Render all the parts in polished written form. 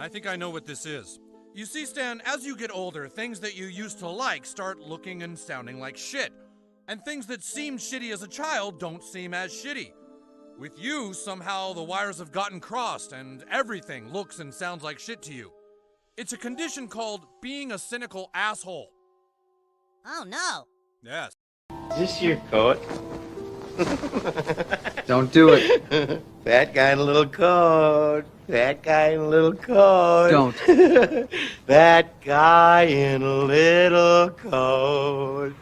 I think I know what this is. You see, Stan, as you get older, things that you used to like start looking and sounding like shit. And things that seemed shitty as a child don't seem as shitty. With you, somehow the wires have gotten crossed and everything looks and sounds like shit to you. It's a condition called being a cynical asshole. Oh no. Yes. Is this your coat? Don't do it. That guy in a little coat. That guy in a little coat. Don't. That guy in a little coat.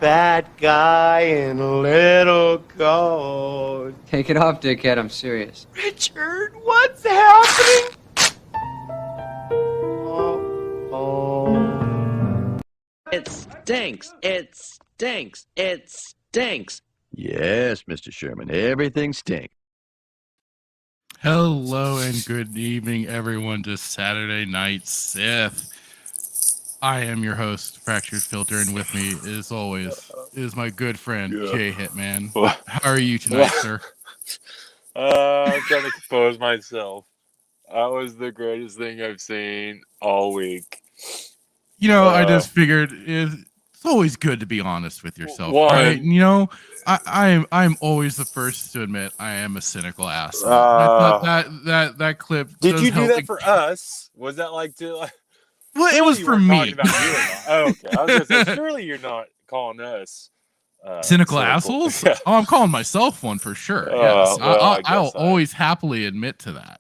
That guy in a little coat. Take it off, dickhead. I'm serious. Richard, what's happening? It stinks. It stinks. It stinks. Yes, Mr. Sherman, everything stinks. Hello and good evening, everyone, to Saturday Night Sith. I am your host, Fractured Filter, and with me, as always, is my good friend, Jay Hitman. How are you tonight, sir? I'm trying to compose myself. That was the greatest thing I've seen all week. You know, I just figured it's always good to be honest with yourself, right? You know, I'm always the first to admit I am a cynical asshole. I thought that clip. Did you do that for us? Was that like to? Well, it was for me. About you or not. Oh, okay, I was gonna say, surely you're not calling us cynical assholes. Yeah. Oh, I'm calling myself one for sure. Yes, well, I'll always happily admit to that.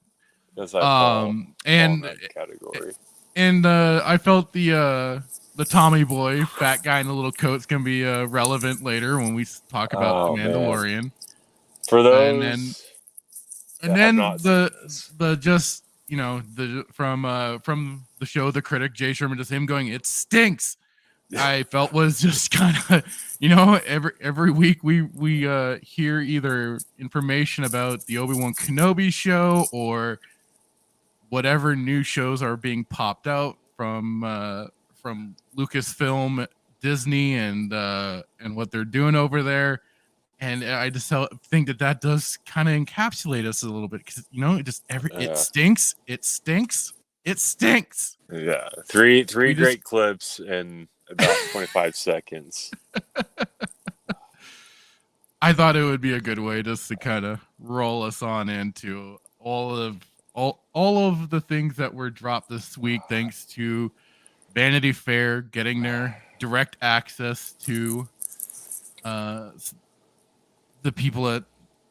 Guess I fall and that category. And I felt the Tommy boy, fat guy in a little coat's gonna be relevant later when we talk about the Mandalorian. Man. For those, and then the just you know the from the show The Critic, Jay Sherman, just him going, "It stinks." I felt was just kind of, you know, every week we hear either information about the Obi-Wan Kenobi show or whatever new shows are being popped out from Lucasfilm, Disney, and what they're doing over there, and I just think that does kind of encapsulate us a little bit because you know it stinks, it stinks, it stinks. Yeah, three great clips in about 25 seconds. I thought it would be a good way just to kind of roll us on into all of the things that were dropped this week, thanks to Vanity Fair getting their direct access to the people at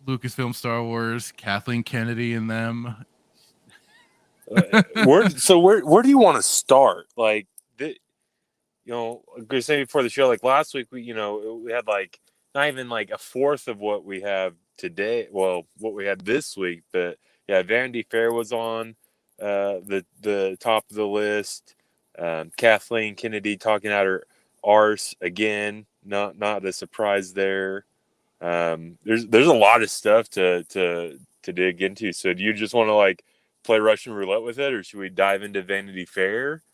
Lucasfilm Star Wars, Kathleen Kennedy and them. Where do you want to start? Like, you know, I'm gonna say before the show, like last week, we had like not even like a fourth of what we have today. Well, what we had this week, but yeah, Vanity Fair was on the top of the list. Kathleen Kennedy talking out her arse again. Not a surprise there. There's a lot of stuff to dig into. So do you just want to like play Russian roulette with it, or should we dive into Vanity Fair?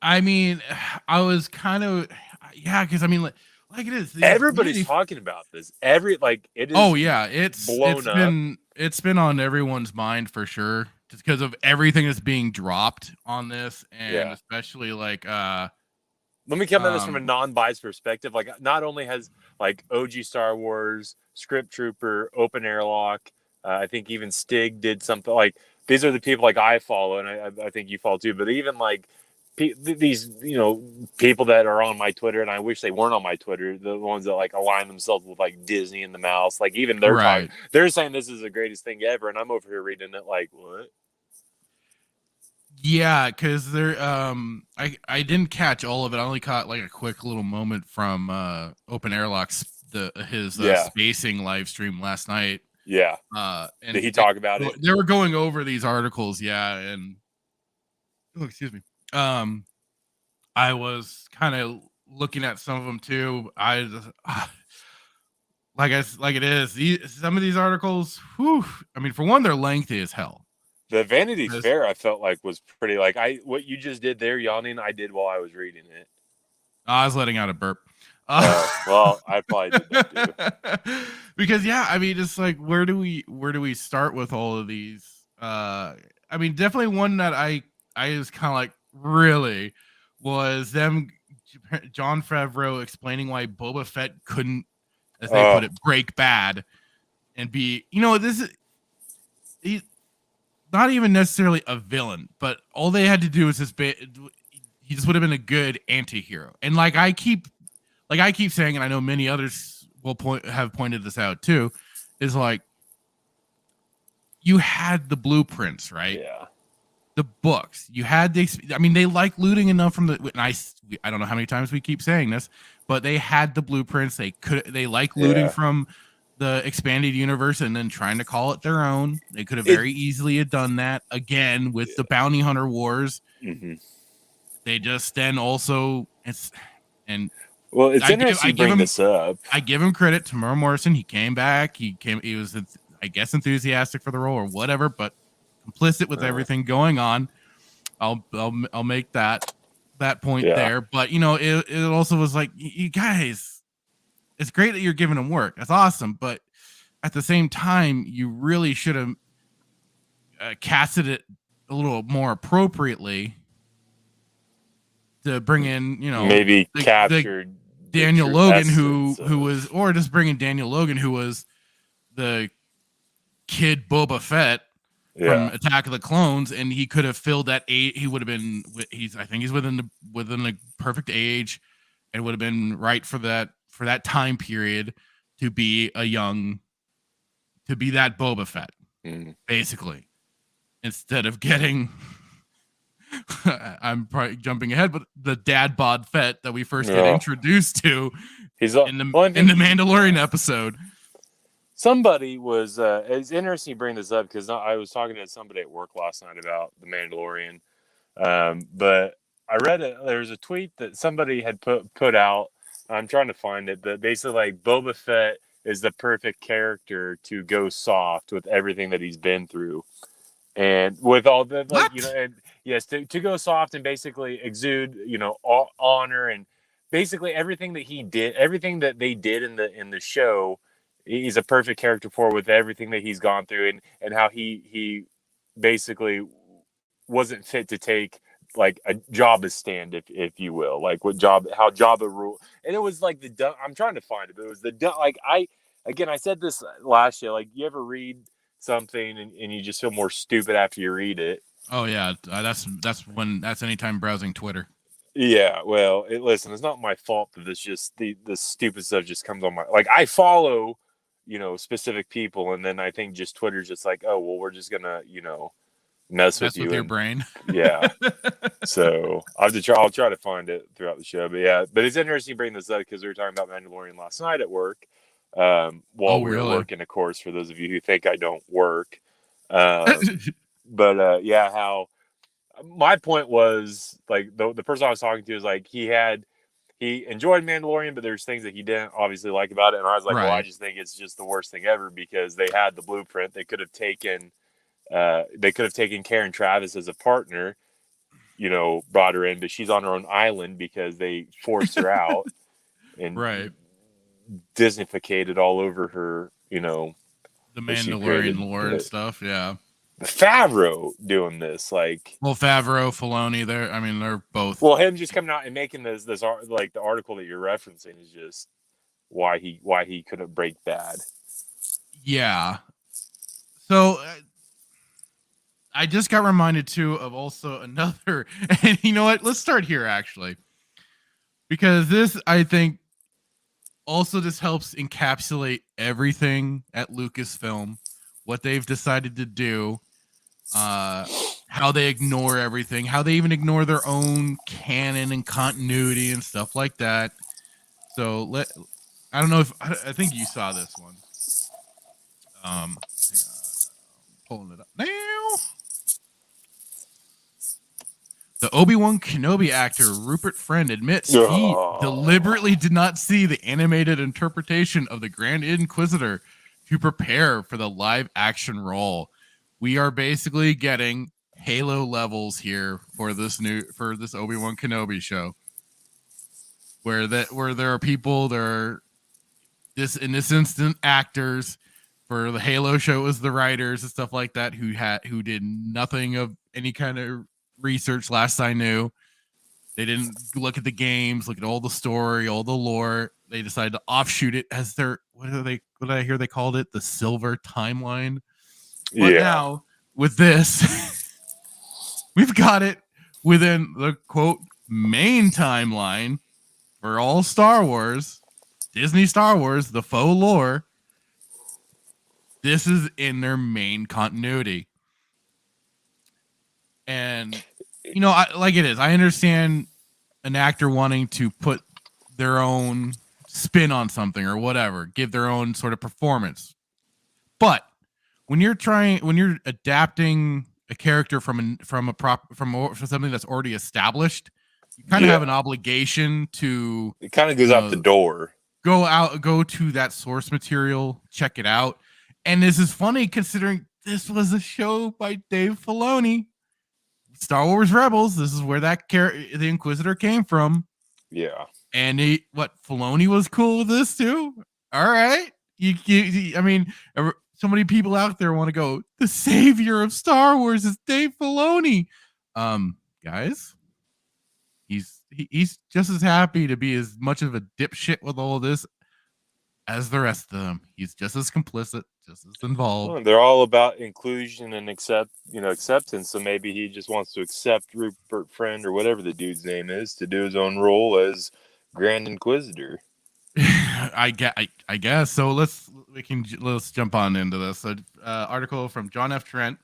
I mean, I was kind of because I mean like it is. Everybody's talking about this. It is. Oh yeah, it's blown up. It's been on everyone's mind for sure, just because of everything that's being dropped on this, and especially like let me come at this from a non-biased perspective. Like, not only has like OG Star Wars, Script Trooper, Open Airlock, I think even Stig did something. Like, these are the people like I follow, and I think you follow too. But even like these, you know, people that are on my Twitter, and I wish they weren't on my Twitter, the ones that like align themselves with like Disney and the mouse, like even they're talking, they're saying this is the greatest thing ever, and I'm over here reading it like, what? Yeah, because there I didn't catch all of it. I only caught like a quick little moment from Open Airlock's his spacing live stream last night. Yeah. And did he talk about it? They were going over these articles, and excuse me. I was kind of looking at some of them too. Like it is. Some of these articles, whew, I mean, for one, they're lengthy as hell. The Vanity Fair, I felt like was pretty. Like what you just did there, yawning, I did while I was reading it. I was letting out a burp. Well, I probably did that too. Because I mean, it's like where do we start with all of these? I mean, definitely one that I I was kind of like, really, was them Jon Favreau explaining why Boba Fett couldn't, as they put it, break bad and be, this is he's not even necessarily a villain, but all they had to do was he just would have been a good anti-hero. And like I keep saying, and I know many others will have pointed this out too, is like, you had the blueprints, right? Yeah. The books. You had they like looting enough from the. I don't know how many times we keep saying this, but they had the blueprints. They like looting from the expanded universe and then trying to call it their own. They could have very easily have done that again with the Bounty Hunter Wars. Mm-hmm. They just then also and. Well, it's interesting you bring this up. I give him credit. Tamara Morrison. He came back. He was, I guess, enthusiastic for the role or whatever, but complicit with everything going on. I'll make that point there. But it also was like, you guys, it's great that you're giving him work. That's awesome. But at the same time, you really should have casted it a little more appropriately to bring in, maybe captured Daniel Logan, who was, or just bringing Daniel Logan, who was the kid Boba Fett from Attack of the Clones, and he could have filled that age. He would have been. I think he's within the perfect age, and would have been right for that time period to be that Boba Fett, basically, instead of getting. I'm probably jumping ahead, but the Dad-Bod-Fett that we first get introduced to in the Mandalorian episode. Somebody was. It's interesting you bring this up because I was talking to somebody at work last night about the Mandalorian, but I read there was a tweet that somebody had put out. I'm trying to find it, but basically, like, Boba Fett is the perfect character to go soft with everything that he's been through, and with all the and yes, to go soft and basically exude honor and basically everything that he did, everything that they did in the show. He's a perfect character for with everything that he's gone through and how he basically wasn't fit to take like a Jabba stand, if you will, like how Jabba ruled. And it was like I'm trying to find it, but it was like I said this last year, like, you ever read something and you just feel more stupid after you read it. Oh yeah. That's anytime browsing Twitter. Yeah, well, listen, it's not my fault that this just the stupid stuff just comes on my, like, I follow, specific people, and then I think just Twitter's just like, oh, well, we're just gonna, mess with you with your brain. Yeah. So I'll try to find it throughout the show. But yeah, but it's interesting you bring this up because we were talking about Mandalorian last night at work. While we were working, of course, for those of you who think I don't work. But yeah, how my point was, like, the person I was talking to is like, he enjoyed Mandalorian, but there's things that he didn't obviously like about it. And I was like, well, I just think it's just the worst thing ever because they had the blueprint. They could have taken Karen Travis as a partner, brought her in, but she's on her own island because they forced her out and Disneyficated all over her, the Mandalorian lore and stuff. Yeah. Favreau doing this, like, well, Favreau, Filoni, they're both. Well, him just coming out and making this like the article that you're referencing is just why he couldn't break bad. Yeah. So I just got reminded too of also another, and you know what? Let's start here actually, because this, I think, also just helps encapsulate everything at Lucasfilm, what they've decided to do, how they ignore everything, how they even ignore their own canon and continuity and stuff like that. So I don't know if I think you saw this one. Pulling it up now. The Obi-Wan Kenobi actor Rupert Friend admits he deliberately did not see the animated interpretation of the Grand Inquisitor to prepare for the live action role. We are basically getting Halo levels here for this Obi-Wan Kenobi show, where there are people, in this instant actors for the Halo show, it was the writers and stuff like that who did nothing of any kind of research. Last I knew, they didn't look at the games, look at all the story, all the lore. They decided to offshoot it as their what did I hear they called it? The silver timeline. But now with this, we've got it within the quote main timeline for all Star Wars, Disney Star Wars, the faux lore. This is in their main continuity. And, you know, like it is. I understand an actor wanting to put their own spin on something or whatever, give their own sort of performance. But when you're adapting a character from something that's already established, you kind of have an obligation to. It kind of goes out the door. Go to that source material, check it out. And this is funny considering this was a show by Dave Filoni. Star Wars Rebels. This is where the Inquisitor came from. Yeah. And Filoni was cool with this too. All right. I mean, so many people out there want to go, the savior of Star Wars is Dave Filoni. Guys, he's just as happy to be as much of a dipshit with all of this as the rest of them. He's just as complicit, just as involved. Well, they're all about inclusion and acceptance. So maybe he just wants to accept Rupert Friend or whatever the dude's name is to do his own role as Grand Inquisitor. I guess so. Let's jump on into this. Article from John F. Trent.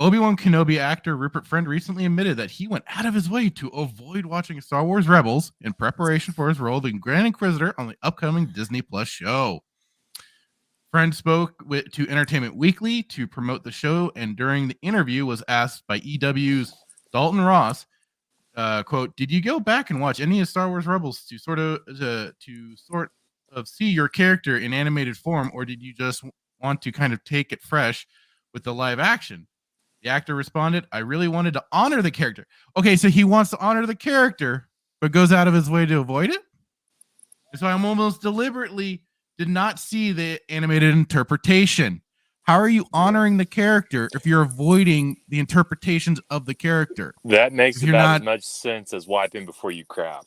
Obi-Wan Kenobi actor Rupert Friend recently admitted that he went out of his way to avoid watching Star Wars Rebels in preparation for his role in Grand Inquisitor on the upcoming Disney Plus show. Friend spoke to Entertainment Weekly to promote the show, and during the interview was asked by EW's Dalton Ross, quote, "Did you go back and watch any of Star Wars Rebels to sort of see your character in animated form, or did you just want to kind of take it fresh with the live action?" The actor responded, "I really wanted to honor the character." Okay, so he wants to honor the character, but goes out of his way to avoid it? So I'm almost deliberately did not see the animated interpretation. How are you honoring the character if you're avoiding the interpretations of the character? That makes about as much sense as wiping before you crap.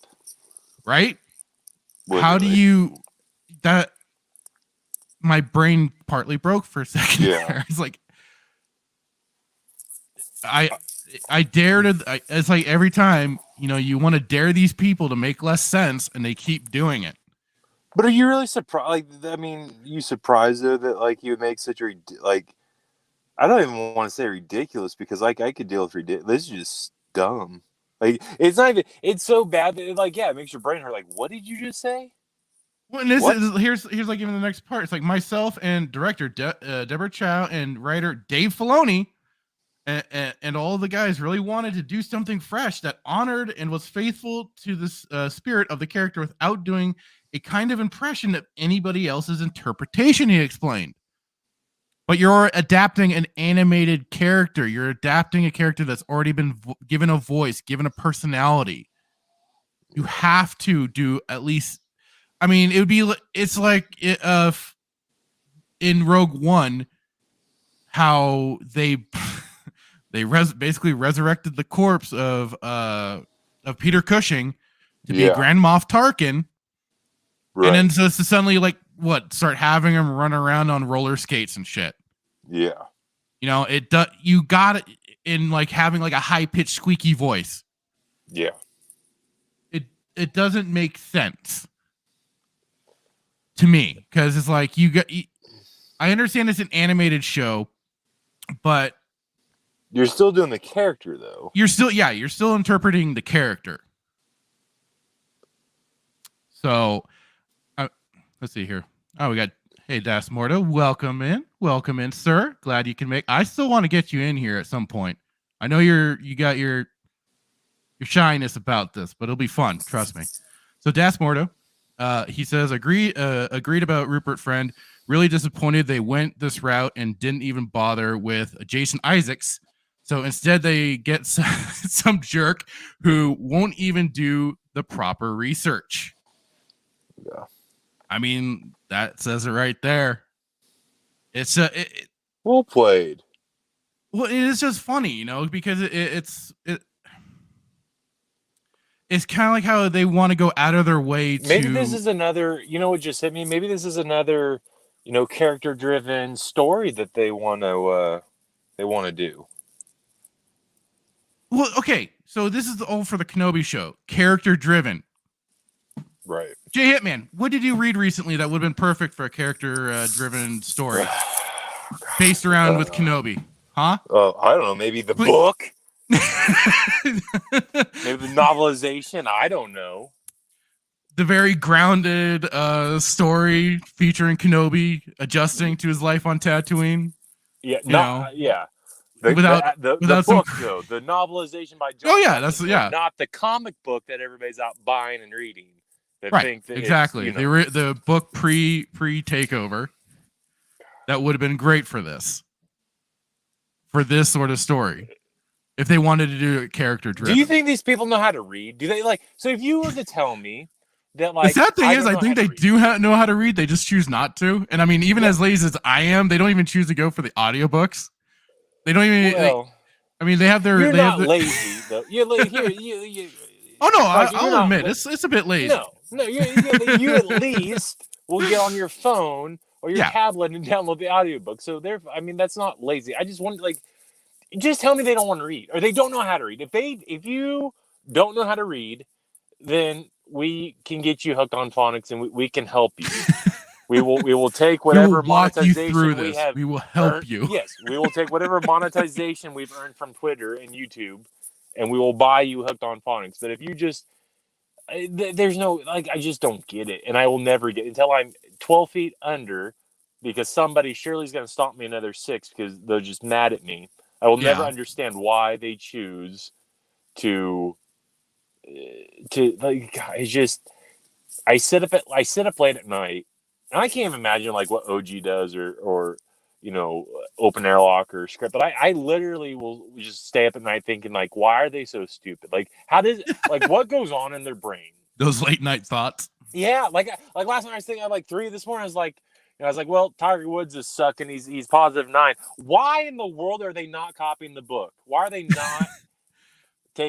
Right? Literally. How do you... That... My brain partly broke for a second. Yeah. There. It's like... I dare to... It's like every time, you want to dare these people to make less sense, and they keep doing it. But are you really surprised? You surprised though that you would make such a I don't even want to say ridiculous because I could deal with ridiculous. This is just dumb. It's not even. It's so bad that it makes your brain hurt. What did you just say? Well, and here's even the next part. It's like myself and director Deborah Chow and writer Dave Filoni and all the guys really wanted to do something fresh that honored and was faithful to the spirit of the character without doing a kind of impression of anybody else's interpretation, he explained. But you're adapting an animated character. You're adapting a character that's already been given a voice, given a personality. You have to do at least... I mean, it's like in Rogue One, how they basically resurrected the corpse of Peter Cushing to be Grand Moff Tarkin. Right. And then so it's suddenly start having him run around on roller skates and shit. Yeah. You got it in having a high pitched squeaky voice. Yeah. It doesn't make sense to me because it's I understand it's an animated show, but you're still doing the character though. You're still interpreting the character. So let's see here. Oh, we got, hey, Das Morta, welcome in, sir. Glad you can make. I still want to get you in here at some point. I know you got your shyness about this, but it'll be fun. Trust me. So Das Morta, he says agreed about Rupert Friend. Really disappointed they went this route and didn't even bother with Jason Isaacs. So instead, they get some jerk who won't even do the proper research. Yeah. I mean, that says it right there. It's well played. Well, it is just funny, because it's kind of like how they want to go out of their way to. Maybe this is another. You know what just hit me? Maybe this is another, character-driven story that they want to do. Well, okay, so this is all for the Kenobi show. Character-driven. Right. Jay Hitman, what did you read recently that would have been perfect for a character-driven story based around with Kenobi? Huh? I don't know. Maybe the book. Maybe the novelization. I don't know. The very grounded story featuring Kenobi adjusting to his life on Tatooine. Yeah. Yeah. The book, though, the novelization by John. Oh yeah, not the comic book that everybody's out buying and reading. Right, exactly. The book pre takeover. That would have been great for this sort of story. If they wanted to do it character driven. Do you think these people know how to read? Do they so if you were to tell me that the sad thing is I think they do know how to read, they just choose not to. And I mean, even as lazy as I am, they don't even choose to go for the audiobooks. They don't even they have their You're not lazy though. You're lazy. Oh no, I'll admit it's a bit lazy. No, you at least will get on your phone or your tablet and download the audiobook. So that's not lazy. I just want just tell me they don't want to read or they don't know how to read. If you don't know how to read, then we can get you hooked on phonics and we can help you. We will take whatever monetization we have. We will help you. Yes, we will take whatever monetization we've earned from Twitter and YouTube, and we will buy you hooked on phonics. But if you just, there's no I just don't get it, and I will never get it until I'm 12 feet under, because somebody surely is going to stomp me another 6 because they're just mad at me. I will never understand why they choose to it's just. I sit up late at night. And I can't even imagine what OG does or open airlock or script. But I literally will just stay up at night thinking why are they so stupid? How does what goes on in their brain? Those late night thoughts. Yeah, like last night I was thinking at 3 this morning. I was like, well, Tiger Woods is sucking. He's positive 9. Why in the world are they not copying the book? Why are they not?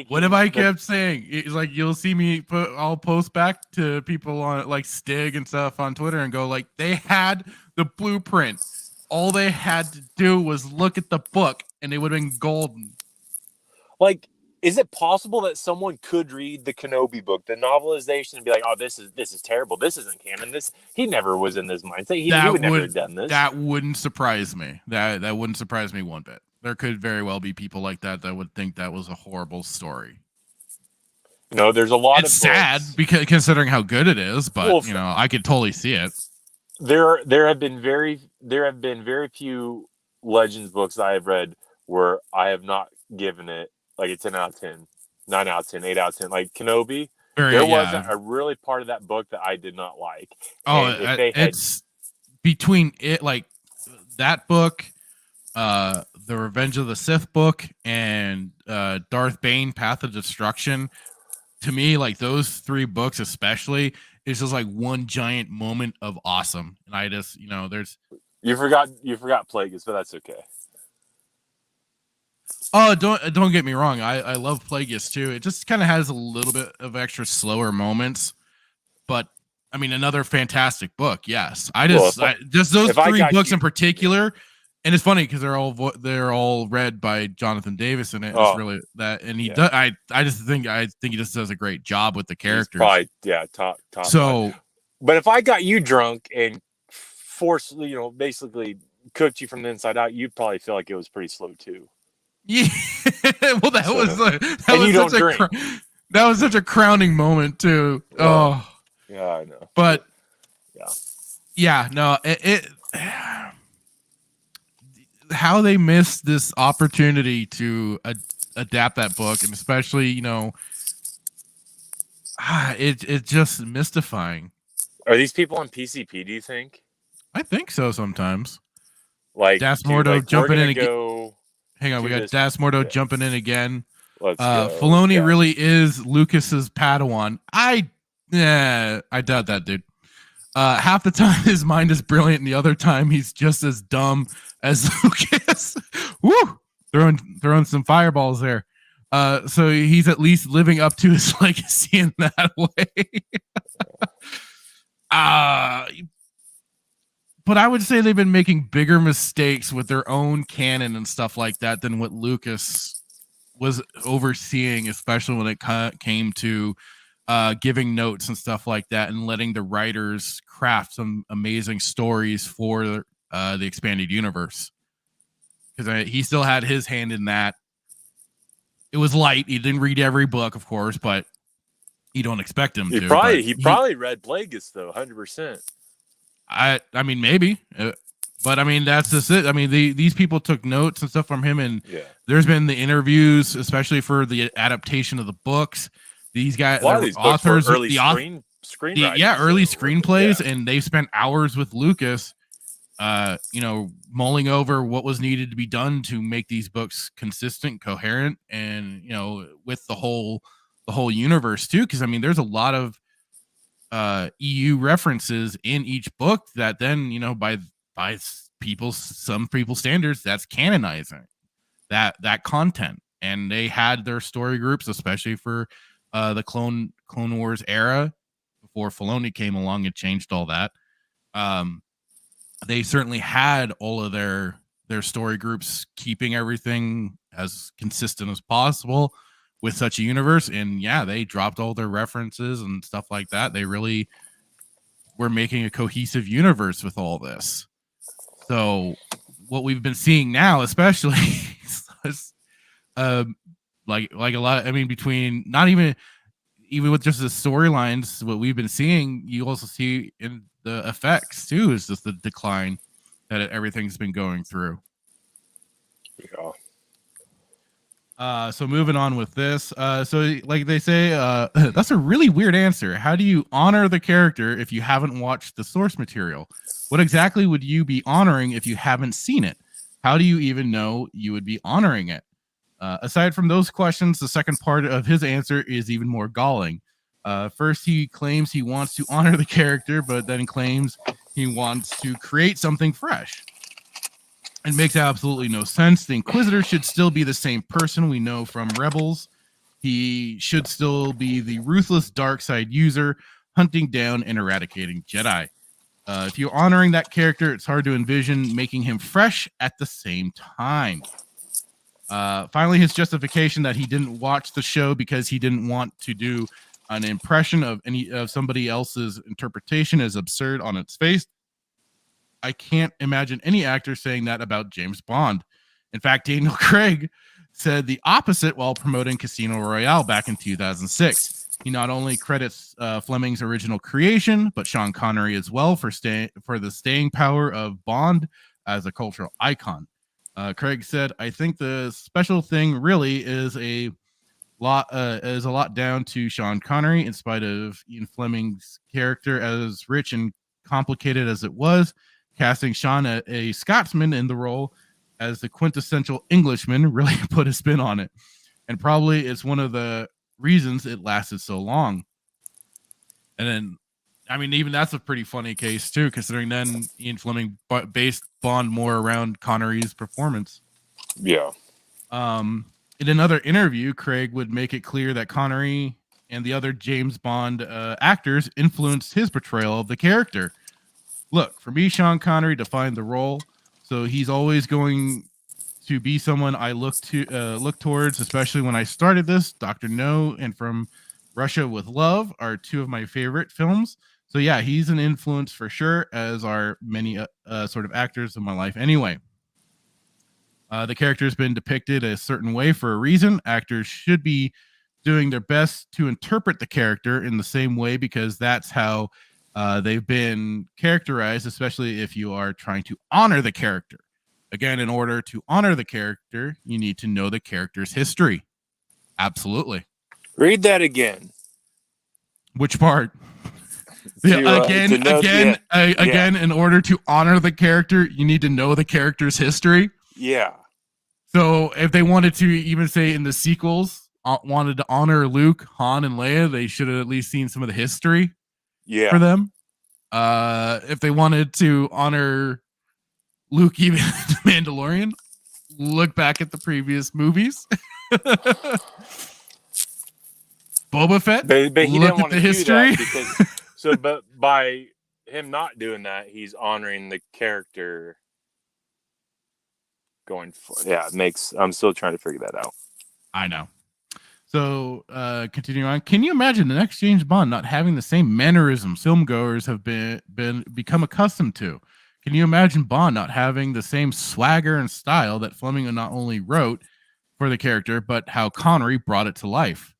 What have I kept saying? It's you'll see me I'll post back to people on Stig and stuff on Twitter and go they had the blueprint. All they had to do was look at the book and they would have been golden. Is it possible that someone could read the Kenobi book, the novelization, and be like, "Oh, this is terrible. This isn't canon. He never was in this mindset. He would never have done this." That wouldn't surprise me. That wouldn't surprise me one bit. There could very well be people like that would think that was a horrible story. There's a lot of books. Sad because considering how good it is, but I could totally see it. There have been very few Legends books I have read where I have not given it a 10 out of 10, 9 out of 10, 8 out of 10. Kenobi, there wasn't a really part of that book that I did not like. Oh, it's between it that book, the Revenge of the Sith book, and Darth Bane, Path of Destruction. To me, those 3 books especially, it's just one giant moment of awesome. And I just, there's you forgot Plagueis, but that's okay. Oh, don't get me wrong. I love Plagueis too. It just kind of has a little bit of extra slower moments, but I mean, another fantastic book. Yes, just those 3 books in particular. And it's funny because they're all read by Jonathan Davis, and it's really that. And he does. I think he just does a great job with the characters. Probably, top. So, but if I got you drunk and forced, basically cooked you from the inside out, you'd probably feel like it was pretty slow too. Yeah. Well, that was such a crowning moment too. Oh, yeah, I know. But no, it how they missed this opportunity to adapt that book, and especially it's just mystifying. Are these people on PCP, do you think? I think so sometimes. Das Mordo jumping in again. Hang on, we got Das Mordo jumping in again. Filoni really is Lucas's Padawan. I doubt that, dude. Half the time his mind is brilliant, and the other time he's just as dumb as Lucas. Woo! Throwing some fireballs there. So he's at least living up to his legacy in that way. But I would say they've been making bigger mistakes with their own canon and stuff like that than what Lucas was overseeing, especially when it came to giving notes and stuff like that and letting the writers craft some amazing stories for the expanded universe. Because he still had his hand in that. It was light. He didn't read every book, of course, but you don't expect him to. He probably read Plagueis, though, 100%. I mean, maybe. But, I mean, that's just it. I mean, these people took notes and stuff from him, and there's been the interviews, especially for the adaptation of the books. These guys, a lot of these authors, early screenwriters, early screenplays, and they've spent hours with Lucas, mulling over what was needed to be done to make these books consistent, coherent, and with the whole universe too. Because I mean, there's a lot of EU references in each book that then by some people's standards, that's canonizing that content. And they had their story groups, especially for the Clone Wars era, before Filoni came along and changed all that. They certainly had all of their story groups keeping everything as consistent as possible with such a universe. And yeah, they dropped all their references and stuff like that. They really were making a cohesive universe with all this. So what we've been seeing now, especially is, like a lot, I mean, between not even with just the storylines, what we've been seeing, you also see in the effects too, is just the decline that everything's been going through. So moving on with this. So like they say, that's a really weird answer. How do you honor the character if you haven't watched the source material? What exactly would you be honoring if you haven't seen it? How do you even know you would be honoring it? Aside from those questions, the second part of his answer is even more galling. First, he claims he wants to honor the character, but then claims he wants to create something fresh. It makes absolutely no sense. The Inquisitor should still be the same person we know from Rebels. He should still be the ruthless dark side user, hunting down and eradicating Jedi. If you're honoring that character, it's hard to envision making him fresh at the same time. Finally, his justification that he didn't watch the show because he didn't want to do an impression of somebody else's interpretation is absurd on its face. I can't imagine any actor saying that about James Bond. In fact, Daniel Craig said the opposite while promoting Casino Royale back in 2006. He not only credits Fleming's original creation, but Sean Connery as well for the staying power of Bond as a cultural icon. Craig said, "I think the special thing really is a lot down to Sean Connery, in spite of Ian Fleming's character as rich and complicated as it was. Casting Sean, a Scotsman, in the role as the quintessential Englishman really put a spin on it. And probably it's one of the reasons it lasted so long." And then, I mean, even that's a pretty funny case too, considering then Ian Fleming based Bond more around Connery's performance. Yeah. In another interview, Craig would make it clear that Connery and the other James Bond actors influenced his portrayal of the character. Look, for me, Sean Connery defined the role, so he's always going to be someone I look towards, especially when I started this. Dr. No and From Russia with Love are two of my favorite films. So yeah, he's an influence for sure, as are many sort of actors in my life anyway. The character has been depicted a certain way for a reason. Actors should be doing their best to interpret the character in the same way, because that's how they've been characterized, especially if you are trying to honor the character. Again, in order to honor the character, you need to know the character's history. Absolutely. Read that again. Which part? Again, in order to honor the character, you need to know the character's history. Yeah. So if they wanted to even say in the sequels, wanted to honor Luke, Han, and Leia, they should have at least seen some of the history for them. If they wanted to honor Luke, even the Mandalorian, look back at the previous movies. Boba Fett. But he Look didn't at want the to do history. that because but by him not doing that, he's honoring the character going for. Yeah, it makes. I'm still trying to figure that out. I know. So, continuing on, can you imagine the next James Bond not having the same mannerisms filmgoers have become accustomed to? Can you imagine Bond not having the same swagger and style that Fleming not only wrote for the character, but how Connery brought it to life?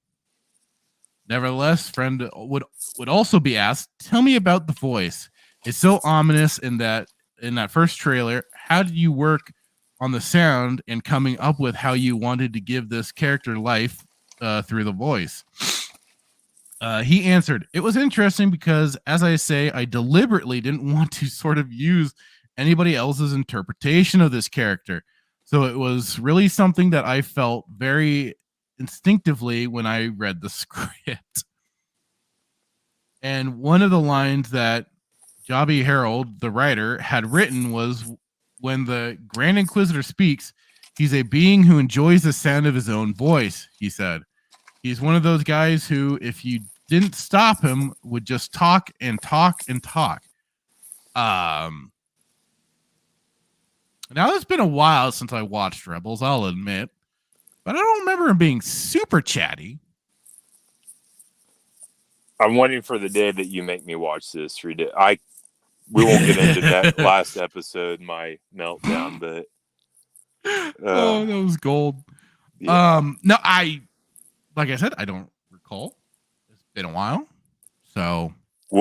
Nevertheless, friend would also be asked, tell me about the voice. It's so ominous in that first trailer. How did you work on the sound and coming up with how you wanted to give this character life through the voice? He answered, it was interesting because, as I say, I deliberately didn't want to sort of use anybody else's interpretation of this character. So it was really something that I felt very instinctively when I read the script. And one of the lines that Jobby Harold, the writer, had written was, when the Grand Inquisitor speaks, he's a being who enjoys the sound of his own voice, he said. He's one of those guys who, if you didn't stop him, would just talk and talk and talk. Now, it's been a while since I watched Rebels, I'll admit. But I don't remember him being super chatty. I'm waiting for the day that you make me watch this. We won't get into that last episode, my meltdown, but oh, that was gold. Yeah. No, like I said, I don't recall. It's been a while. So So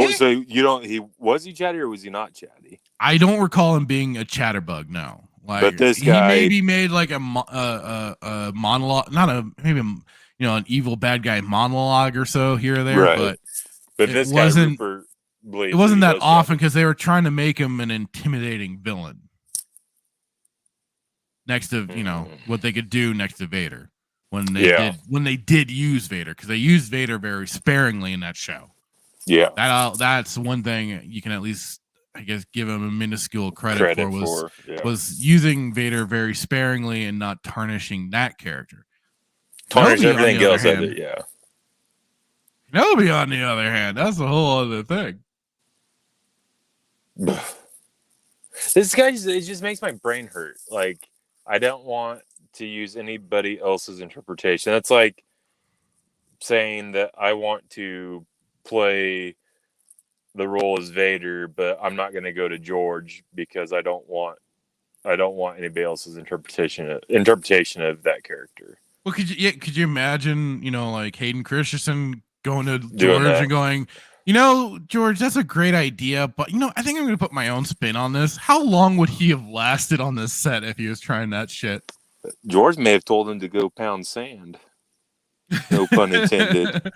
was he chatty or was he not chatty? I don't recall him being a chatterbug, no. Like, but this guy, he maybe made like a monologue, not an evil bad guy monologue or so here or there, right. But this guy wasn't. It wasn't that often because they were trying to make him an intimidating villain. Next to what they could do next to Vader when they did use Vader, because they used Vader very sparingly in that show. Yeah, that's one thing you can at least, I guess, give him a minuscule credit for was using Vader very sparingly and not tarnishing that character. Tarnish everything else of it, yeah. Kenobi, on the other hand, that's a whole other thing. This guy, it just makes my brain hurt. Like, I don't want to use anybody else's interpretation. That's like saying that I want to play the role as Vader, but I'm not going to go to George because I don't want anybody else's interpretation of that character. Well, could you imagine, like Hayden Christensen going to George and going, George, that's a great idea, but I think I'm going to put my own spin on this. How long would he have lasted on this set if he was trying that shit? George may have told him to go pound sand. No pun intended.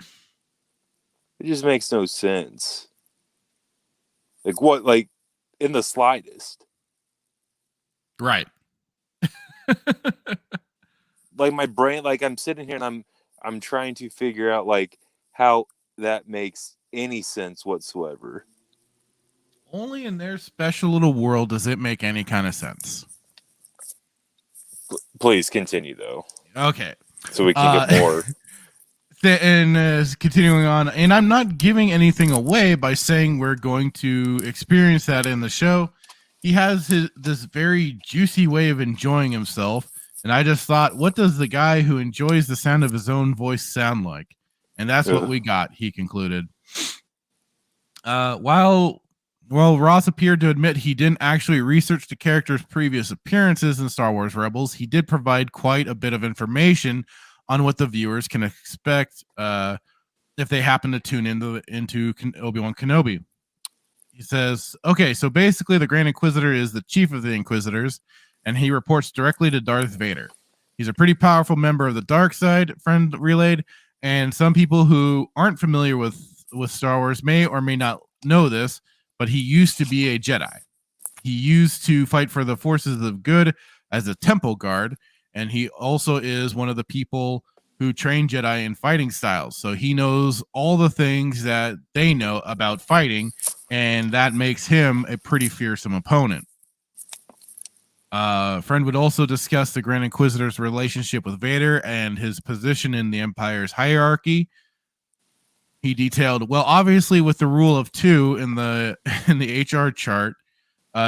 It just makes no sense. Like what? Like in the slightest. Right. Like my brain, like I'm sitting here and I'm trying to figure out like how that makes any sense whatsoever. Only in their special little world does it make any kind of sense. Please continue though. Okay. So we can get more. And continuing on, and I'm not giving anything away by saying we're going to experience that in the show. He has this very juicy way of enjoying himself. And I just thought, what does the guy who enjoys the sound of his own voice sound like? And that's what we got, he concluded. While Ross appeared to admit he didn't actually research the character's previous appearances in Star Wars Rebels, he did provide quite a bit of information on what the viewers can expect if they happen to tune into Obi-Wan Kenobi. He says, okay, so basically the Grand Inquisitor is the chief of the Inquisitors, and he reports directly to Darth Vader. He's a pretty powerful member of the dark side, friend relayed, and some people who aren't familiar with Star Wars may or may not know this, but he used to be a Jedi. He used to fight for the forces of good as a temple guard, and he also is one of the people who train Jedi in fighting styles. So he knows all the things that they know about fighting, and that makes him a pretty fearsome opponent. Friend would also discuss the Grand Inquisitor's relationship with Vader and his position in the Empire's hierarchy. He detailed, well, obviously with the rule of 2 in the HR chart,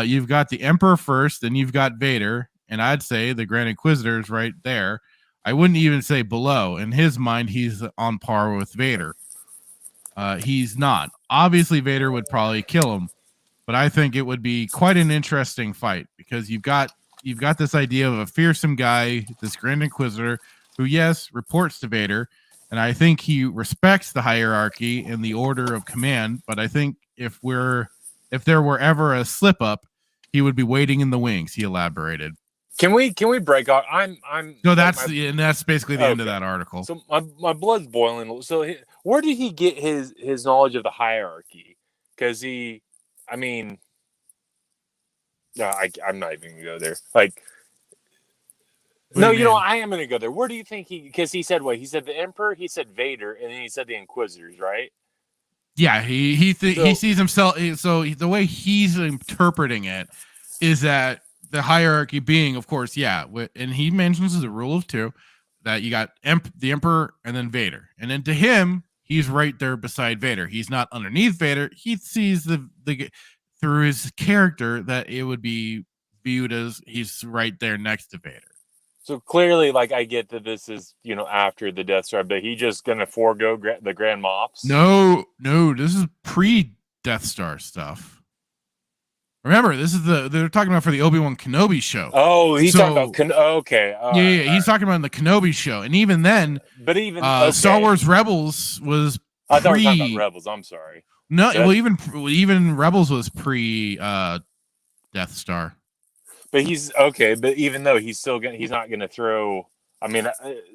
you've got the Emperor first, then you've got Vader, and I'd say the Grand Inquisitor is right there. I wouldn't even say below. In his mind, he's on par with Vader. He's not. Obviously, Vader would probably kill him, but I think it would be quite an interesting fight because you've got this idea of a fearsome guy, this Grand Inquisitor, who, yes, reports to Vader, and I think he respects the hierarchy and the order of command, but I think if there were ever a slip up, he would be waiting in the wings, he elaborated. Can we break out? I'm no, that's basically the end of that article. So my blood's boiling. So where did he get his knowledge of the hierarchy? Because I'm not even gonna go there. Like, no, you know, I am gonna go there. Where do you think because he said what? He said the Emperor, he said Vader, and then he said the Inquisitors, right? Yeah, he sees himself. So the way he's interpreting it is that the hierarchy being, of course, and he mentions the rule of 2, that you got the Emperor and then Vader, and then to him, he's right there beside Vader. He's not underneath Vader. He sees the through his character that it would be viewed as he's right there next to Vader. So clearly, like, I get that this is, after the Death Star, but he just going to forego the Grand Moffs? No, this is pre-Death Star stuff. Remember, they're talking about for the Obi-Wan Kenobi show. Oh, he's talking about okay. He's talking about in the Kenobi show, and even then, but even Star Wars Rebels was. I thought we were talking about Rebels. I'm sorry. No, well, even Rebels was pre Death Star. But he's okay. But even though he's not gonna throw. I mean,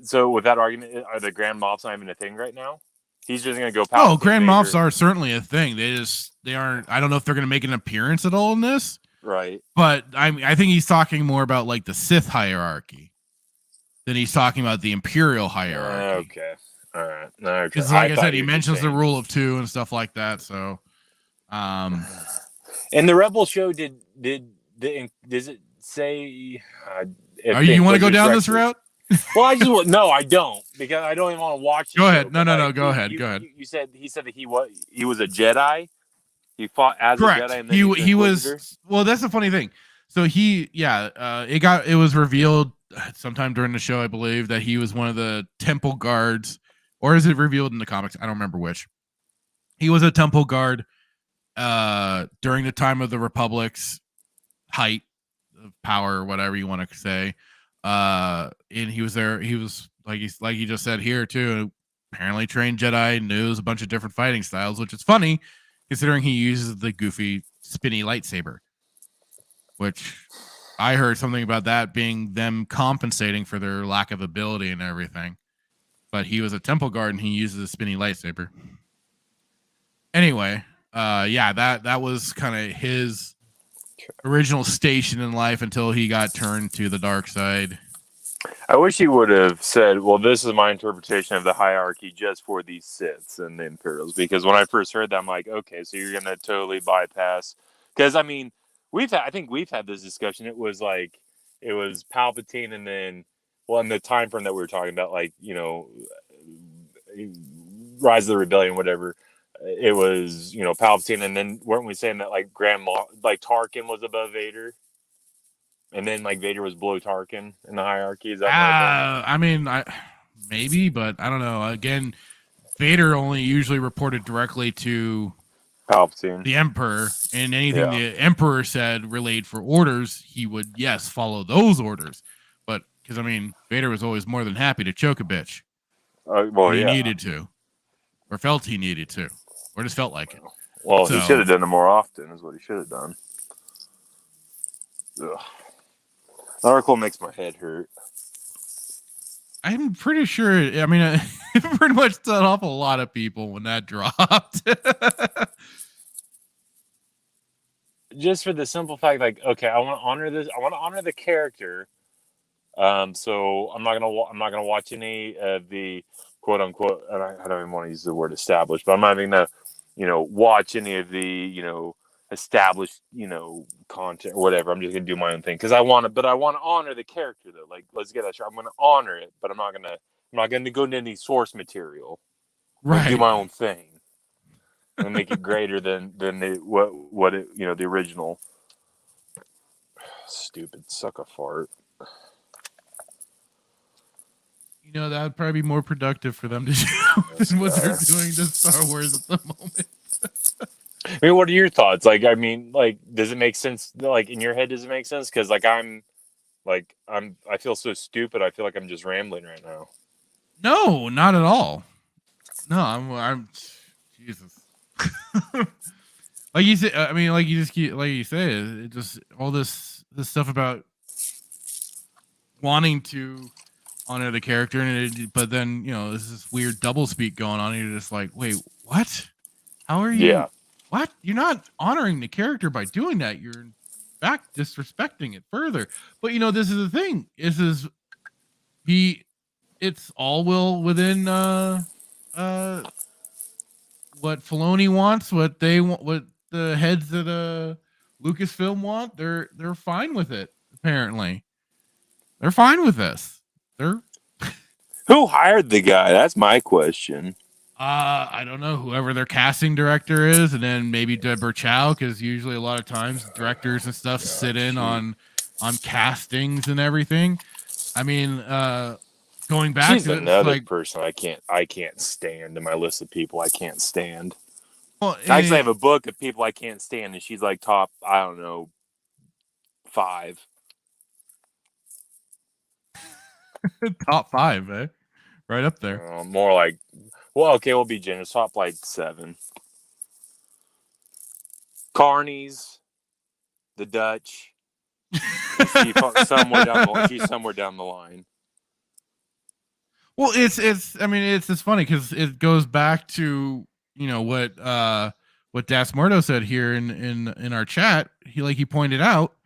so with that argument, are the Grand Moffs not even a thing right now? He's just gonna go. Oh, Grand Moffs are certainly a thing. They aren't. I don't know if they're gonna make an appearance at all in this. Right. But I think he's talking more about like the Sith hierarchy than he's talking about the Imperial hierarchy. Okay. All right. Because like I said, he mentions the rule of 2 and stuff like that. So, and the Rebel show does it say? You want to go down this route? Well, I don't, because I don't even want to watch it. Go ahead. No, go ahead. He said that he was a Jedi. He fought as Correct. a Jedi. And then he was. Well, that's the funny thing. So it was revealed sometime during the show, I believe, that he was one of the temple guards, or is it revealed in the comics? I don't remember which. He was a temple guard during the time of the Republic's height of power, or whatever you want to say. And he was there. He was like he just said here too. Apparently trained Jedi, knows a bunch of different fighting styles, which is funny considering he uses the goofy spinny lightsaber. Which I heard something about that being them compensating for their lack of ability and everything. But he was a temple guard and he uses a spinny lightsaber. Anyway, that was kind of his original station in life until he got turned to the dark side. I wish he would have said, well, this is my interpretation of the hierarchy just for these Siths and the Imperials, because when I first heard that, I'm like, okay, so you're going to totally bypass, because I mean, I think we've had this discussion. It was Palpatine, and then, well, in the time frame that we were talking about, like, Rise of the Rebellion, whatever, it was, Palpatine, and then weren't we saying that like Tarkin was above Vader, and then like Vader was below Tarkin in the hierarchy? Is that I mean, maybe, but I don't know. Again, Vader only usually reported directly to Palpatine, the Emperor, and anything the Emperor said relayed for orders, he would follow those orders. But because I mean, Vader was always more than happy to choke a bitch. He needed to, or felt he needed to. Or just felt like it. Well, he should have done it more often, is what he should have done. Ugh. The article makes my head hurt. I'm pretty sure, I mean, it pretty much set off a lot of people when that dropped. Just for the simple fact, like, okay, I want to honor this. I want to honor the character. So I'm not gonna watch any of the quote unquote. I don't even want to use the word established, but I'm not even gonna, watch any of the, established, content or whatever. I'm just gonna do my own thing because I want to honor the character though. Like, let's get that straight. I'm gonna honor it, but I'm not gonna go into any source material. I'm gonna do my own thing and make it greater than what it, the original. Stupid suck a fart. That would probably be more productive for them to do than what they're doing to Star Wars at the moment. I mean, what are your thoughts? Like, I mean, like, does it make sense? Like, in your head, does it make sense? Because, like, I feel so stupid. I feel like I'm just rambling right now. No, not at all. No, I'm Jesus. Like you said, I mean, like you say, it just all this stuff about wanting to honor the character, but then there's this weird double speak going on, and you're just like, wait, what? How are you? Yeah. What? You're not honoring the character by doing that. You're in fact disrespecting it further. But this is the thing. It's all within what Filoni wants, what they want, what the heads of the Lucasfilm want. They're fine with it. Apparently, they're fine with this. Who hired the guy? That's my question. I don't know, whoever their casting director is, and then maybe Deborah Chow, because usually a lot of times directors and stuff sit in on castings and everything. I mean, going back She's to another person I can't stand in my list of people I can't stand. Well, I actually have a book of people I can't stand, and she's like top, I don't know, 5. Top 5, eh? Right up there. More like, well, okay, we'll be generous. Top like 7. Carnies, the Dutch. She's somewhere down the line. Well, it's funny because it goes back to what Das Muerto said here in our chat. He pointed out,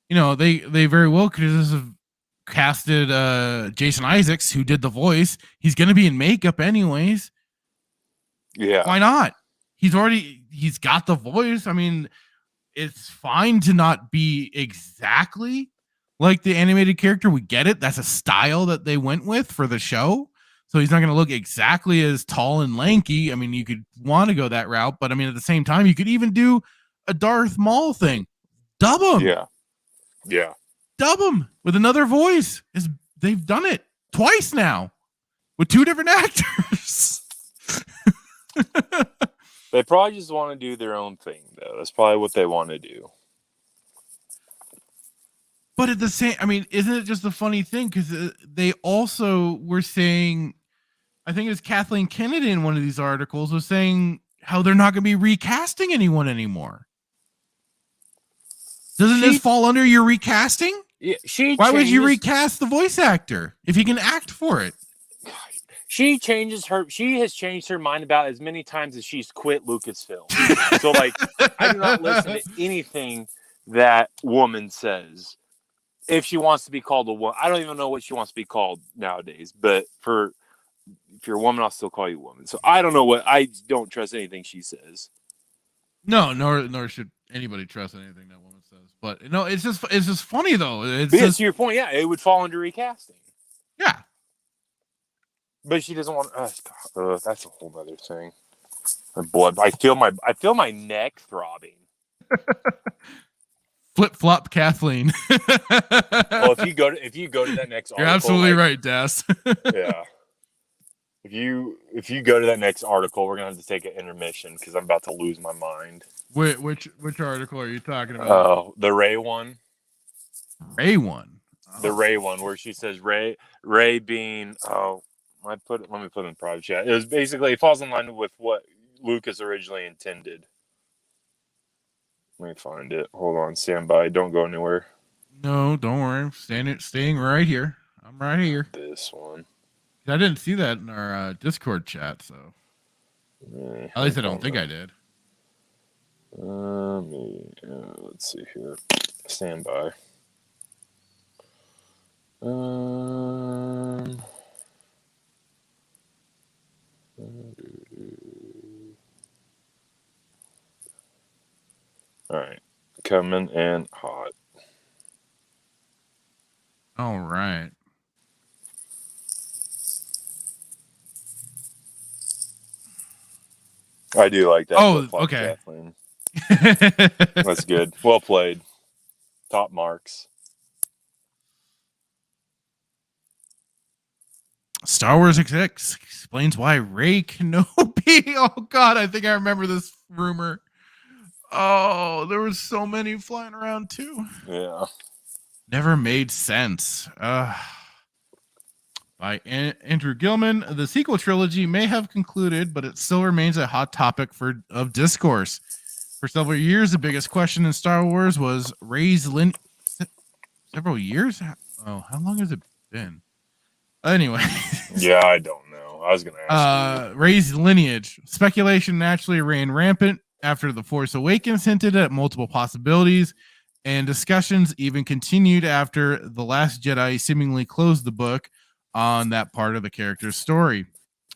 they very well could have casted Jason Isaacs, who did the voice. He's going to be in makeup anyways. Yeah, why not? He's got the voice. I mean, it's fine to not be exactly like the animated character. We get it. That's a style that they went with for the show. So he's not going to look exactly as tall and lanky. I mean, you could want to go that route, but I mean, at the same time, you could even do a Darth Maul thing. Dub him. Yeah. Dub him with another voice. They've done it twice now with 2 different actors. They probably just want to do their own thing, though. That's probably what they want to do. But at the same, I mean, isn't it just a funny thing? Because they also were saying, I think it was Kathleen Kennedy in one of these articles was saying how they're not going to be recasting anyone anymore. Doesn't this fall under your recasting? Yeah, Why would you recast the voice actor if he can act for it? She has changed her mind about as many times as she's quit Lucasfilm. So, like, I do not listen to anything that woman says. If she wants to be called a woman, I don't even know what she wants to be called nowadays. But if you're a woman, I'll still call you a woman. So I don't know I don't trust anything she says. No, nor should anybody trust anything that woman says. But no, it's just funny though. To your point, yeah, it would fall under recasting. Yeah. But she doesn't want. That's a whole other thing. My blood. I feel my neck throbbing. Flip flop, Kathleen. Well, if you go to that next article, you're absolutely right, Das. Yeah. If you go to that next article, we're gonna have to take an intermission because I'm about to lose my mind. Which article are you talking about? Oh, the Ray one. Ray one. Oh. The Ray one, where she says Ray being let me put it in private chat. It falls in line with what Lucas originally intended. Let me find it. Hold on, stand by. Don't go anywhere. No, don't worry. I'm staying right here. I'm right here. This one. I didn't see that in our Discord chat, so at least I don't think I did. Let's see here. Stand by. All right. Coming in hot. All right. I do like that. Oh, flip-flop, okay. Kathleen. That's good. Well played. Top marks. Star Wars explains why Rey Kenobi. Oh God, I think I remember this rumor. Oh, there was so many flying around too. Yeah. Never made sense. By Andrew Gilman, the sequel trilogy may have concluded, but it still remains a hot topic of discourse. For several years, the biggest question in Star Wars was Rey's several years? Oh, how long has it been? Anyway. Yeah, I don't know. I was going to ask you. Rey's lineage. Speculation naturally ran rampant after The Force Awakens hinted at multiple possibilities, and discussions even continued after The Last Jedi seemingly closed the book on that part of the character's story.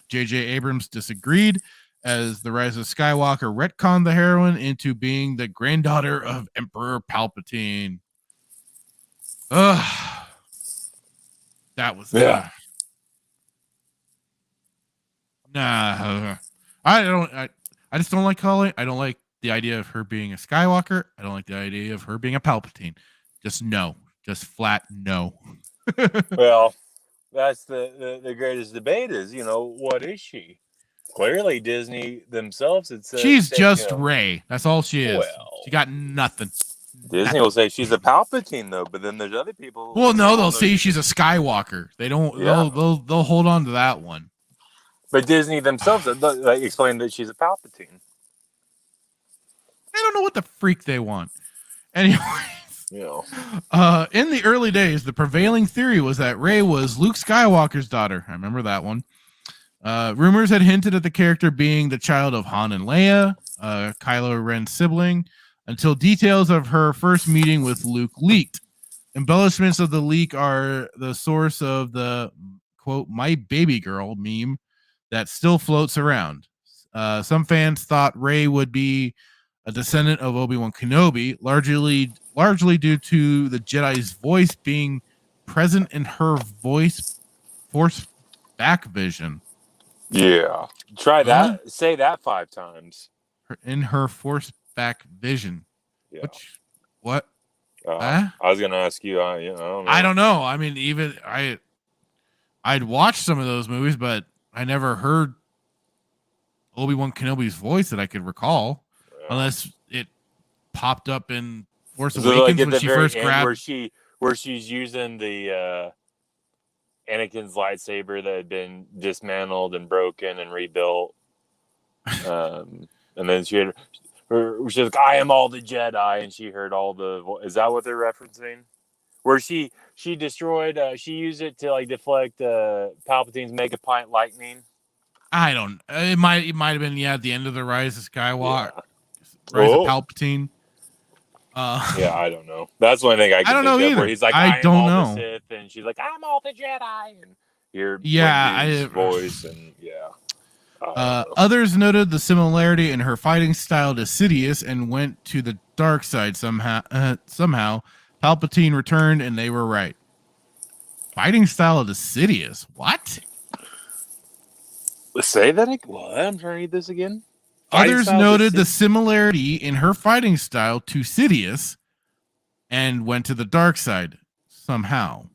J.J. Abrams disagreed, as The Rise of Skywalker retconned the heroine into being the granddaughter of Emperor Palpatine. Ugh. That was... Yeah. Nah. I just don't like calling. I don't like the idea of her being a Skywalker. I don't like the idea of her being a Palpatine. Just no. Just flat no. Well... That's the greatest debate is, what is she? Clearly, Disney themselves had said she's just Rey. That's all she is. Well, she got nothing. Disney will say she's a Palpatine though, but then there's other people. Well, no, they'll say she's a Skywalker. They don't. Yeah. They'll hold on to that one. But Disney themselves explained that she's a Palpatine. I don't know what the freak they want. Anyway. Yeah. In the early days, the prevailing theory was that Rey was Luke Skywalker's daughter. I remember that one. Rumors had hinted at the character being the child of Han and Leia, Kylo Ren's sibling, until details of her first meeting with Luke leaked. Embellishments of the leak are the source of the, quote, "my baby girl" meme that still floats around. Some fans thought Rey would be a descendant of Obi-Wan Kenobi, largely due to the Jedi's voice being present in her force back vision. Yeah. Try that. Huh? Say that 5 times. In her force back vision. Yeah. What? I was going to ask you. I don't know. I don't know. I mean, even I'd watched some of those movies, but I never heard Obi-Wan Kenobi's voice that I could recall. Unless it popped up in Force Awakens when she first grabbed, where she's using the Anakin's lightsaber that had been dismantled and broken and rebuilt, and then she was like, "I am all the Jedi," and she heard all the. Is that what they're referencing? Where she destroyed, she used it to deflect Palpatine's megapint lightning. I don't. It might have been at the end of the Rise of Skywalker. Yeah. Rise of Palpatine. Yeah, I don't know. That's the only thing I can think of. Where he's like, I don't know. The Sith, and she's like, I'm all the Jedi. And hear voice and others noted the similarity in her fighting style to Sidious and went to the dark side somehow. Palpatine returned, and they were right. Fighting style to Sidious. What? Say that again. What? I'm trying to read this again. Others noted the similarity in her fighting style to Sidious and went to the dark side somehow.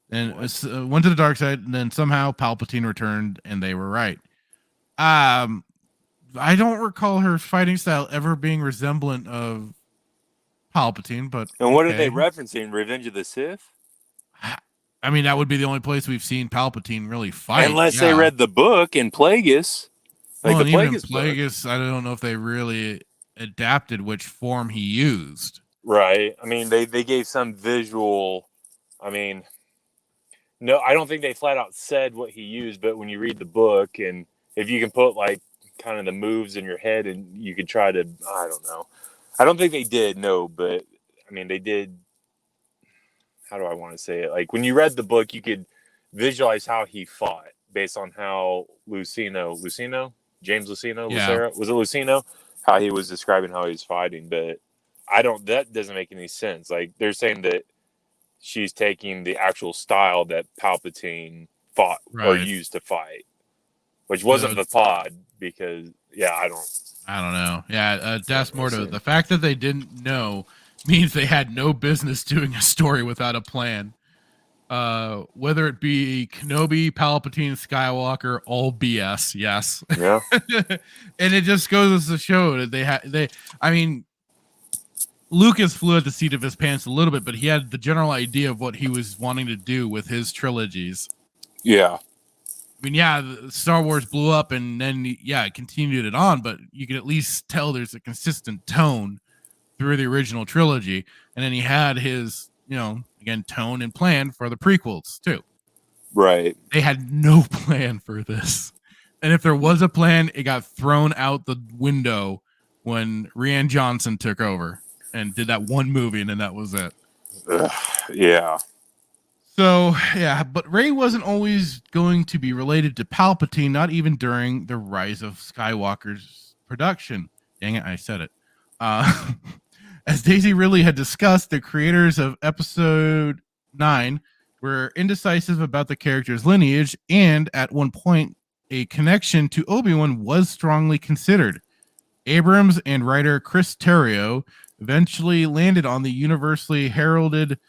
And went to the dark side, and then somehow Palpatine returned, and they were right. I don't recall her fighting style ever being resemblant of Palpatine, but and what are they referencing? Revenge of the Sith? I mean, that would be the only place we've seen Palpatine really fight. Unless they read the book in Plagueis. Like the Plagueis, I don't know if they really adapted which form he used. Right. I mean, they gave some visual. I mean, no, I don't think they flat out said what he used, but when you read the book, and if you can put kind of the moves in your head, and you could try to, I don't know. I don't think they did, no, but I mean, they did. How do I want to say it? When you read the book, you could visualize how he fought based on how James Luceno, Lucero, was it Luceno? how he was describing how he's fighting, but that doesn't make any sense. Like, they're saying that she's taking the actual style that Palpatine fought or Right. used to fight, which wasn't the pod, because I don't know. Yeah, Das Morto. The fact that they didn't know means they had no business doing a story without a plan. Whether it be Kenobi, Palpatine, Skywalker, all BS. Yes. Yeah. And it just goes to show that I mean, Lucas flew at the seat of his pants a little bit, but he had the general idea of what he was wanting to do with his trilogies. Yeah. I mean, Star Wars blew up and then, it continued it on, but you can at least tell there's a consistent tone through the original trilogy. And then he had his, again, tone and plan for the prequels, too. Right. They had no plan for this. And if there was a plan, it got thrown out the window when Rian Johnson took over and did that one movie, and then that was it. Yeah. So, but Rey wasn't always going to be related to Palpatine, not even during the Rise of Skywalker's production. Dang it, I said it. As Daisy Ridley had discussed, the creators of Episode 9 were indecisive about the character's lineage, and at one point, a connection to Obi-Wan was strongly considered. Abrams and writer Chris Terrio eventually landed on the universally heralded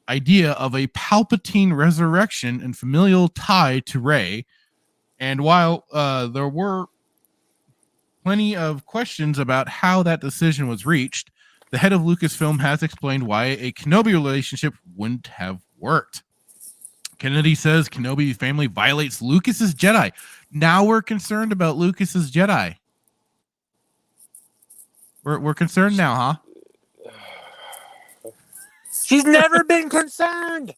idea of a Palpatine resurrection and familial tie to Rey. And while there were plenty of questions about how that decision was reached, the head of Lucasfilm has explained why a Kenobi relationship wouldn't have worked. Kennedy says Kenobi's family violates Lucas's Jedi. Now we're concerned about Lucas's Jedi. We're concerned now, huh? She's never been concerned.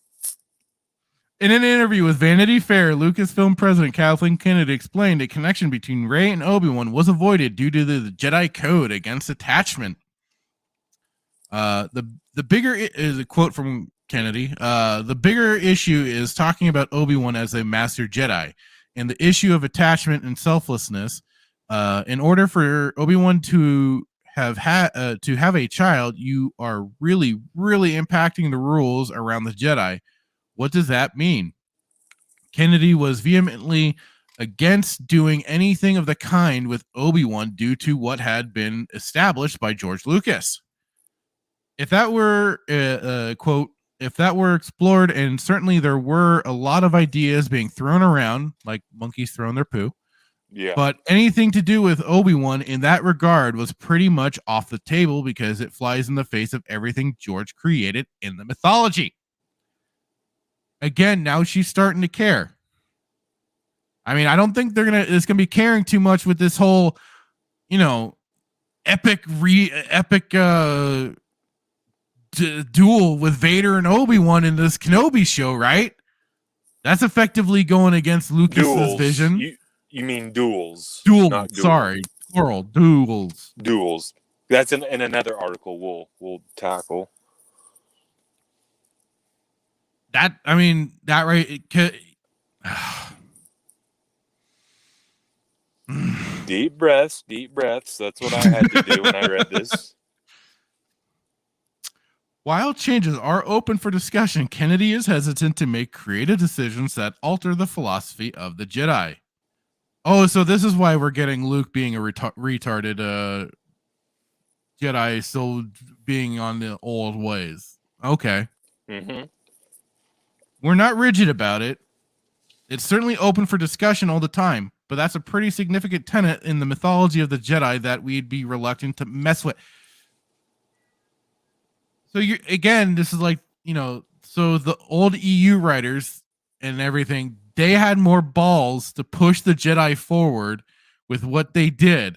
In an interview with Vanity Fair, Lucasfilm president Kathleen Kennedy explained a connection between Rey and Obi-Wan was avoided due to the Jedi Code against attachment. The bigger is a quote from Kennedy. The bigger issue is talking about Obi-Wan as a master Jedi, and the issue of attachment and selflessness. In order for Obi-Wan to have a child, you are really, really impacting the rules around the Jedi. What does that mean? Kennedy was vehemently against doing anything of the kind with Obi-Wan due to what had been established by George Lucas. If that were quote, if that were explored, and certainly there were a lot of ideas being thrown around, like monkeys throwing their poo. Yeah. But anything to do with Obi-Wan in that regard was pretty much off the table because it flies in the face of everything George created in the mythology. Again, now she's starting to care. I mean, I don't think it's gonna be caring too much with this whole, epic duel with Vader and Obi-Wan in this Kenobi show, right? That's effectively going against Lucas's vision. You mean duels? Duels. Sorry, plural. Duels. Duels. That's in another article we'll tackle. That, I mean, that right. Deep breaths. That's what I had to do when I read this. While changes are open for discussion, Kennedy is hesitant to make creative decisions that alter the philosophy of the Jedi. Oh, so this is why we're getting Luke being a retarded Jedi, still being on the old ways. Okay. Mm-hmm. We're not rigid about it. It's certainly open for discussion all the time, but that's a pretty significant tenet in the mythology of the Jedi that we'd be reluctant to mess with. So this is like, so the old EU writers and everything, they had more balls to push the Jedi forward with what they did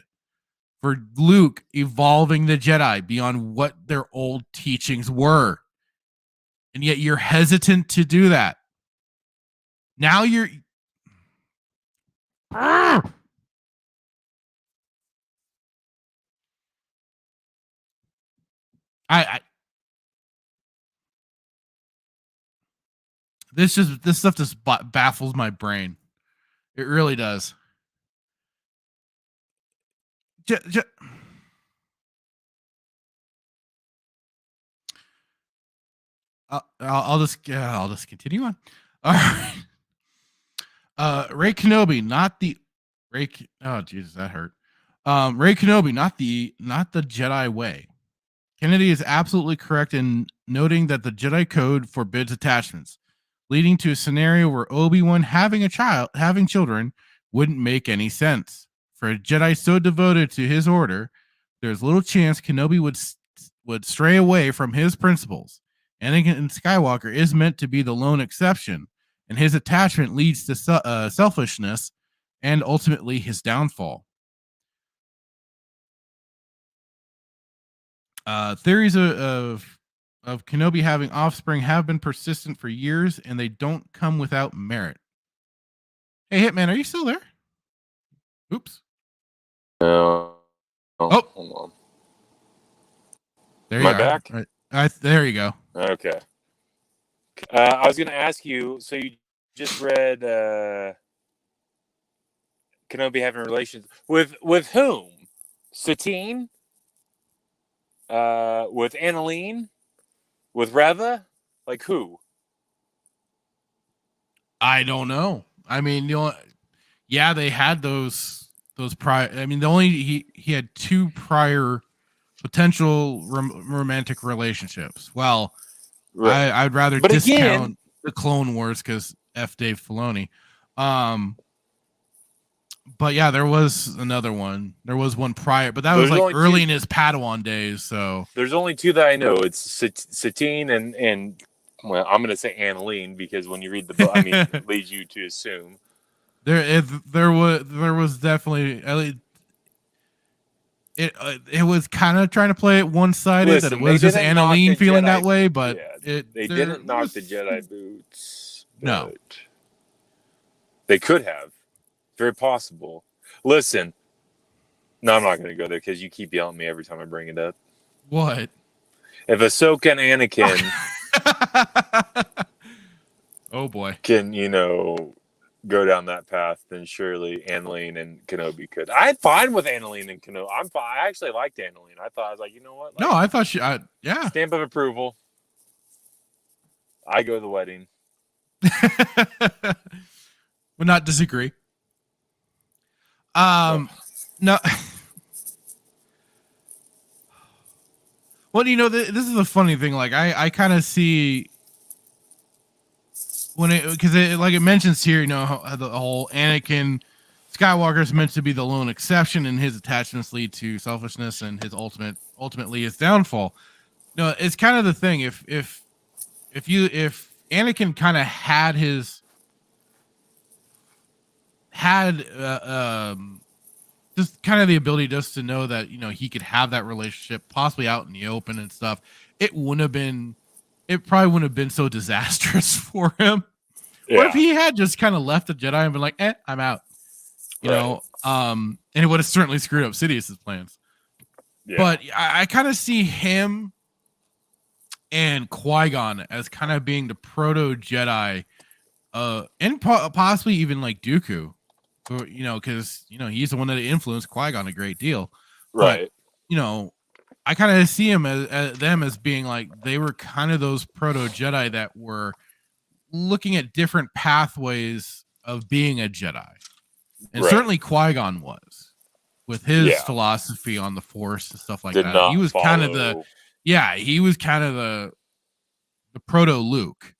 for Luke evolving the Jedi beyond what their old teachings were. And yet you're hesitant to do that. Now you're... This stuff just baffles my brain. It really does. I'll just continue on. All right. Ray Kenobi, not the Ray. Oh Jesus, that hurt. Ray Kenobi, not the Jedi way. Kennedy is absolutely correct in noting that the Jedi Code forbids attachments, leading to a scenario where Obi-Wan having children wouldn't make any sense. For a Jedi so devoted to his order, there's little chance Kenobi would stray away from his principles. Anakin Skywalker is meant to be the lone exception, and his attachment leads to selfishness and ultimately his downfall. Theories of Kenobi having offspring have been persistent for years, and they don't come without merit. Hey, Hitman, are you still there? Oops. Oh, hold on. There you Am I are. back? There you go. Okay. I was going to ask you. So you just read Kenobi having relations with whom? Satine? With Annalene? With Reva? Like who? I don't know. I mean, yeah, they had those prior. I mean, he had two prior potential romantic relationships. Well, right. I'd rather discount the Clone Wars because F. Dave Filoni. But yeah, there was another one. There was one prior, but that was like early in his Padawan days. So there's only two that I know. It's Satine and well, I'm going to say Annalene because when you read the book, I mean, it leads you to assume there was definitely at least it was kind of trying to play it one-sided that it was just Annalene feeling that way, but they didn't knock the Jedi boots. No, they could have. Very possible. Listen, no, I'm not going to go there because you keep yelling at me every time I bring it up. What? If Ahsoka and Anakin, oh boy, can go down that path, then surely Annalene and Kenobi could. I'm fine with Annalene and Kenobi. I'm fine. I actually liked Annalene. I was like, you know what? No, I thought yeah. Stamp of approval. I go to the wedding. Would not disagree. No. Well, this is a funny thing. Like, I kind of see when because it mentions here, how the whole Anakin Skywalker is meant to be the lone exception, and his attachments lead to selfishness, and his ultimately his downfall. No, it's kind of the thing. If Anakin kind of had just kind of the ability just to know that he could have that relationship possibly out in the open and stuff, it probably wouldn't have been so disastrous for him. Yeah. What if he had just kind of left the Jedi and been like, I'm out, and it would have certainly screwed up Sidious's plans. Yeah. But I kind of see him and Qui-Gon as kind of being the proto Jedi, and possibly even like Dooku. Because he's the one that influenced Qui-Gon a great deal, right? But, I kind of see him as them as being like they were kind of those proto Jedi that were looking at different pathways of being a Jedi, and certainly Qui-Gon was with his philosophy on the Force and stuff like that. He was kind of the proto Luke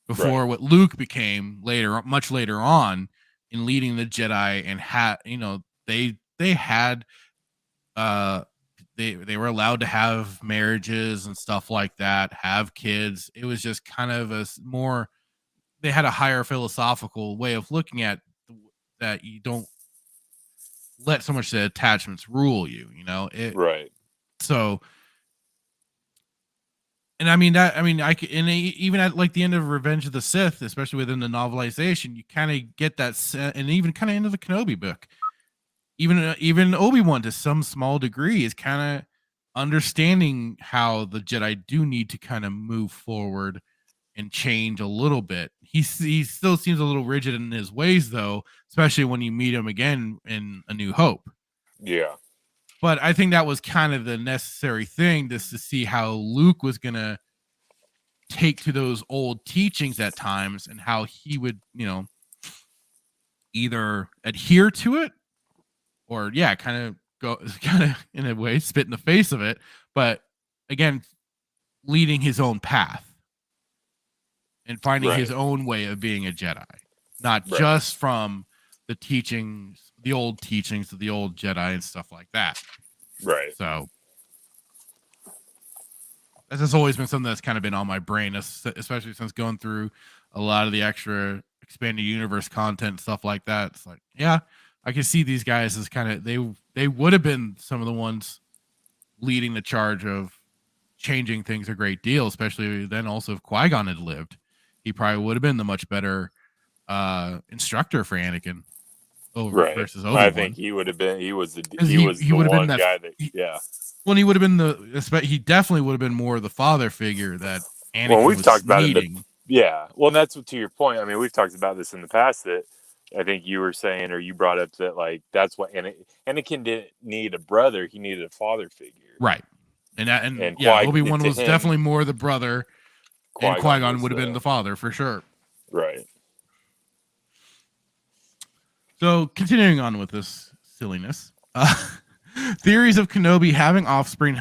before what Luke became much later on. In leading the Jedi and they were allowed to have marriages and stuff like that, have kids. It was just kind of they had a higher philosophical way of looking at that. You don't let so much the attachments rule you, right. So, and even at like the end of Revenge of the Sith, especially within the novelization, you kind of get that, and even kind of into the Kenobi book, even Obi-Wan to some small degree is kind of understanding how the Jedi do need to kind of move forward and change a little bit. He still seems a little rigid in his ways, though, especially when you meet him again in A New Hope. Yeah. But I think that was kind of the necessary thing, just to see how Luke was going to take to those old teachings at times, and how he would, either adhere to it or kind of in a way spit in the face of it, but again, leading his own path and finding his own way of being a Jedi, not just from the teachings, the old teachings of the old Jedi and stuff like that. Right. So this has always been something that's kind of been on my brain, especially since going through a lot of the extra expanded universe content, stuff like that. It's like, yeah, I can see these guys as kind of, they would have been some of the ones leading the charge of changing things a great deal, especially then also if Qui-Gon had lived. He probably would have been the much better instructor for Anakin versus Obi-Wan. I think he would have been. He was the one guy that. Well, he would have been he definitely would have been more the father figure that Anakin we've was talked about needing. Well, that's to your point. I mean, we've talked about this in the past, that I think you were saying, or you brought up, that like that's what Anakin didn't need a brother; he needed a father figure, right? And Obi-Wan was definitely more the brother, and Qui-Gon would have been the father for sure. Right. So, continuing on with this silliness, theories of Kenobi having offspring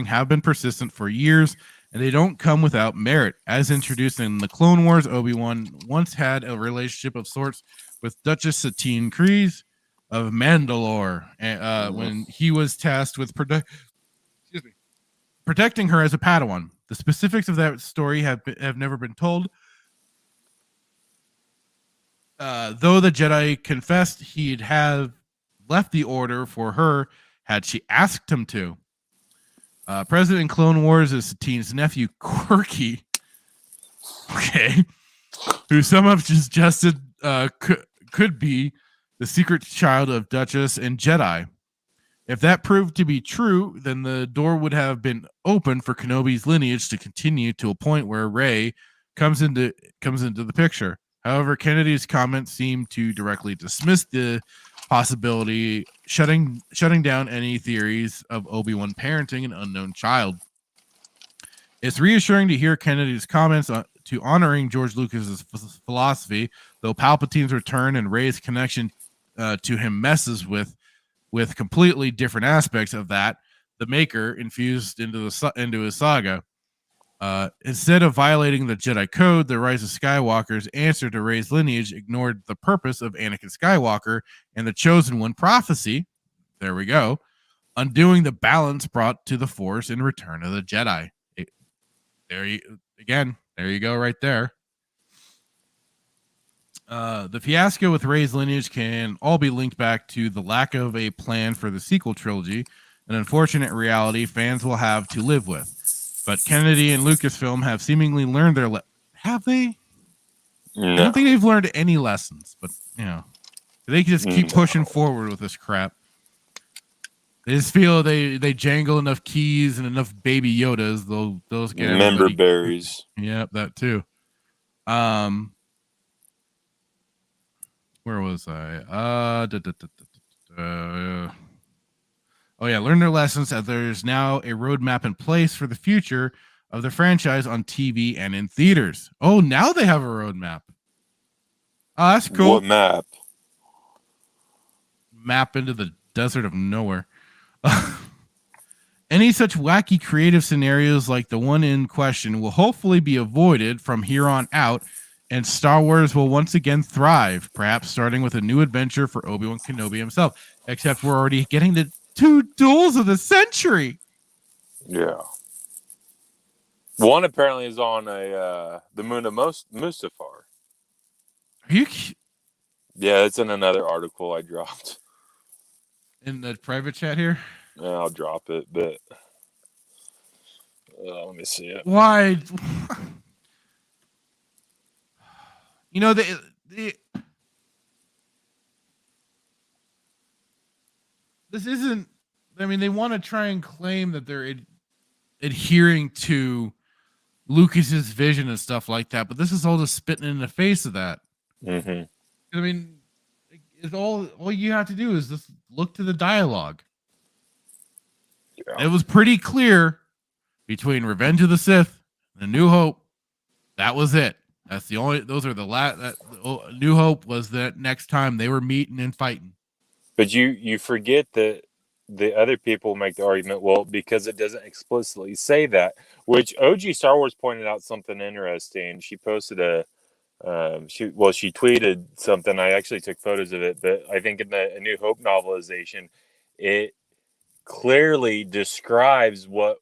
have been persistent for years, and they don't come without merit. As introduced in the Clone Wars, Obi-Wan once had a relationship of sorts with Duchess Satine Kryze of Mandalore, when he was tasked with protecting her as a Padawan. The specifics of that story have never been told. Though the Jedi confessed he'd have left the order for her had she asked him to. Present in Clone Wars is Satine's nephew, Quirky, who some have suggested could be the secret child of Duchess and Jedi. If that proved to be true, then the door would have been open for Kenobi's lineage to continue to a point where Rey comes into the picture. However, Kennedy's comments seem to directly dismiss the possibility, shutting down any theories of Obi-Wan parenting an unknown child. It's reassuring to hear Kennedy's comments to honoring George Lucas's philosophy, though Palpatine's return and Rey's connection to him messes with completely different aspects of that the maker infused into his saga. Instead of violating the Jedi Code, the Rise of Skywalker's answer to Rey's lineage ignored the purpose of Anakin Skywalker and the Chosen One prophecy. There we go. Undoing the balance brought to the Force in Return of the Jedi. There you go right there. The fiasco with Rey's lineage can all be linked back to the lack of a plan for the sequel trilogy, an unfortunate reality fans will have to live with. But Kennedy and Lucasfilm have seemingly learned their have they? No. I don't think they've learned any lessons, but they can just keep pushing forward with this crap. They just feel they jangle enough keys and enough baby Yodas, those get member berries. Yep, that too. Where was I? Learn their lessons as there's now a roadmap in place for the future of the franchise on TV and in theaters. Oh, now they have a roadmap. Oh, that's cool. What map? Map into the desert of nowhere. Any such wacky creative scenarios like the one in question will hopefully be avoided from here on out, and Star Wars will once again thrive, perhaps starting with a new adventure for Obi-Wan Kenobi himself. Except we're already getting the 2 duels of the century. Yeah. One apparently is on the moon of Mustafar. Are you? Yeah, it's in another article I dropped. In the private chat here? Yeah, I'll drop it, but let me see it. Why? This isn't. I mean, they want to try and claim that they're adhering to Lucas's vision and stuff like that, but this is all just spitting in the face of that. Mm-hmm. I mean, it's all you have to do is just look to the dialogue. Yeah. It was pretty clear between Revenge of the Sith The New Hope, that was it. That's the only. Those are the last. New Hope was the next time they were meeting and fighting. But you forget that the other people make the argument, well, because it doesn't explicitly say that. Which OG Star Wars pointed out something interesting. She posted she tweeted something. I actually took photos of it, but I think in the A New Hope novelization, it clearly describes what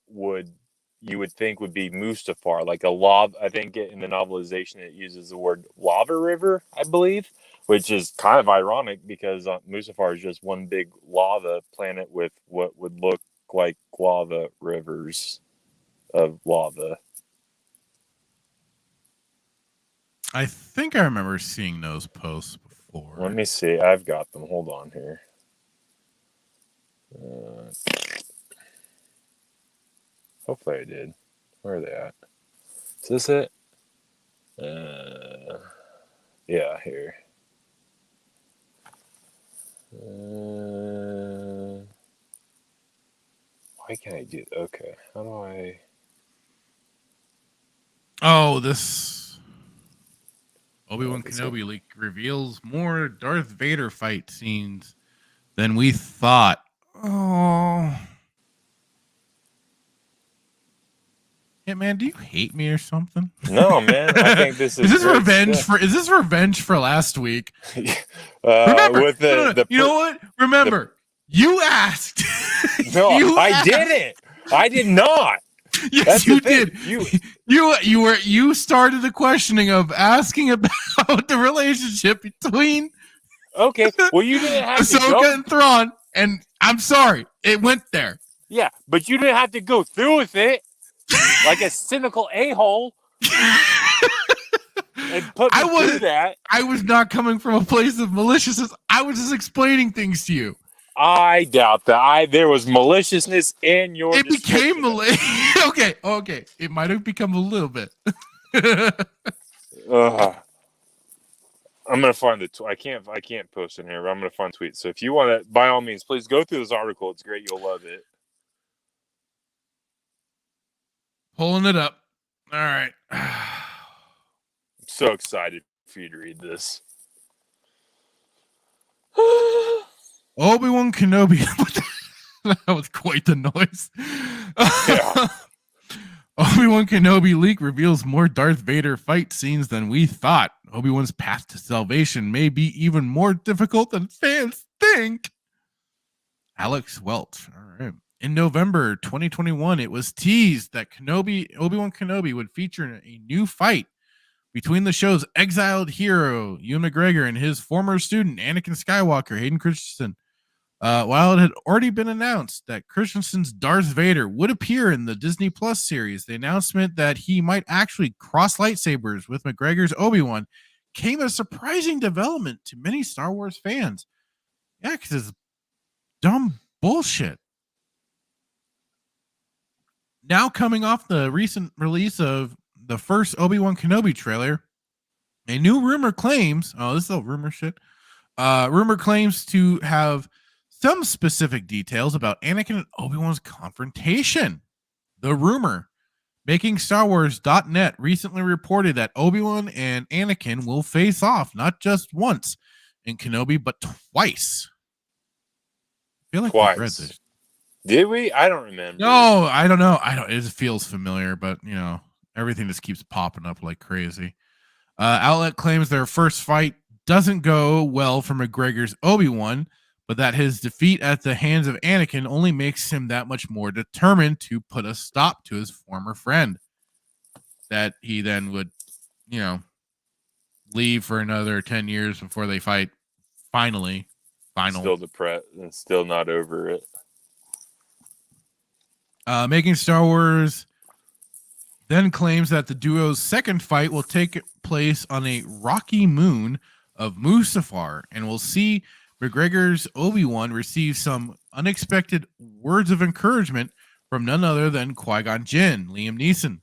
you would think would be Mustafar, like a lava. I think in the novelization it uses the word lava river, I believe, which is kind of ironic because Mustafar is just one big lava planet with what would look like lava rivers of lava. I think I remember seeing those posts before. Let me see. I've got them. Hold on here. Hopefully I did. Where are they at? Is this it? Yeah, here. Why can't I do it? Okay. How do I... Oh, this Obi-Wan Kenobi leak reveals more Darth Vader fight scenes than we thought. Oh. Yeah, man, do you hate me or something? No, man. I think this is revenge stuff. Is this revenge for last week? Remember, with you know what? Remember, you asked. No, I didn't. I did not. Yes, you did. You started the questioning of asking about the relationship between. Okay, well, you didn't have to Ahsoka and Thrawn, and I'm sorry, it went there. Yeah, but you didn't have to go through with it like a cynical a-hole. And put me through that. I was not coming from a place of maliciousness. I was just explaining things to you. I doubt that. There was maliciousness in your. It became malicious. Okay. It might have become a little bit. I'm gonna find the. I can't post in here, but I'm gonna find tweets. So if you want to, by all means, please go through this article. It's great. You'll love it. Pulling it up. All right. I'm so excited for you to read this. Obi-Wan Kenobi. That was quite the noise. Yeah. Obi-Wan Kenobi leak reveals more Darth Vader fight scenes than we thought. Obi-Wan's path to salvation may be even more difficult than fans think. Alex Welch. All right. In November 2021, it was teased that Obi-Wan Kenobi would feature a new fight between the show's exiled hero, Ewan McGregor, and his former student, Anakin Skywalker, Hayden Christensen. While it had already been announced that Christensen's Darth Vader would appear in the Disney Plus series, the announcement that he might actually cross lightsabers with McGregor's Obi-Wan came as a surprising development to many Star Wars fans. Yeah, because it's dumb bullshit. Now coming off the recent release of the first Obi-Wan Kenobi trailer, a new rumor claims, this is all rumor shit. Rumor claims to have some specific details about Anakin and Obi-Wan's confrontation. The rumor, MakingStarWars.net recently reported that Obi-Wan and Anakin will face off not just once in Kenobi, but twice. I feel like twice. I've read this. Did we? I don't remember. No, I don't know. It feels familiar, but everything just keeps popping up like crazy. Outlet claims their first fight doesn't go well for McGregor's Obi-Wan, but that his defeat at the hands of Anakin only makes him that much more determined to put a stop to his former friend. That he then would, leave for another 10 years before they fight. Final. Still depressed and still not over it. Making Star Wars then claims that the duo's second fight will take place on a rocky moon of Mustafar and will see McGregor's Obi-Wan receive some unexpected words of encouragement from none other than Qui-Gon Jinn, Liam Neeson.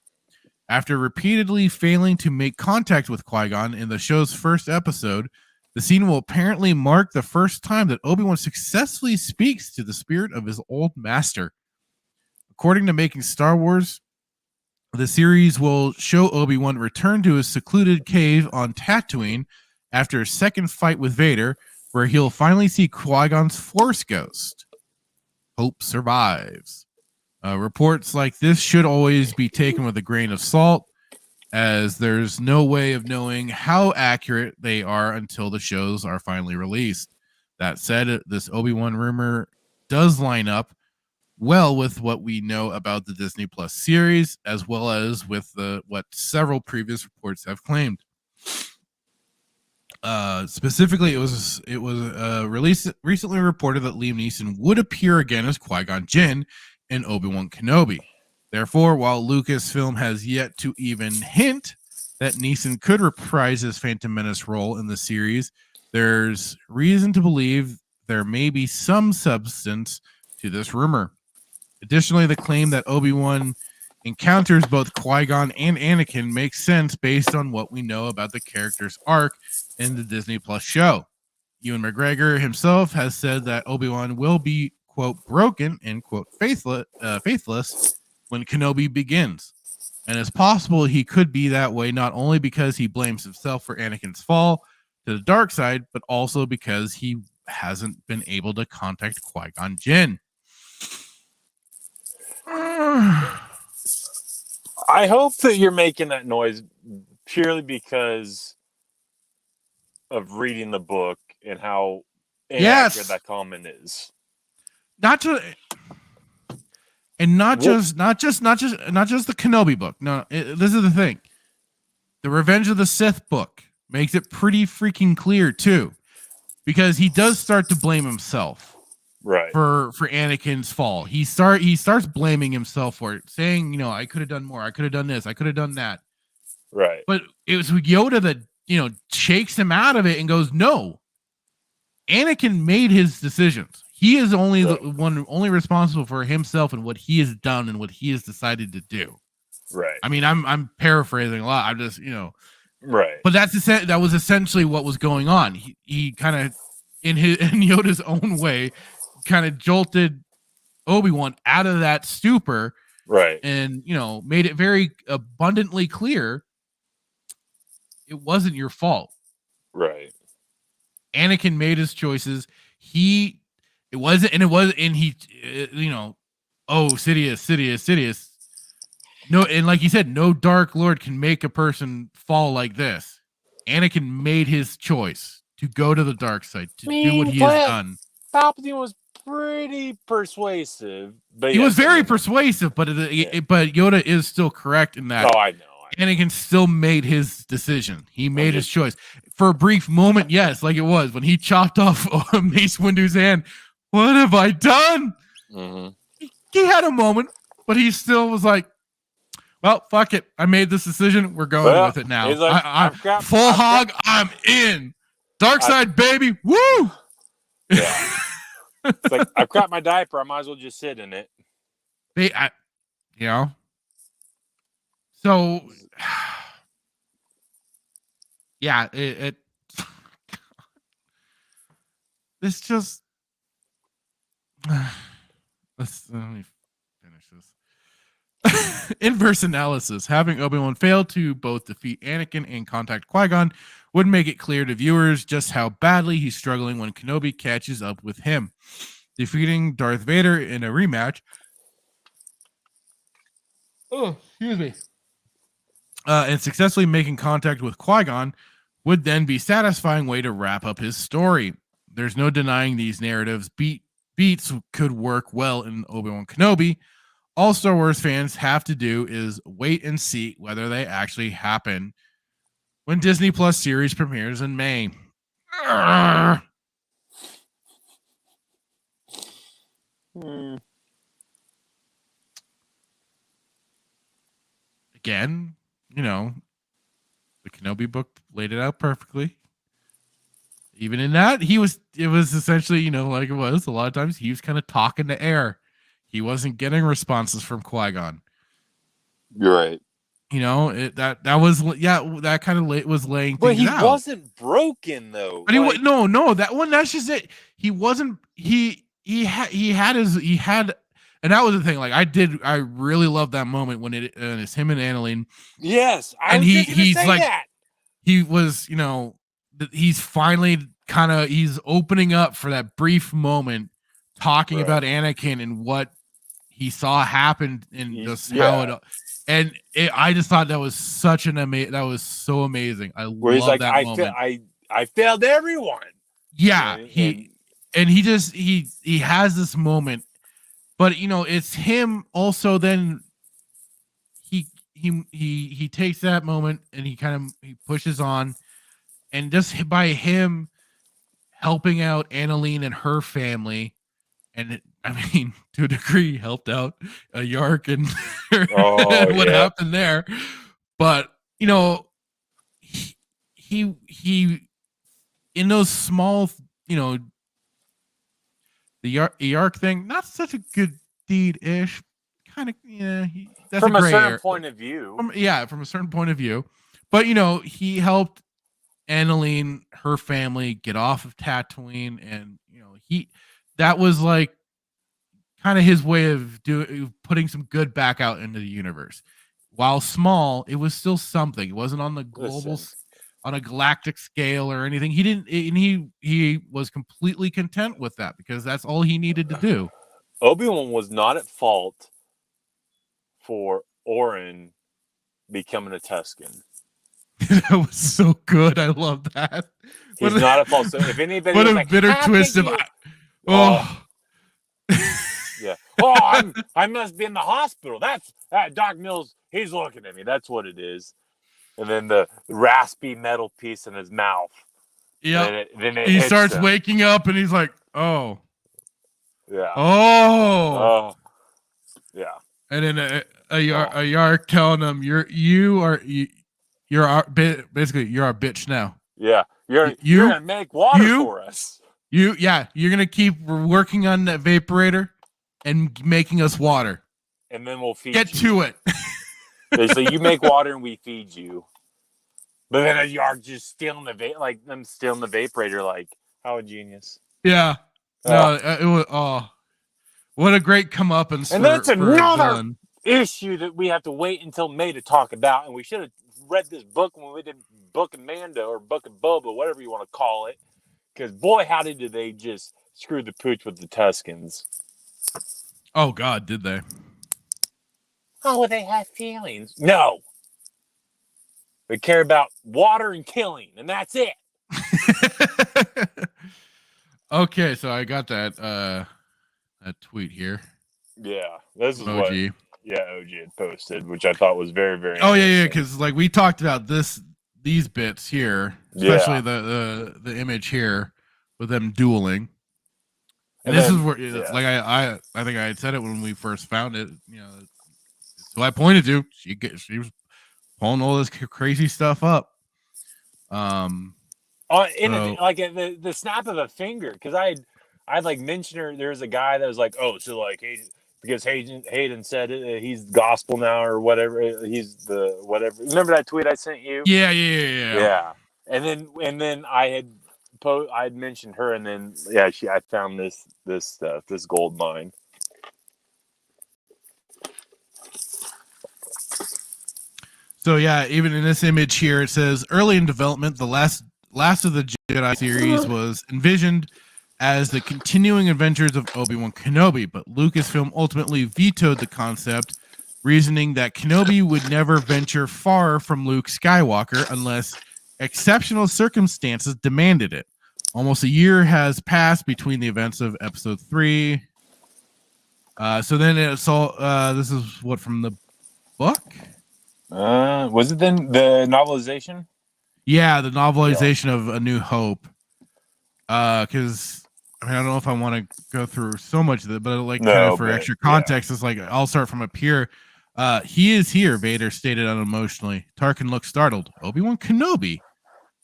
After repeatedly failing to make contact with Qui-Gon in the show's first episode, the scene will apparently mark the first time that Obi-Wan successfully speaks to the spirit of his old master. According to Making Star Wars, The series will show Obi-Wan return to his secluded cave on Tatooine after a second fight with Vader, where he'll finally see Qui-Gon's Force ghost. Hope survives. Reports like this should always be taken with a grain of salt, as there's no way of knowing how accurate they are until the shows are finally released. That said, this Obi-Wan rumor does line up well with what we know about the Disney Plus series, as well as with what several previous reports have claimed. Specifically, it was recently reported that Liam Neeson would appear again as Qui-Gon Jinn in Obi-Wan Kenobi. Therefore, while Lucasfilm has yet to even hint that Neeson could reprise his Phantom Menace role in the series, there's reason to believe there may be some substance to this rumor. Additionally, the claim that Obi-Wan encounters both Qui-Gon and Anakin makes sense based on what we know about the character's arc in the Disney Plus show. Ewan McGregor himself has said that Obi-Wan will be, quote, broken and, quote, faithless when Kenobi begins. And it's possible he could be that way not only because he blames himself for Anakin's fall to the dark side, but also because he hasn't been able to contact Qui-Gon Jinn. I hope that you're making that noise purely because of reading the book and how inaccurate that comment is. Not just the Kenobi book. No, this is the thing. The Revenge of the Sith book makes it pretty freaking clear too, because he does start to blame himself, right, for Anakin's fall. He starts blaming himself for it, saying, I could have done more. I could have done this. I could have done that. Right. But it was Yoda that shakes him out of it and goes, "No, Anakin made his decisions. He is only the one responsible for himself and what he has done and what he has decided to do." Right. I mean, I'm paraphrasing a lot. I'm just, right. But that was essentially what was going on. He kind of, in Yoda's own way, kind of jolted Obi-Wan out of that stupor, right? And made it very abundantly clear it wasn't your fault, right? Anakin made his choices. Sidious, Sidious. No, and like you said, no Dark Lord can make a person fall like this. Anakin made his choice to go to the dark side, to do what he has done. Palpatine was pretty persuasive, but he was very persuasive. But but Yoda is still correct in that. Oh, I know. Anakin still made his decision. He made his choice. For a brief moment, yes, like it was when he chopped off Mace Windu's hand. What have I done? Mm-hmm. He had a moment, but he still was like, well, fuck it. I made this decision. We're going with it now. Like, I'm in. Dark side, baby. Woo! Yeah. It's like, I've crapped my diaper. I might as well just sit in it. So, yeah, it it's just, let me finish this. Inverse analysis. Having Obi-Wan fail to both defeat Anakin and contact Qui-Gon would make it clear to viewers just how badly he's struggling when Kenobi catches up with him. Defeating Darth Vader in a rematch. Oh, excuse me. And successfully making contact with Qui-Gon would then be a satisfying way to wrap up his story. There's no denying these narratives beats could work well in Obi-Wan Kenobi. All Star Wars fans have to do is wait and see whether they actually happen when Disney Plus series premieres in May. Again, the Kenobi book laid it out perfectly. Even in that, it was essentially, like it was a lot of times he was kind of talking to air. He wasn't getting responses from Qui-Gon. You're right. That kind of was laying things out. But he wasn't broken though. But that's just it. He wasn't. He had And that was the thing. Like I really love that moment when it's him and Annalene. Yes, and he's like that. He was, he's finally he's opening up for that brief moment, talking about Anakin and what he saw happen and just how it. And I just thought that was such an that was so amazing. I love that moment. I failed everyone. Yeah, he has this moment, but it's him also. Then he takes that moment and he pushes on, and just by him helping out Annalene and her family, and to a degree helped out a Yark and what happened there, but he in those small, the Yark thing, not such a good deed-ish, kind of, that's from a a gray certain area. point of view. From a certain point of view, but he helped Annalene, her family, get off of Tatooine, and that was like kind of his way of putting some good back out into the universe. While small, it was still something. It wasn't on the global, on a galactic scale or anything. He didn't, and he was completely content with that because that's all he needed to do. Obi-Wan was not at fault for Oren becoming a Tusken. That was so good. I love that. He's not at fault. So if anybody, what was a like, bitter twist of. Yeah. Oh, I must be in the hospital. That's Doc Mills. He's looking at me. That's what it is. And then the raspy metal piece in his mouth. Yeah. He starts waking up and he's like, "Oh, yeah. Oh, yeah." And then a Yark telling him, "You're basically you're our bitch now. Yeah. You're gonna make water for us. You're gonna keep working on that vaporator and making us water, and then we'll feed. Get to it." They say you make water and we feed you. But then a Yark just stealing them stealing the vaporator. Like, how a genius. Yeah. No, it was. What a great comeuppance! And that's another issue that we have to wait until May to talk about. And we should have read this book when we did Book of Mando or Book of Boba, whatever you want to call it. Because boy, how did they just screw the pooch with the Tuskens? Oh God, did they? Oh, they have feelings. No, they care about water and killing, and that's it. Okay, so I got that tweet here. Yeah, this is OG. what OG had posted, which I thought was very, very. Oh yeah, because like we talked about these bits here, especially the image here with them dueling. And this is where, like I think I had said it when we first found it. So I pointed to she was pulling all this crazy stuff up. The snap of a finger, because I'd like mentioned her. There's a guy that was like, oh, so like because Hayden said it, he's gospel now or whatever. He's the whatever. Remember that tweet I sent you? Yeah. And then I'd mentioned her, and then I found this stuff, this gold mine. So yeah, even in this image here, it says early in development, the last of the Jedi series was envisioned as the continuing adventures of Obi-Wan Kenobi, but Lucasfilm ultimately vetoed the concept, reasoning that Kenobi would never venture far from Luke Skywalker unless exceptional circumstances demanded it. Almost a year has passed between the events of Episode 3. So then it's all. This is what from the book. Was it then the novelization? Yeah, the novelization of A New Hope. Because I don't know if I want to go through so much of it, but for extra context, it's like I'll start from up here. He is here, Vader stated unemotionally. Tarkin looked startled. Obi-Wan Kenobi?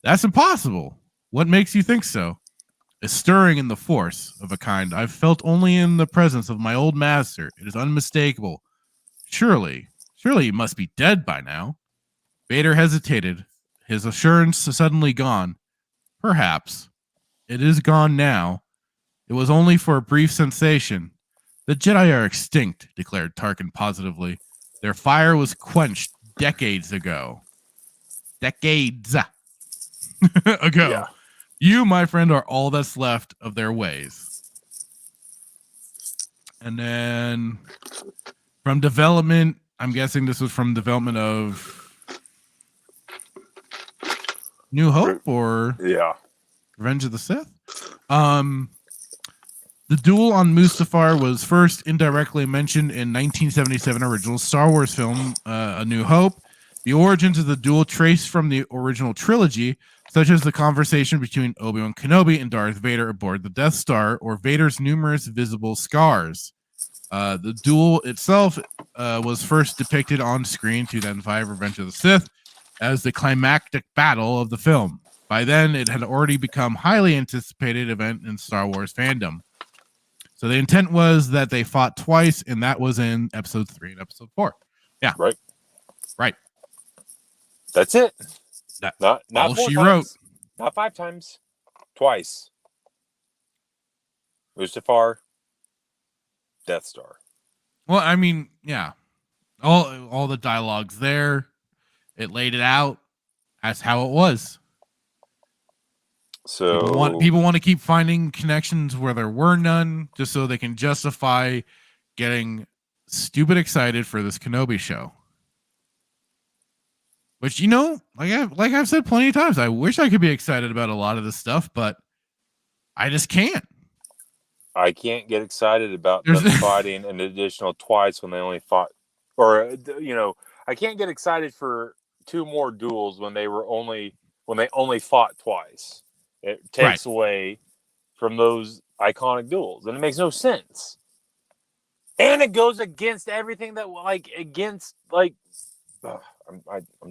That's impossible. What makes you think so? A stirring in the Force of a kind I've felt only in the presence of my old master. It is unmistakable. Surely he must be dead by now. Vader hesitated, his assurance suddenly gone. Perhaps. It is gone now. It was only for a brief sensation. The Jedi are extinct, declared Tarkin positively. Their fire was quenched decades ago. Decades ago. Yeah. You, my friend, are all that's left of their ways. And then from development, I'm guessing this was from development of New Hope or Revenge of the Sith. The duel on Mustafar was first indirectly mentioned in 1977 original Star Wars film, A New Hope. The origins of the duel traced from the original trilogy, such as the conversation between Obi-Wan Kenobi and Darth Vader aboard the Death Star, or Vader's numerous visible scars. The duel itself was first depicted on screen 2005 Revenge of the Sith as the climactic battle of the film. By then, it had already become a highly anticipated event in Star Wars fandom. So the intent was that they fought twice, and that was in episode 3 and episode 4. Yeah. Right. That's it. Not all 4 she times. wrote. Not 5 times. Twice. Mustafar. Death Star. Well, I mean, yeah. All the dialogue's there. It laid it out. That's how it was. So people want to keep finding connections where there were none, just so they can justify getting stupid excited for this Kenobi show. Which, like I've said plenty of times, I wish I could be excited about a lot of this stuff, but I just can't. I can't get excited about them fighting an additional twice when they only fought, or I can't get excited for 2 more duels when they only fought twice. It takes away from those iconic duels, and it makes no sense. And it goes against everything that, I'm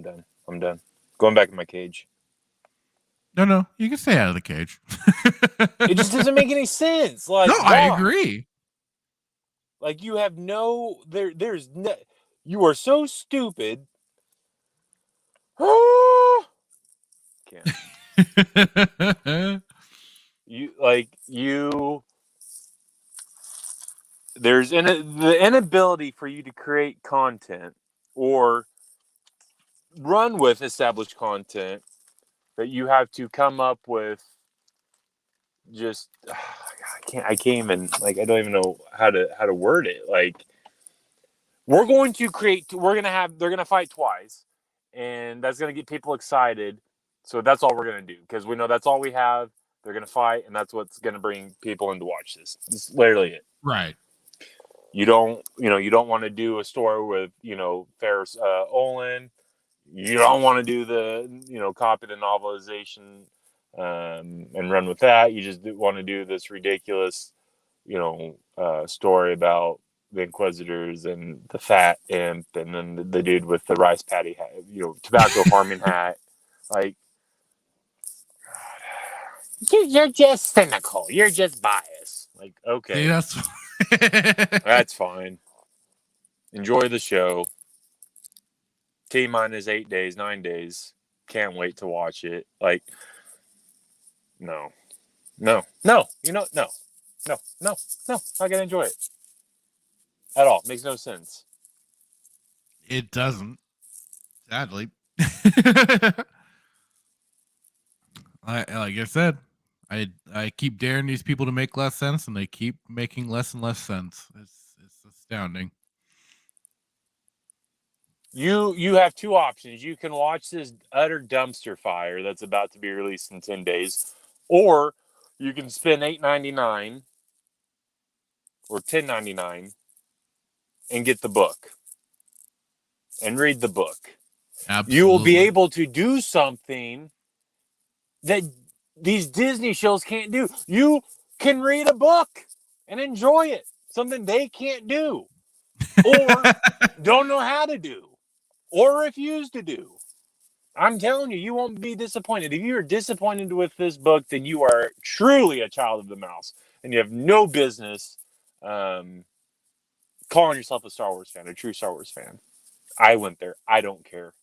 done. I'm done. Going back in my cage. No, you can stay out of the cage. It just doesn't make any sense. No, I agree. Like, you have there's no, you are so stupid. Can't. There's the inability for you to create content or run with established content that you have to come up with. Just I can't even, I don't even know how to word it. They're going to fight twice, and that's going to get people excited. So that's all we're going to do, because we know that's all we have. They're going to fight, and that's what's going to bring people in to watch this. It's literally it. Right. You don't want to do a story with, Ferris Olin. You don't want to do the, copy the novelization and run with that. You just want to do this ridiculous, story about the Inquisitors and the fat imp, and then the dude with the rice patty hat, tobacco farming hat. You're just cynical. You're just biased. Okay. See, that's fine. Enjoy the show. T-minus 8 days, 9 days. Can't wait to watch it. No. No. Not gonna enjoy it at all. Makes no sense. It doesn't. Sadly. Like I said, I keep daring these people to make less sense, and they keep making less and less sense. It's astounding. You have 2 options. You can watch this utter dumpster fire that's about to be released in 10 days, or you can spend $8.99 or $10.99 and get the book and read the book. Absolutely. You will be able to do something that these Disney shows can't do. You can read a book and enjoy it, something they can't do, or don't know how to do, or refuse to do. I'm telling you, you won't be disappointed. If you're disappointed with this book, then you are truly a child of the mouse, and you have no business calling yourself a Star Wars fan, a true Star Wars fan. I went there. I don't care.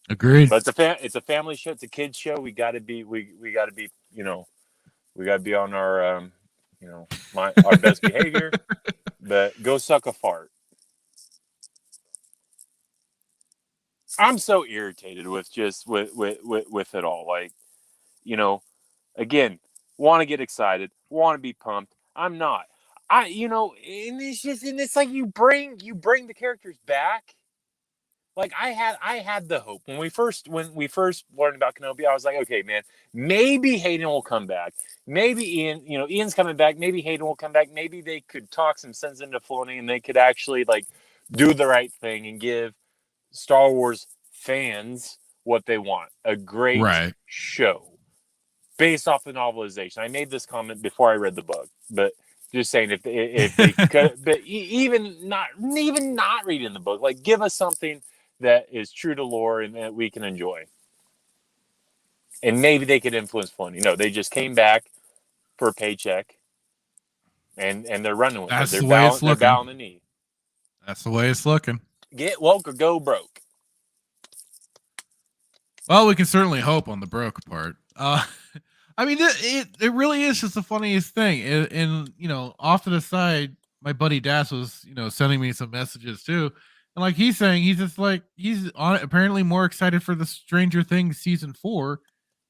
Agreed. But it's a family show. It's a kids show. We got to be on our our best behavior, but go suck a fart. I'm so irritated with it all. Like, again, want to get excited, want to be pumped. I'm not. And it's like you bring the characters back. Like I had the hope when we first learned about Kenobi. I was like, okay, man, maybe Hayden will come back. Maybe Ian's coming back. Maybe Hayden will come back. Maybe they could talk some sense into Filoni, and they could actually like do the right thing and give Star Wars fans what they want: a great show based off the novelization. I made this comment before I read the book, but just saying if they could, but even not reading the book, like give us something that is true to lore and that we can enjoy. And maybe they could influence Filoni. No, they just came back for a paycheck, and they're running with it. They're bowing the knee. That's the way it's looking. Get woke or go broke. Well, we can certainly hope on the broke part. I mean, it really is just the funniest thing. And off to the side, my buddy Das was, sending me some messages too. And like he's saying, he's just like, he's apparently more excited for the Stranger Things season 4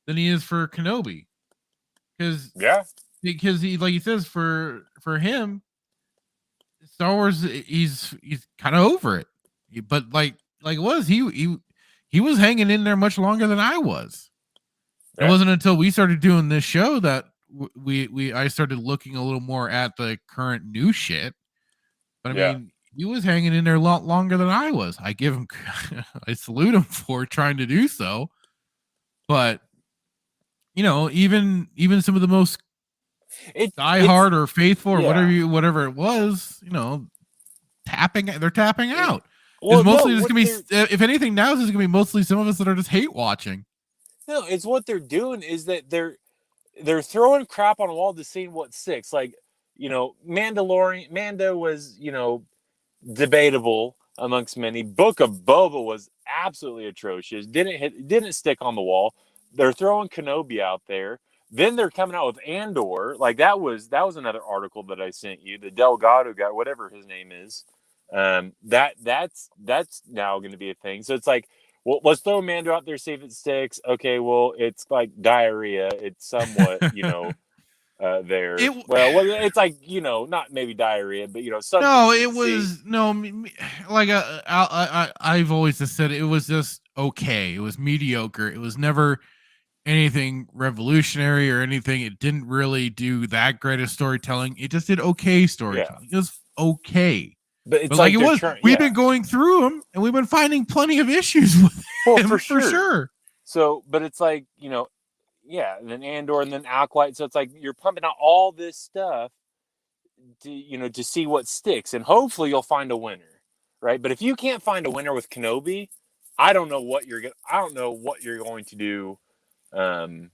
than he is for Kenobi. Because he, like he says, for him, Star Wars, he's kind of over it. But like it was, he was hanging in there much longer than I was. It wasn't until we started doing this show that I started looking a little more at the current new shit. But I mean, he was hanging in there a lot longer than I was. I give him, I salute him for trying to do so. But even some of the most diehard or faithful or whatever it was, they're tapping out. Well, mostly just gonna be, if anything, now this is gonna be mostly some of us that are just hate watching. No, it's what they're doing is that they're throwing crap on a wall to see what sticks. Like, Mandalorian, Mando was, debatable amongst many. Book of Boba was absolutely atrocious. Didn't stick on the wall. They're throwing Kenobi out there. Then they're coming out with Andor. Like that was another article that I sent you. The Delgado guy, whatever his name is. That's now going to be a thing. So it's like, well, let's throw Mando out there, see if it sticks. Okay, well, it's like diarrhea. It's somewhat, there. It's like, not maybe diarrhea, but something. No, it was like I've always just said it was just okay. It was mediocre. It was never anything revolutionary or anything. It didn't really do that great of storytelling. It just did okay storytelling. It was okay. But like it was. We've been going through them, and we've been finding plenty of issues with them for sure. So, but it's like and then Andor, and then Acolyte. So it's like you're pumping out all this stuff to see what sticks, and hopefully you'll find a winner, right? But if you can't find a winner with Kenobi, I don't know what you're going to do. You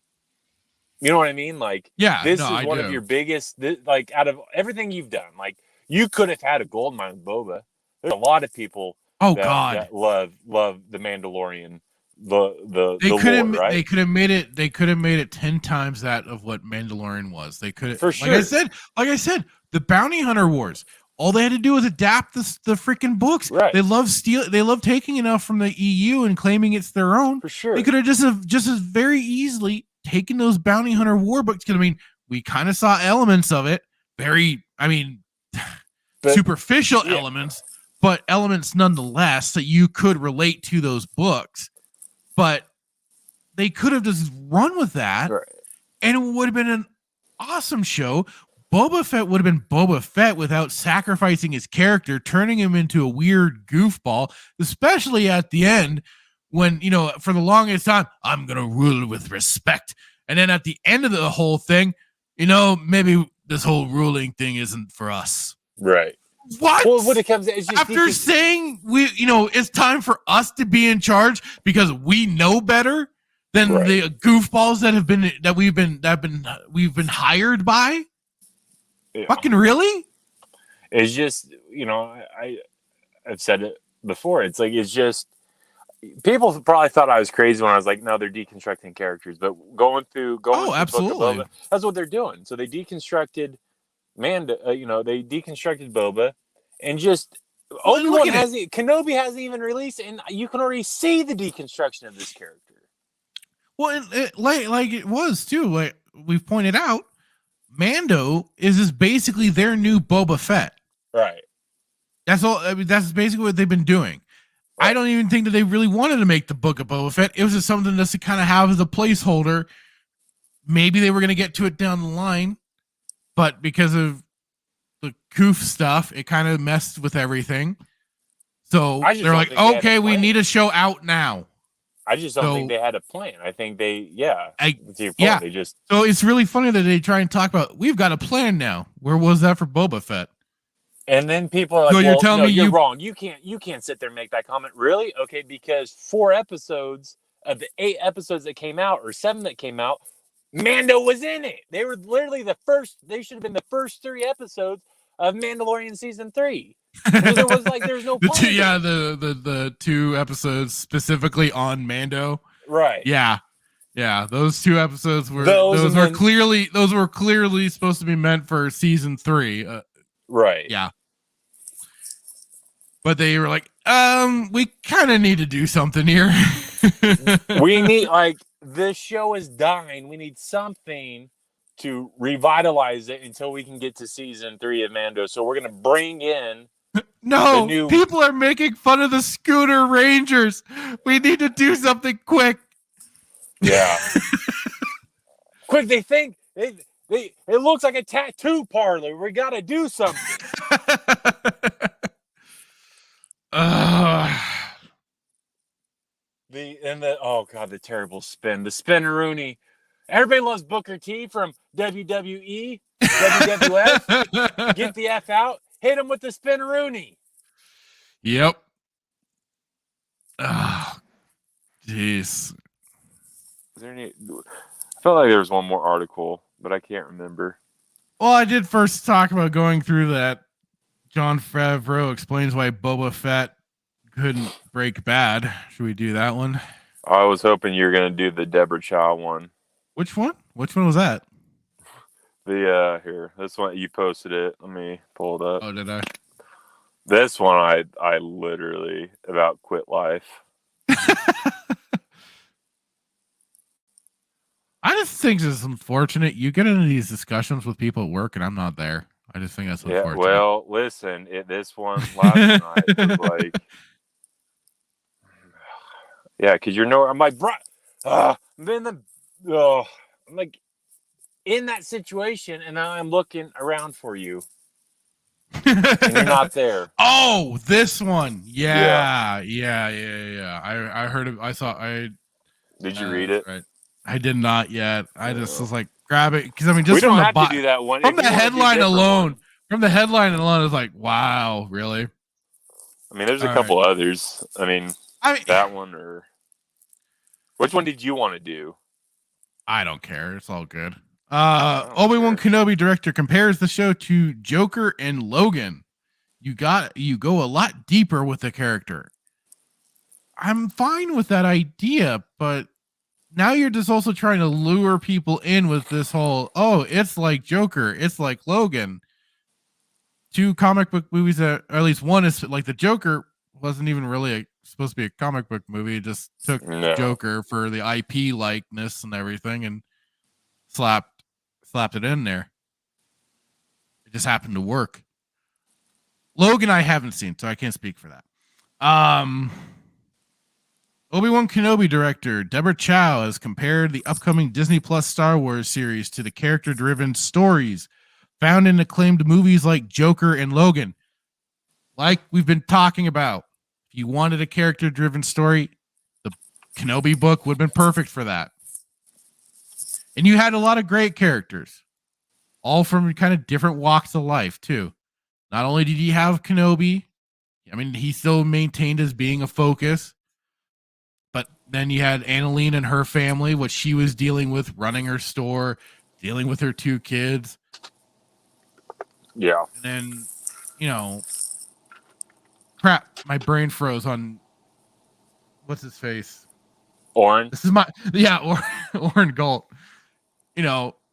know what I mean? Like, this is one of your biggest. Like, out of everything you've done, like. You could have had a gold mine with Boba. There's a lot of people that love the Mandalorian. They could have made it. They could have made it 10 times that of what Mandalorian was. They could have, for sure. Like I said, the Bounty Hunter Wars. All they had to do was adapt the freaking books. Right. They love taking enough from the EU and claiming it's their own. For sure. They could have just as very easily taken those Bounty Hunter War books. Because I mean, we kind of saw elements of it. Superficial elements, but elements nonetheless that you could relate to those books. But they could have just run with that, and it would have been an awesome show. Boba Fett would have been Boba Fett without sacrificing his character, turning him into a weird goofball, especially at the end when, for the longest time, I'm going to rule with respect. And then at the end of the whole thing, maybe this whole ruling thing isn't for us. Right. What? Well, when it comes after saying it's time for us to be in charge because we know better than the goofballs that we've been hired by. Yeah. Fucking really? It's just I've said it before. It's like it's just people probably thought I was crazy when I was like, no, they're deconstructing characters. But going through absolutely, that's what they're doing. So they deconstructed Mando, they deconstructed Boba, and just Well, Obi-Wan look at Kenobi hasn't even released, and you can already see the deconstruction of this character. Well, like it was too. Like we've pointed out, Mando is just basically their new Boba Fett. Right. That's all. I mean, that's basically what they've been doing. I don't even think that they really wanted to make the book of Boba Fett. It was just something just to kind of have as a placeholder. Maybe they were going to get to it down the line, but because of the Koof stuff, it kind of messed with everything. So they're like, okay, we need a show out now. I just don't think they had a plan. I think they just. So it's really funny that they try and talk about, we've got a plan now. Where was that for Boba Fett? And then people are like, so you're telling me you're wrong. You can't sit there and make that comment. Really? Okay, because 4 episodes of the 8 episodes that came out, or 7 that came out, Mando was in it. They were literally they should have been the first 3 episodes of Mandalorian season 3. There's no plan. The 2 episodes specifically on Mando. Right. Yeah. Those 2 episodes were clearly supposed to be meant for season 3. Right. Yeah. But they were like, we kind of need to do something here. We need, this show is dying. We need something to revitalize it until we can get to season 3 of Mando. So we're going to bring in people are making fun of the Scooter Rangers. We need to do something quick. Yeah. Quick, they think it looks like a tattoo parlor. We got to do something. The terrible spin. The spinneroonie. Everybody loves Booker T from WWE, WWF. Get the F out. Hit him with the spinneroonie. Yep. Oh, jeez. I felt like there was one more article, but I can't remember. Well, I did first talk about going through that. Jon Favreau explains why Boba Fett couldn't break bad. Should we do that one? I was hoping you were going to do the Deborah Chow one. Which one? Which one was that? Here. This one, you posted it. Let me pull it up. Oh, did I? This one, I literally about quit life. I just think it's unfortunate. You get into these discussions with people at work, and I'm not there. I just think that's unfortunate. Yeah, well, listen, this one last night was like, yeah, because I'm like, bro, I'm like in that situation, and now I'm looking around for you, and you're not there. Oh, this one, yeah. I heard it. I saw. Did you read it? Right. I did not yet. I just was like, grab it because I mean, just we don't have to do that one from the headline alone. From the headline alone, it's like, wow, really? I mean, there's a couple others. I mean, that one or which one did you want to do? I don't care. It's all good. Obi-Wan Kenobi director compares the show to Joker and Logan. You go a lot deeper with the character. I'm fine with that idea, but now you're just also trying to lure people in with this whole, it's like Joker, it's like Logan. 2 comic book movies that, or at least one is like the Joker wasn't even really supposed to be a comic book movie. It just took Joker for the IP likeness and everything and slapped it in there. It just happened to work. Logan I haven't seen, so I can't speak for that. Obi-Wan Kenobi director Deborah Chow has compared the upcoming Disney Plus Star Wars series to the character-driven stories found in acclaimed movies like Joker and Logan. Like we've been talking about, if you wanted a character-driven story, the Kenobi book would have been perfect for that. And you had a lot of great characters, all from kind of different walks of life, too. Not only did you have Kenobi, I mean, he still maintained as being a focus, but then you had Annalene and her family, what she was dealing with, running her store, dealing with her 2 kids. Yeah. And then, crap, my brain froze on what's his face? Oren. This is Oren Galt.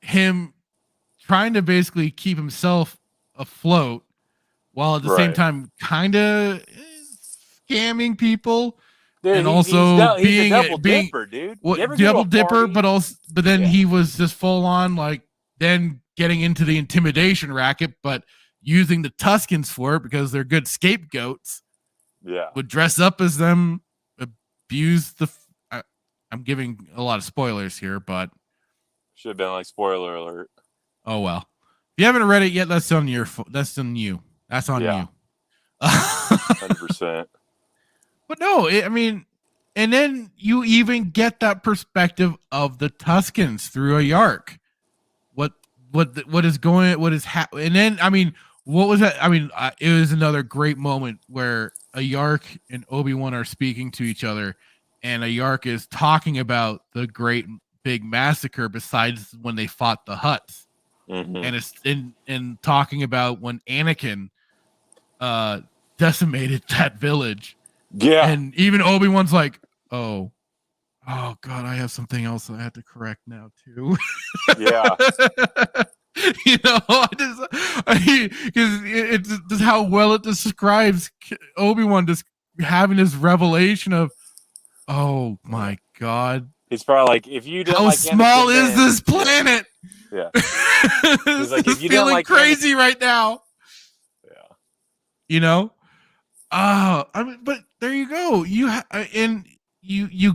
Him trying to basically keep himself afloat while at the same time kind of scamming people. Dude, and also he's a double being dipper, dude. what You ever go to double a dipper, party? but then Yeah. he was just full on like then getting into the intimidation racket, but using the Tuskens for it because they're good scapegoats. Yeah. Would dress up as them, abuse the. I'm giving a lot of spoilers here, but Should have been like spoiler alert. oh well. If you haven't read it yet, that's on your. That's on you. That's on you. 100%. But no, I mean, and then you even get that perspective of the Tuskens through a Yark. What is going? What is happening? And then I mean, what was that? I mean, it was another great moment where a Yark and Obi-Wan are speaking to each other, and a Yark is talking about the great big massacre. Besides when they fought the Hutts, and it's in talking about when Anakin decimated that village. Yeah. And even Obi-Wan's like, oh God, I have something else I had to correct now too. Yeah. You know, because it's just how well it describes Obi-Wan just having this revelation of, oh my God. He's probably like, if you don't how like small Anakin, is this planet? Yeah. He's like, if you don't feeling like crazy right now. Yeah. You know? I mean, but there you go. You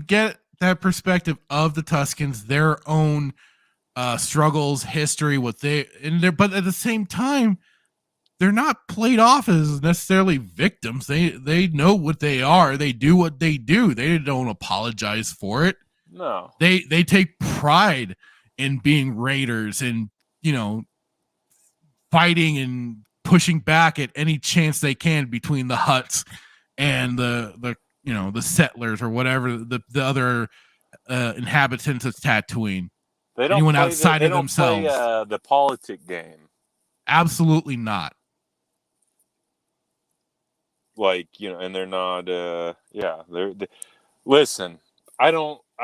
get that perspective of the Tuskens, their own struggles, history, but at the same time, they're not played off as necessarily victims. They know what they are. They do what they do. They don't apologize for it. No. They take pride in being raiders and, you know, fighting and pushing back at any chance they can between the Hutts and the you know, the settlers or whatever, the other inhabitants of Tatooine. They don't anyone play outside of themselves. Play, the politic game. Absolutely not. Like, you know, and they're not listen, I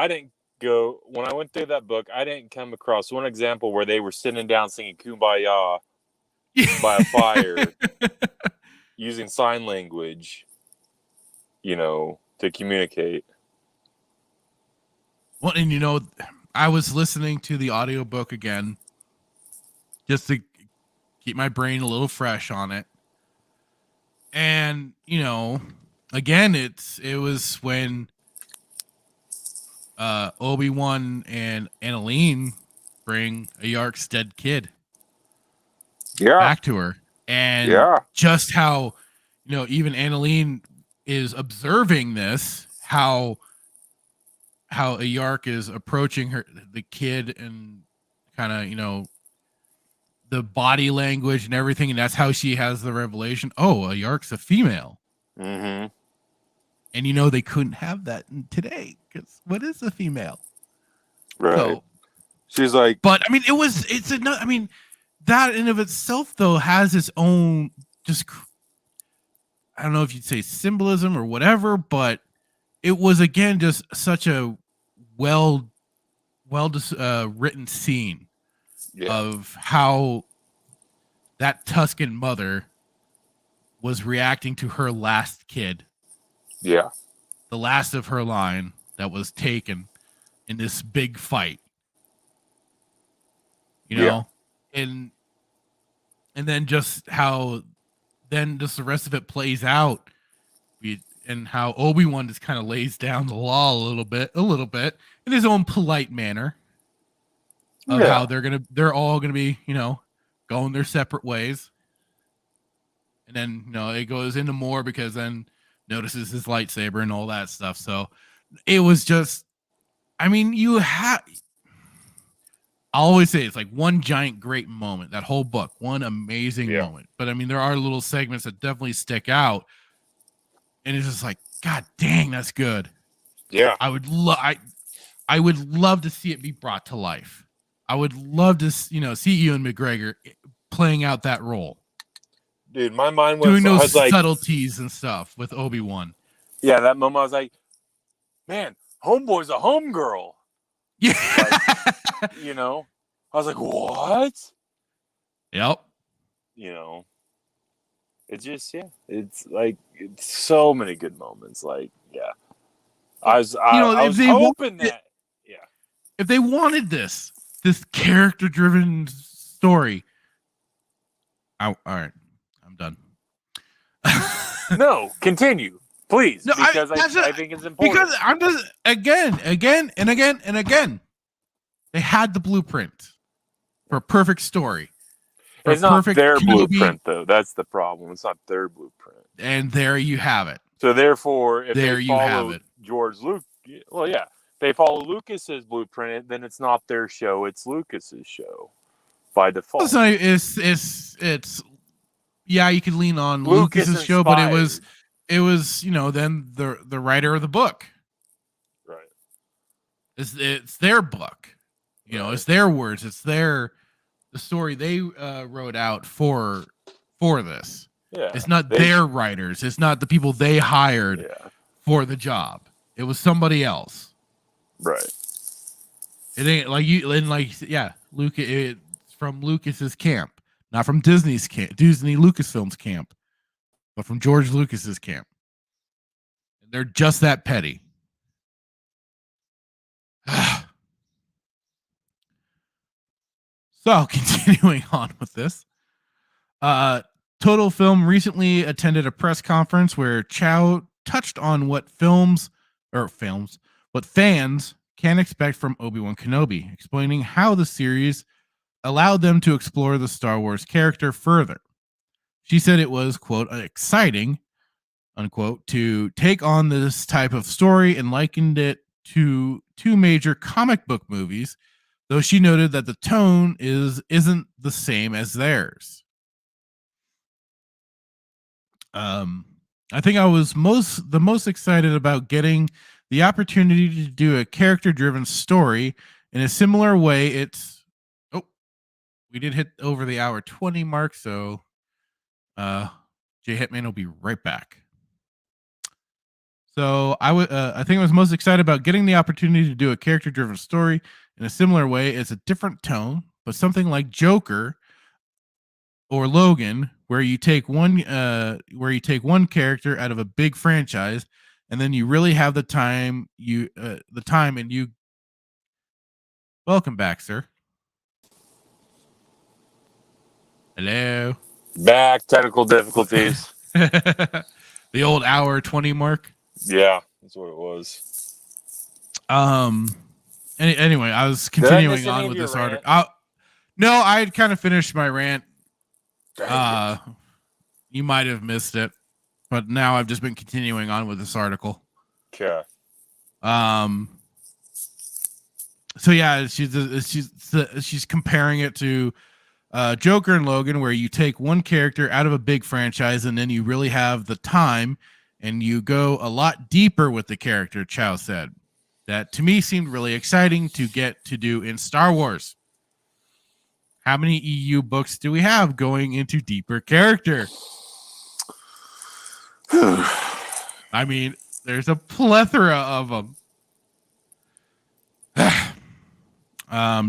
didn't go when I went through that book, I didn't come across one example where they were sitting down singing Kumbaya by a fire using sign language, you know, to communicate. Well, and you know, I was listening to the audiobook again just to keep my brain a little fresh on it. And, you know, again, it was when Obi-Wan and Annalene bring a Yark's dead kid back to her. And just how, you know, even Annalene is observing this, how a Yark is approaching the kid, and kind of, you know, the body language and everything, and that's how she has the revelation. Oh, a Yark's a female. Mm-hmm. And you know, they couldn't have that today because what is a female? Right. So, she's like, but I mean, it's another. I mean, that in of itself though has its own just. I don't know if you'd say symbolism or whatever, but it was again just such a well written scene of how that Tusken mother was reacting to her last kid. Yeah. The last of her line that was taken in this big fight. You know? And then just how then just the rest of it plays out. And how Obi-Wan just kind of lays down the law a little bit in his own polite manner of how they're all gonna be, you know, going their separate ways. And then, you know, it goes into more because then notices his lightsaber and all that stuff. So it was just, I mean, I always say it's like one giant great moment, that whole book, one amazing moment. But I mean, there are little segments that definitely stick out. And it's just like, God dang, that's good. Yeah. I would love to see it be brought to life. I would love to, you know, see Ewan McGregor playing out that role. Dude, my mind was doing those I was like, subtleties and stuff with Obi-Wan. Yeah, that moment I was like, man, homeboy's a homegirl. Yeah. Like, you know, I was like, what? Yep. You know, it's just it's like it's so many good moments. Like I was if they hoping wanted, that if they wanted this character driven story, all right, I'm done. No, continue, please, No, because I think it's important. Because I'm just again, and again. They had the blueprint for a perfect story. It's not their Kenobi, blueprint, though. That's the problem. It's not their blueprint. And there you have it. So therefore, if there they you have follow it. George Lucas, well, yeah, they follow Lucas's blueprint, then it's not their show; it's Lucas's show by default. It's not, it's yeah, you could lean on Lucas's show, but it was then the writer of the book. Right. It's their book. It's their words. It's the story they wrote out for this. Yeah. It's not their writers. It's not the people they hired for the job. It was somebody else. Right. It ain't like Lucas. It's from Lucas's camp, not from Disney's camp, Disney Lucasfilm's camp, but from George Lucas's camp. They're just that petty. So, continuing on with this, Total Film recently attended a press conference where Chow touched on what fans can expect from Obi-Wan Kenobi, explaining how the series allowed them to explore the Star Wars character further. She said it was, quote, exciting, unquote, to take on this type of story and likened it to two major comic book movies, though she noted that the tone isn't the same as theirs. I think I was the most excited about getting the opportunity to do a character-driven story in a similar way. We did hit over the hour 20 mark, so Jay Hitman will be right back. So I think I was most excited about getting the opportunity to do a character-driven story in a similar way. It's a different tone, but something like Joker or Logan, where you take one character out of a big franchise, and then you really have the time and you. Welcome back, sir. Hello. Back, technical difficulties. The old hour 20 mark. Yeah, that's what it was. Anyway, I was continuing on with this article. No, I had kind of finished my rant. You might have missed it, but now I've just been continuing on with this article. Okay. So yeah, she's comparing it to Joker and Logan, where you take one character out of a big franchise and then you really have the time and you go a lot deeper with the character. Chow said that to me seemed really exciting to get to do in Star Wars. How many EU books do we have going into deeper character? I mean, there's a plethora of them.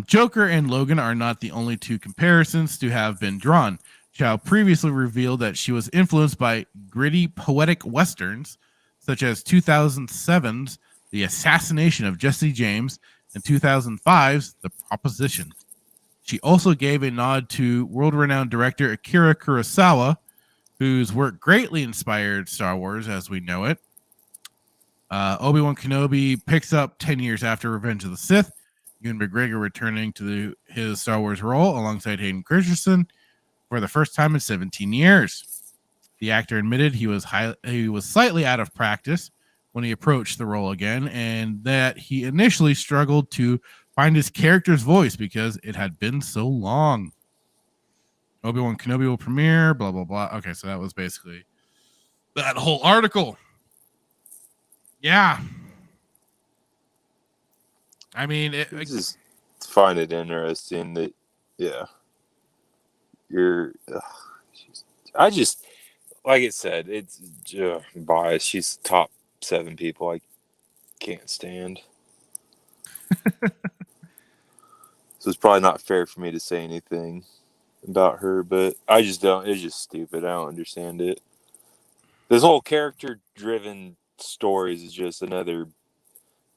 Joker and Logan are not the only two comparisons to have been drawn. Chow previously revealed that she was influenced by gritty poetic westerns such as 2007's The Assassination of Jesse James and 2005's The Proposition. She also gave a nod to world-renowned director Akira Kurosawa, whose work greatly inspired Star Wars as we know it. Obi-Wan Kenobi picks up 10 years after Revenge of the Sith, Ewan McGregor returning to his Star Wars role alongside Hayden Christensen for the first time in 17 years. The actor admitted he was slightly out of practice when he approached the role again, and that he initially struggled to find his character's voice because it had been so long. Obi-Wan Kenobi will premiere, blah, blah, blah. Okay, so that was basically that whole article. Yeah. I mean, I just find it interesting that, I just, like it said, it's biased. She's top 7 people I can't stand. So it's probably not fair for me to say anything. about her, but I just don't. It's just stupid. I don't understand it. This whole character-driven stories is just another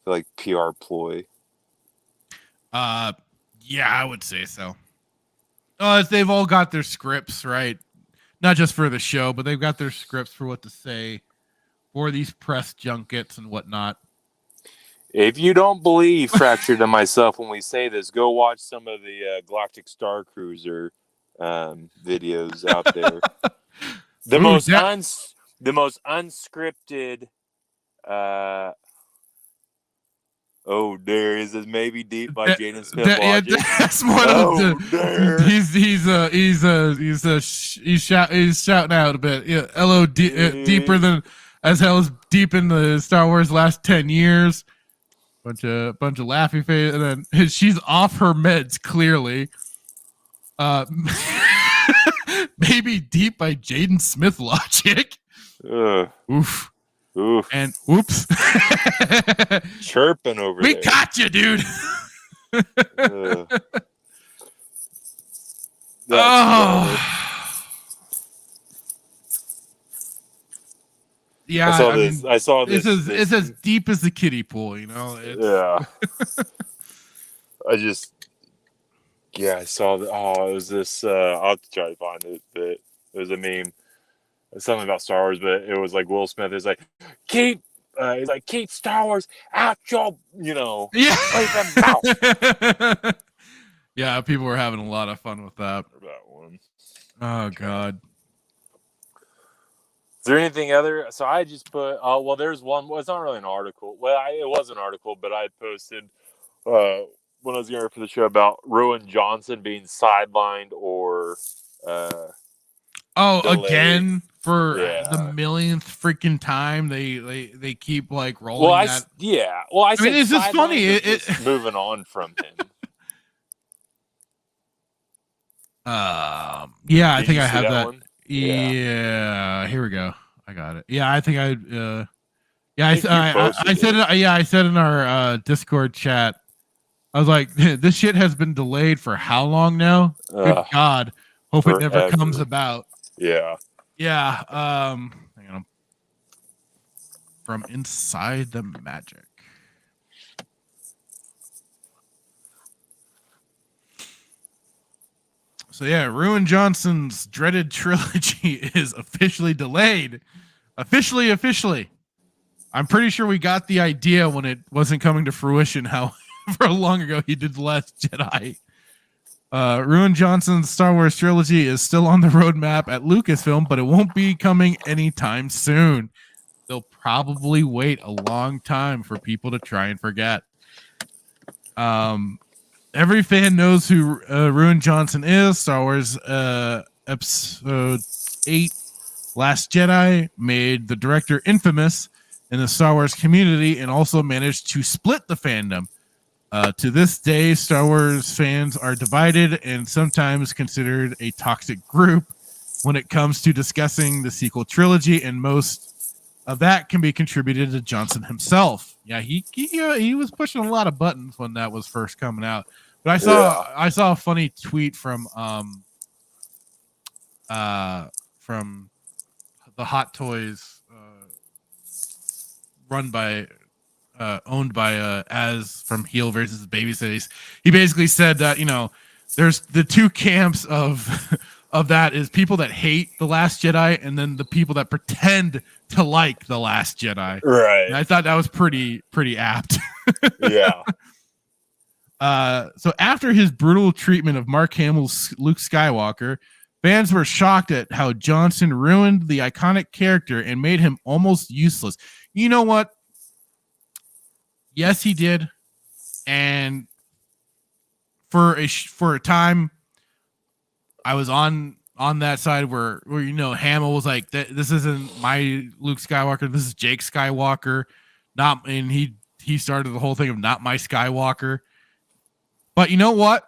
like PR ploy. Yeah, I would say so. They've all got their scripts, right? Not just for the show, but they've got their scripts for what to say for these press junkets and whatnot. If you don't believe Fractured and myself when we say this, go watch some of the Galactic Star Cruiser videos out there. The most unscripted. Oh, there is this maybe deep by Jaden Smith. Yeah, that's one of the. He's shouting out a bit. Yeah, LO deeper than as hell is deep in the Star Wars last 10 years. Bunch of laughy face, and then she's off her meds clearly. Maybe deep by Jaden Smith logic. Oof. Oof. And whoops. Chirping over we there. Got you, dude. Yeah, I saw this. It's as deep as the kiddie pool, you know. Yeah. I saw that. Oh, it was this. I'll have to try to find it. But it was a meme. Something about Star Wars, but it was like Will Smith is like, keep Star Wars out your, mouth. Yeah, people were having a lot of fun with that. That one. Oh God. Is there anything other? So I just put. Well, there's one. Well, it's not really an article. Well, it was an article, but I posted when I was here for the show about Rowan Johnson being sidelined or. Delayed. Again for the millionth freaking time, they keep like rolling. Well, I said mean, it's just funny. It's moving on from him. Yeah, I think I have that. One? Yeah, here we go. I got it. Yeah, I think I said it. Yeah, I said in our Discord chat. I was like, this shit has been delayed for how long now? Good God. Hope forever. It never comes about. Yeah. Yeah. Hang on. From Inside the Magic. So yeah, Rowan Johnson's dreaded trilogy is officially delayed. Officially. I'm pretty sure we got the idea when it wasn't coming to fruition however long ago he did The Last Jedi. Rowan Johnson's Star Wars trilogy is still on the roadmap at Lucasfilm, but it won't be coming anytime soon. They'll probably wait a long time for people to try and forget. Every fan knows who Rowan Johnson is. Star Wars Episode 8, Last Jedi, made the director infamous in the Star Wars community and also managed to split the fandom. To this day, Star Wars fans are divided and sometimes considered a toxic group when it comes to discussing the sequel trilogy, and most of that can be contributed to Johnson himself. Yeah, he was pushing a lot of buttons when that was first coming out. But I saw a funny tweet from the Hot Toys owned by Az from Heel versus Babysitters. He basically said that, there's the two camps of that is people that hate The Last Jedi and then the people that pretend to like The Last Jedi. Right. And I thought that was pretty apt. Yeah. So after his brutal treatment of Mark Hamill's Luke Skywalker, fans were shocked at how Johnson ruined the iconic character and made him almost useless. You know what? Yes, he did. And for a time, I was on that side where Hamill was like, this isn't my Luke Skywalker, this is Jake Skywalker. And he started the whole thing of not my Skywalker. But you know what?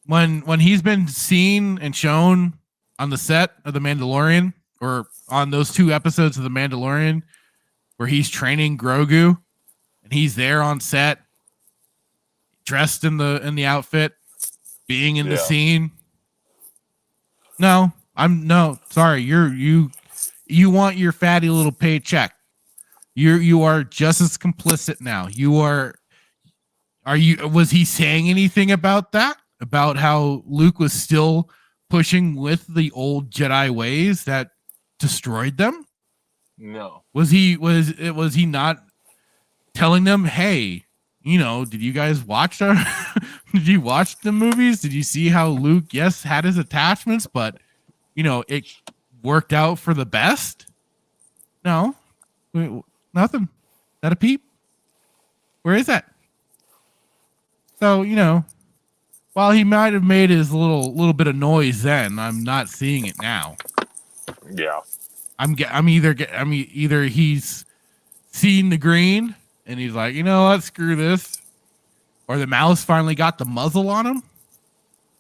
When he's been seen and shown on the set of The Mandalorian, or on those 2 episodes of The Mandalorian where he's training Grogu, and he's there on set, dressed in the outfit, being in the scene, No, sorry. You want your fatty little paycheck. You are just as complicit now. Was he saying anything about that? About how Luke was still pushing with the old Jedi ways that destroyed them? No. Was he not telling them, hey, did you guys watch did you watch the movies? Did you see how Luke, yes, had his attachments, but it worked out for the best? No. Nothing. Not a peep. Where is that? So, while he might have made his little bit of noise then, I'm not seeing it now. Yeah. Either he's seen the green and he's like, what, screw this, or the mouse finally got the muzzle on him.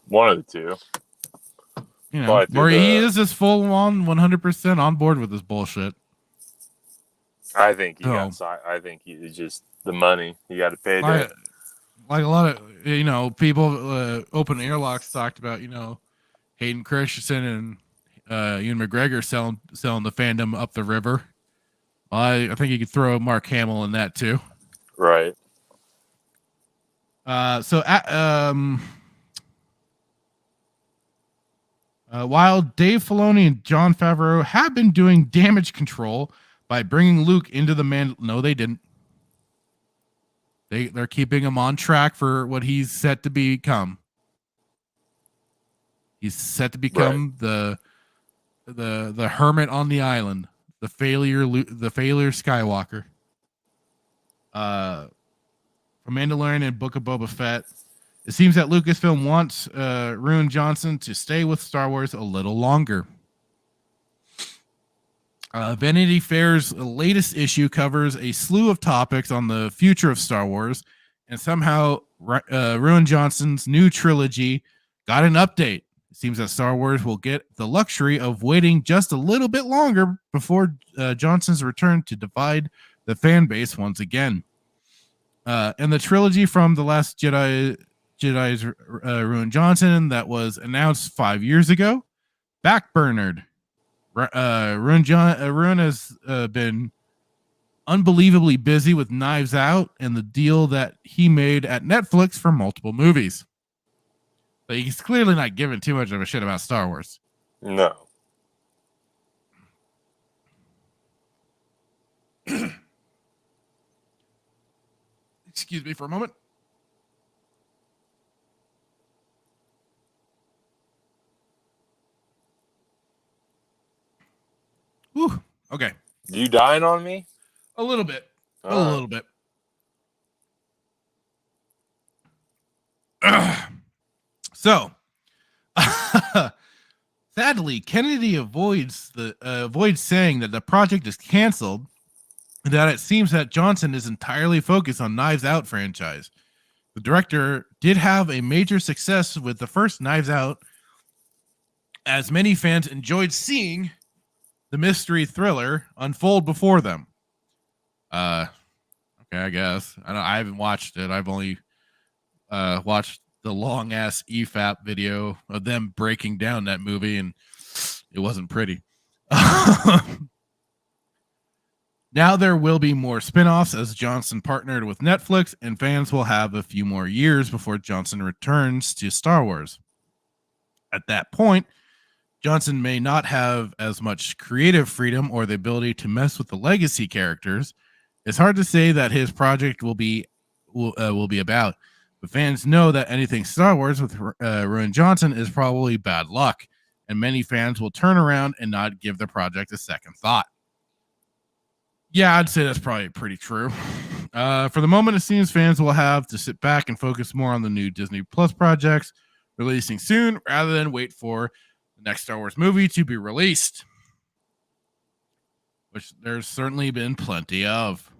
One of the two. Or he is just full on 100% on board with this bullshit. I think I think he's just the money. You got to pay it. Like a lot of people, open airlocks talked about Hayden Christensen and Ewan McGregor selling the fandom up the river. Well, I think you could throw Mark Hamill in that too. Right. While Dave Filoni and Jon Favreau have been doing damage control by bringing Luke into the no, they didn't. They're keeping him on track for what he's set to become. He's set to become the hermit on the island, the failure Skywalker. From Mandalorian and Book of Boba Fett, it seems that Lucasfilm wants Rian Johnson to stay with Star Wars a little longer. Vanity Fair's latest issue covers a slew of topics on the future of Star Wars, and somehow Rian Johnson's new trilogy got an update. It seems that Star Wars will get the luxury of waiting just a little bit longer before Johnson's return to divide the fan base once again. And the trilogy from The Last Jedi's Rian Johnson that was announced 5 years ago, backburnered. Rian has been unbelievably busy with Knives Out and the deal that he made at Netflix for multiple movies. But he's clearly not giving too much of a shit about Star Wars. No. Excuse me for a moment. Whew. Okay. You dying on me? A little bit. A little bit. So, sadly, Kennedy avoids saying that the project is canceled, and that it seems that Johnson is entirely focused on Knives Out franchise. The director did have a major success with the first Knives Out, as many fans enjoyed seeing the mystery thriller unfold before them. Okay, I guess. I haven't watched it. I've only watched the long ass EFAP video of them breaking down that movie, and it wasn't pretty. Now there will be more spin-offs as Johnson partnered with Netflix, and fans will have a few more years before Johnson returns to Star Wars. At that point, Johnson may not have as much creative freedom or the ability to mess with the legacy characters. It's hard to say that his project will be about, but fans know that anything Star Wars with Rian Johnson is probably bad luck, and many fans will turn around and not give the project a second thought. Yeah, I'd say that's probably pretty true. For the moment, it seems fans will have to sit back and focus more on the new Disney Plus projects releasing soon, rather than wait for the next Star Wars movie to be released, which there's certainly been plenty of.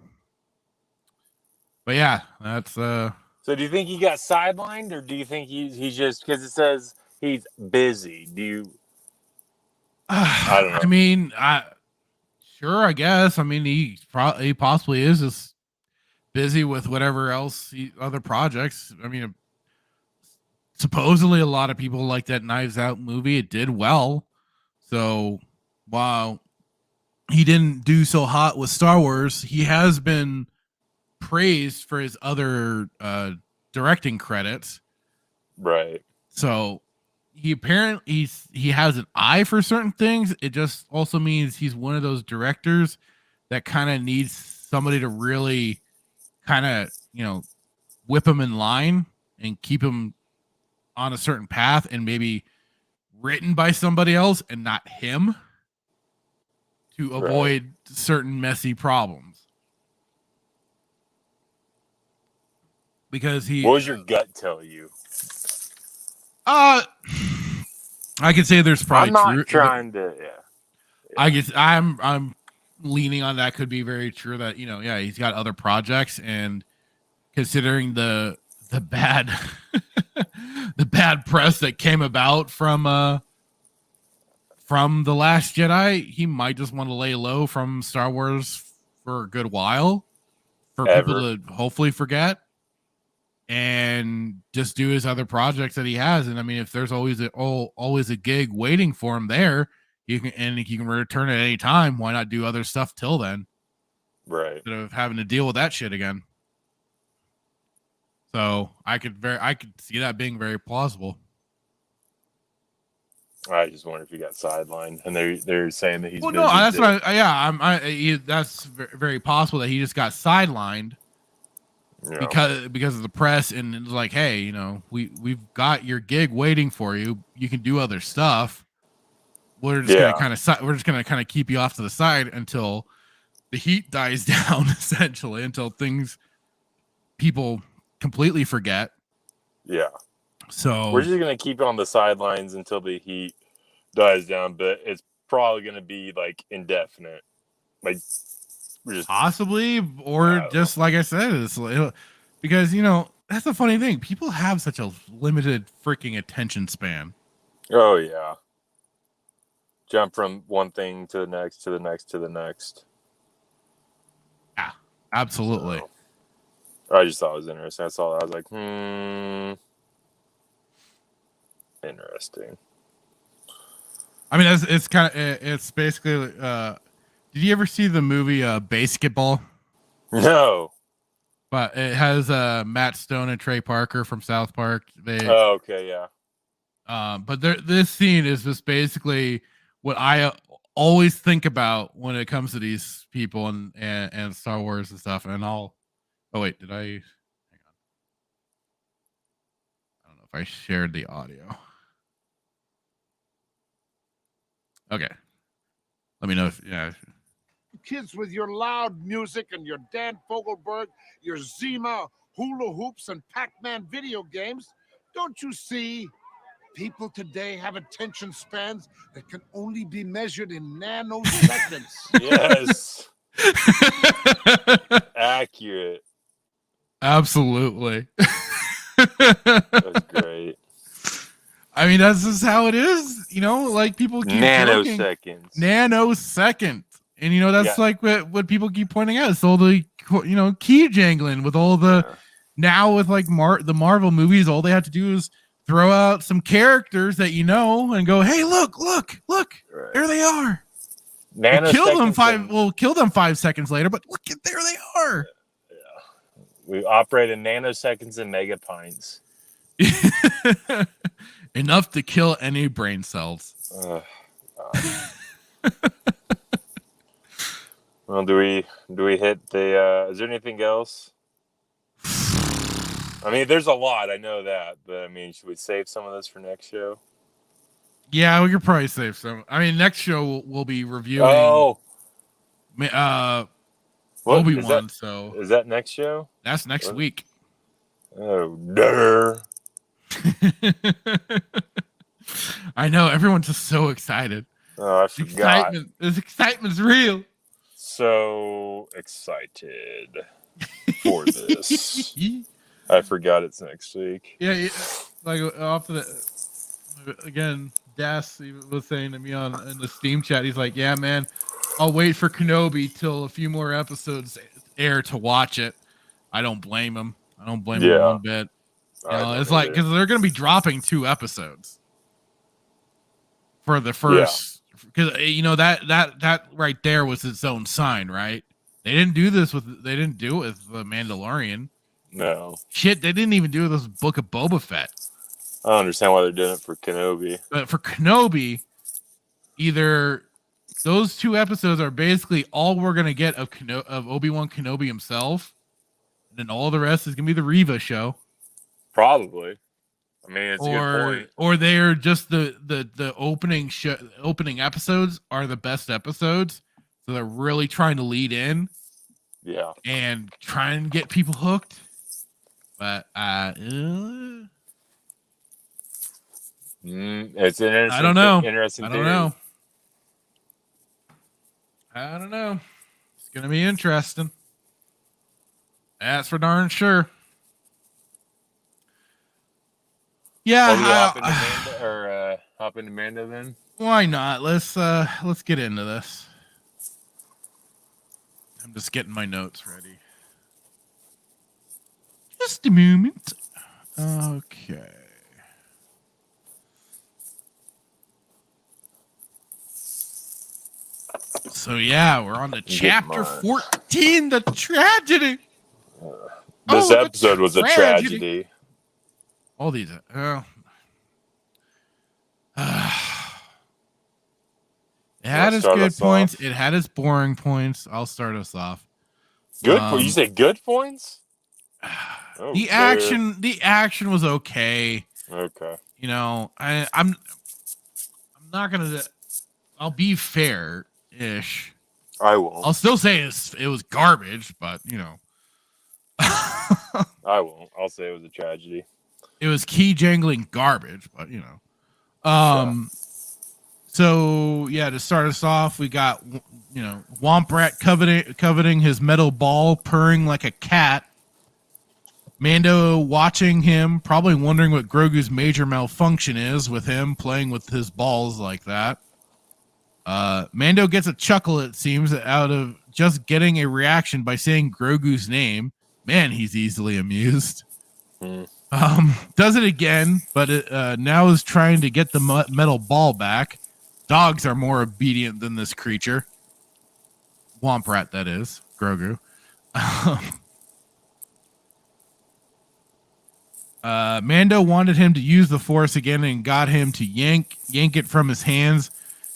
But yeah, that's So do you think he got sidelined, or do you think he's just, because it says he's busy? Do you? I don't know. I mean, sure, I guess. I mean, he possibly is just busy with whatever else other projects. I mean, supposedly a lot of people like that Knives Out movie. It did well. So while he didn't do so hot with Star Wars, he has been praised for his other directing credits. Right. So he has an eye for certain things. It just also means he's one of those directors that kind of needs somebody to really kind of, whip him in line and keep him on a certain path, and maybe written by somebody else and not him, to avoid certain messy problems. Because what does your gut tell you? I could say there's probably I'm not true. trying to. Yeah. I guess I'm leaning on that could be very true. That he's got other projects, and considering the bad the bad press that came about from The Last Jedi, he might just want to lay low from Star Wars for a good while, for people to hopefully forget, and just do his other projects that he has. And I mean, if there's always a gig waiting for him there, he can return at any time. Why not do other stuff till then? Right. Instead of having to deal with that shit again. So I could see that being very plausible. I just wonder if he got sidelined, and they're saying that he's. Well, no, that's what that's very possible that he just got sidelined because of the press, and it's like, hey, we've got your gig waiting for you. You can do other stuff. We're just gonna kind of keep you off to the side until the heat dies down, essentially, until people completely forget. Yeah. So we're just gonna keep it on the sidelines until the heat dies down, but it's probably gonna be like indefinite. Like we're just possibly, or just like I said, because that's a funny thing. People have such a limited freaking attention span. Oh yeah. Jump from one thing to the next, to the next, to the next. Yeah, absolutely. So, I just thought it was interesting. I saw that. I was like, interesting. I mean, it's basically. Did you ever see the movie Basketball? No. But it has Matt Stone and Trey Parker from South Park. Oh, okay, yeah. But this scene is just basically what I always think about when it comes to these people and Star Wars and stuff. And oh wait, did I? Hang on. I don't know if I shared the audio. Okay. Let me know if Kids with your loud music and your Dan Fogelberg, your Zima hula hoops and Pac-Man video games. Don't you see? People today have attention spans that can only be measured in nanoseconds. Yes. Accurate. Absolutely. That's great. I mean, that's just how it is. Like people keep nanoseconds. Nanosecond. And that's like what people keep pointing out. It's all the key jangling with all the now with like the Marvel movies. All they have to do is throw out some characters that and go, hey, look, right. There they are. We'll kill them 5 seconds later, but look, there they are. Yeah. We operate in nanoseconds and megapints. Enough to kill any brain cells. Well, do we hit the? Is there anything else? I mean, there's a lot. I know that, but I mean, should we save some of this for next show? Yeah, we could probably save some. I mean, next show we'll be reviewing. Obi-Wan. So is that next show? That's next week. Oh, duh. I know everyone's just so excited. Oh, I forgot. This excitement's real. So excited for this. I forgot it's next week. Yeah, like off of again, Das was saying to me in the Steam chat, he's like, yeah, man, I'll wait for Kenobi till a few more episodes air to watch it. I don't blame him. I don't blame him one bit. You know, it's like because they're going to be dropping 2 episodes for the first. Because you know that right there was its own sign, right? They didn't do it with the Mandalorian. No. Shit, they didn't even do this Book of Boba Fett. I don't understand why they're doing it for Kenobi. But for Kenobi, either those 2 episodes are basically all we're gonna get of Obi-Wan Kenobi himself, and then all the rest is gonna be the Reva show. Probably. I mean, it's a good point. Or they're just the opening episodes are the best episodes, so they're really trying to lead in. Yeah. And try and get people hooked. But it's an interesting. I don't know. Interesting. I don't know. I don't know. It's gonna be interesting. That's for darn sure. Yeah. Hop into Mando then. Why not? Let's get into this. I'm just getting my notes ready. Just a moment. Okay. So yeah, we're on to chapter 14, the tragedy. This episode was a tragedy. All these. It had its good points. It had its boring points. I'll start us off. Good. You say good points? The action was okay. Okay. You know, I'm not gonna. I'll be fair-ish. I won't. I'll still say it was garbage, but you know. I won't. I'll say it was a tragedy. It was key jangling garbage, but you know. So yeah, to start us off, we got Womp Rat coveting his metal ball, purring like a cat. Mando watching him, probably wondering what Grogu's major malfunction is with him playing with his balls like that. Mando gets a chuckle, it seems, out of just getting a reaction by saying Grogu's name. Man, he's easily amused. Does it again, but now is trying to get the metal ball back. Dogs are more obedient than this creature. Womp Rat, that is. Grogu. Mando wanted him to use the Force again and got him to yank it from his hands,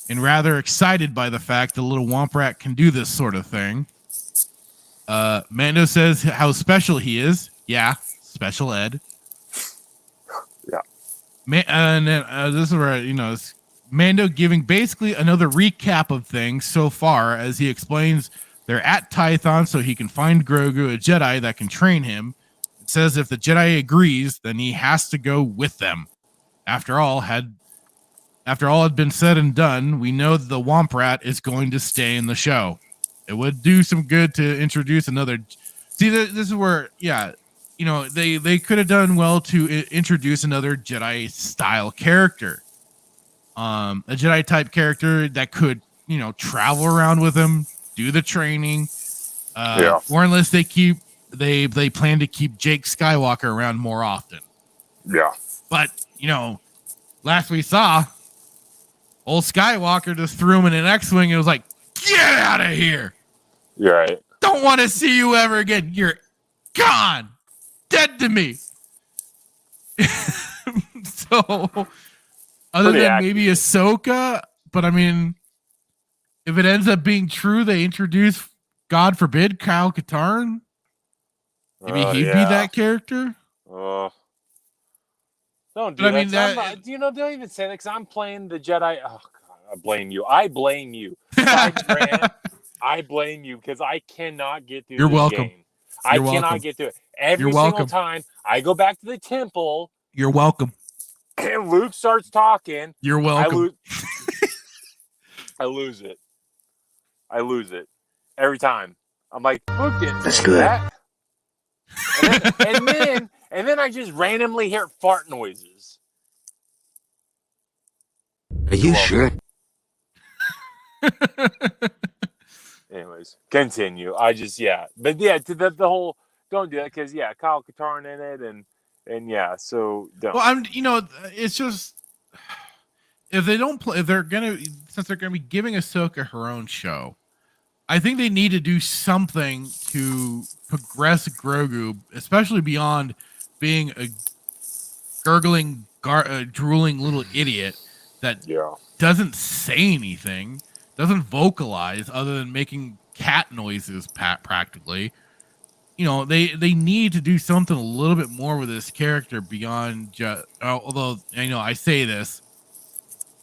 and rather excited by the fact the little Womp Rat can do this sort of thing. Mando says how special he is. Yeah, special ed. Yeah. And then this is where, it's Mando giving basically another recap of things so far as he explains they're at Tython so he can find Grogu, a Jedi that can train him. It says if the Jedi agrees, then he has to go with them. After all had been said and done, we know that the Womp Rat is going to stay in the show. It would do some good to introduce another. See, this is where, they could have done well to introduce another Jedi style character. A Jedi type character that could, travel around with him, do the training. Or unless they plan to keep Jake Skywalker around more often. Yeah. But, last we saw, old Skywalker just threw him in an X-Wing and was like, get out of here. You're right. Don't want to see you ever again. You're gone. Dead to me. So, other than maybe Ahsoka, but I mean, if it ends up being true, they introduce, God forbid, Kyle Katarn. Maybe he'd be that character. Don't do that. Don't even say that because I'm playing the Jedi. Oh, God, I blame you. I blame you because I cannot get through this game. I cannot get through it. Every single time I go back to the temple. You're welcome. And Luke starts talking. You're welcome. I lose it. I lose it every time. I'm like, Luke didn't That's say good. that. And then I just randomly hear fart noises. Are you sure? Anyways, continue. But the whole, don't do that because Kyle Katarn in it, and And yeah, so don't. Well, it's just if they don't play, if they're gonna, since they're gonna be giving Ahsoka her own show, I think they need to do something to progress Grogu, especially beyond being a gurgling, drooling little idiot that doesn't say anything, doesn't vocalize other than making cat noises practically. They need to do something a little bit more with this character beyond just, although I say this,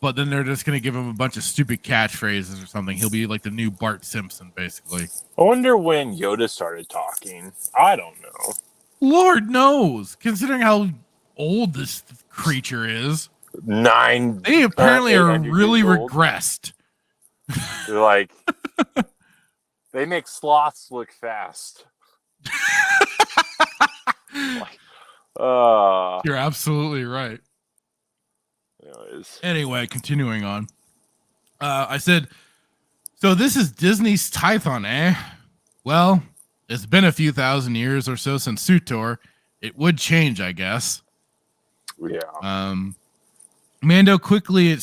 but then they're just going to give him a bunch of stupid catchphrases or something. He'll be like the new Bart Simpson, basically. I wonder when Yoda started talking. I don't know. Lord knows, considering how old this creature is. They apparently are really regressed. They're like, they make sloths look fast. You're absolutely right. Anyway, continuing on. I said, so this is Disney's Tython, eh? Well, it's been a few thousand years or so since Sutor. It would change, I guess. Yeah. Mando quickly, at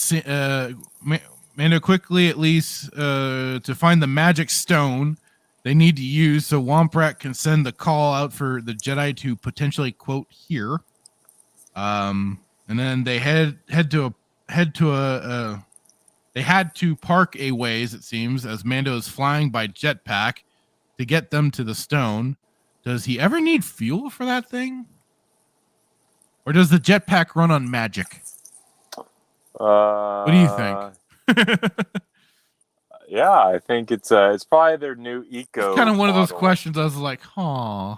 least, to find the magic stone they need to use so Womprat can send the call out for the Jedi to potentially quote here. And then they had to park a ways, it seems, as Mando is flying by jetpack to get them to the stone. Does he ever need fuel for that thing? Or does the jetpack run on magic? What do you think? Yeah, I think it's probably their new eco. Kind of one model. of those questions I was like, huh.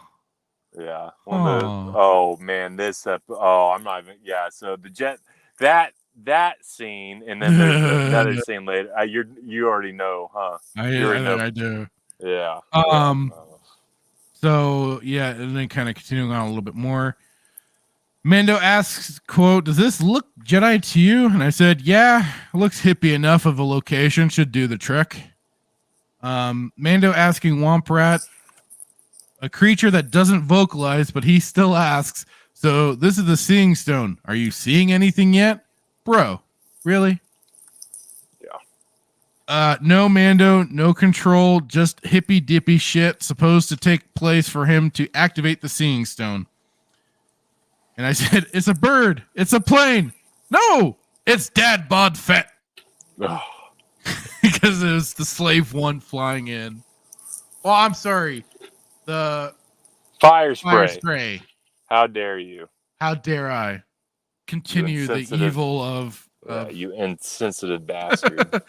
Yeah. Oh man, I'm not even. Yeah. So the jet that scene, and then there's another scene later. You already know, huh? I do. Yeah. So yeah, and then kind of continuing on a little bit more. Mando asks, quote, "Does this look Jedi to you?" And I said, "Yeah, it looks hippie enough of a location. Should do the trick." Mando asking Womprat, a creature that doesn't vocalize, but he still asks, "So this is the Seeing Stone. Are you seeing anything yet, bro? Really?" Yeah. No, Mando, no control, just hippy dippy shit supposed to take place for him to activate the Seeing Stone. And I said, "It's a bird. It's a plane. No, it's Dad-Bod-Fett." Because it was the Slave One flying in. Oh, I'm sorry. The fire spray. How dare you? How dare I continue the evil of you insensitive bastard.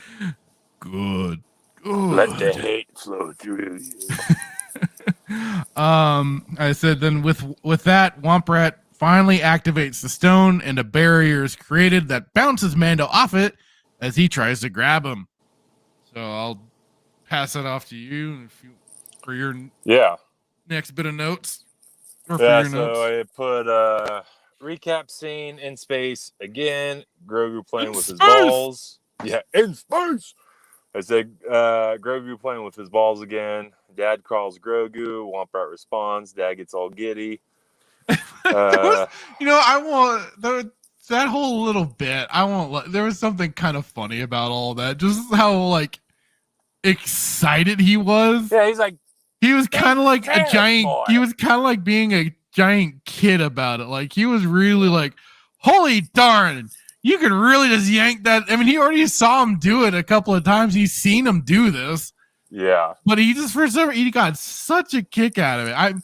Good. Let the hate flow through you. I said, then with that, Womprat finally activates the stone, and a barrier is created that bounces Mando off it as he tries to grab him. So I'll pass it off to you for your next bit of notes. Or for your notes. I put recap scene in space again. Grogu playing with his balls. Yeah, in space. I said Grogu playing with his balls again. Dad calls Grogu. Womprat responds. Dad gets all giddy. I want that whole little bit. There was something kind of funny about all that. Just how like excited he was. Yeah, he's like he was kind of like a giant. Boy. He was kind of like being a giant kid about it. Like he was really like, holy darn! You could really just yank that. I mean, he already saw him do it a couple of times. He's seen him do this. Yeah, but he just he got such a kick out of it.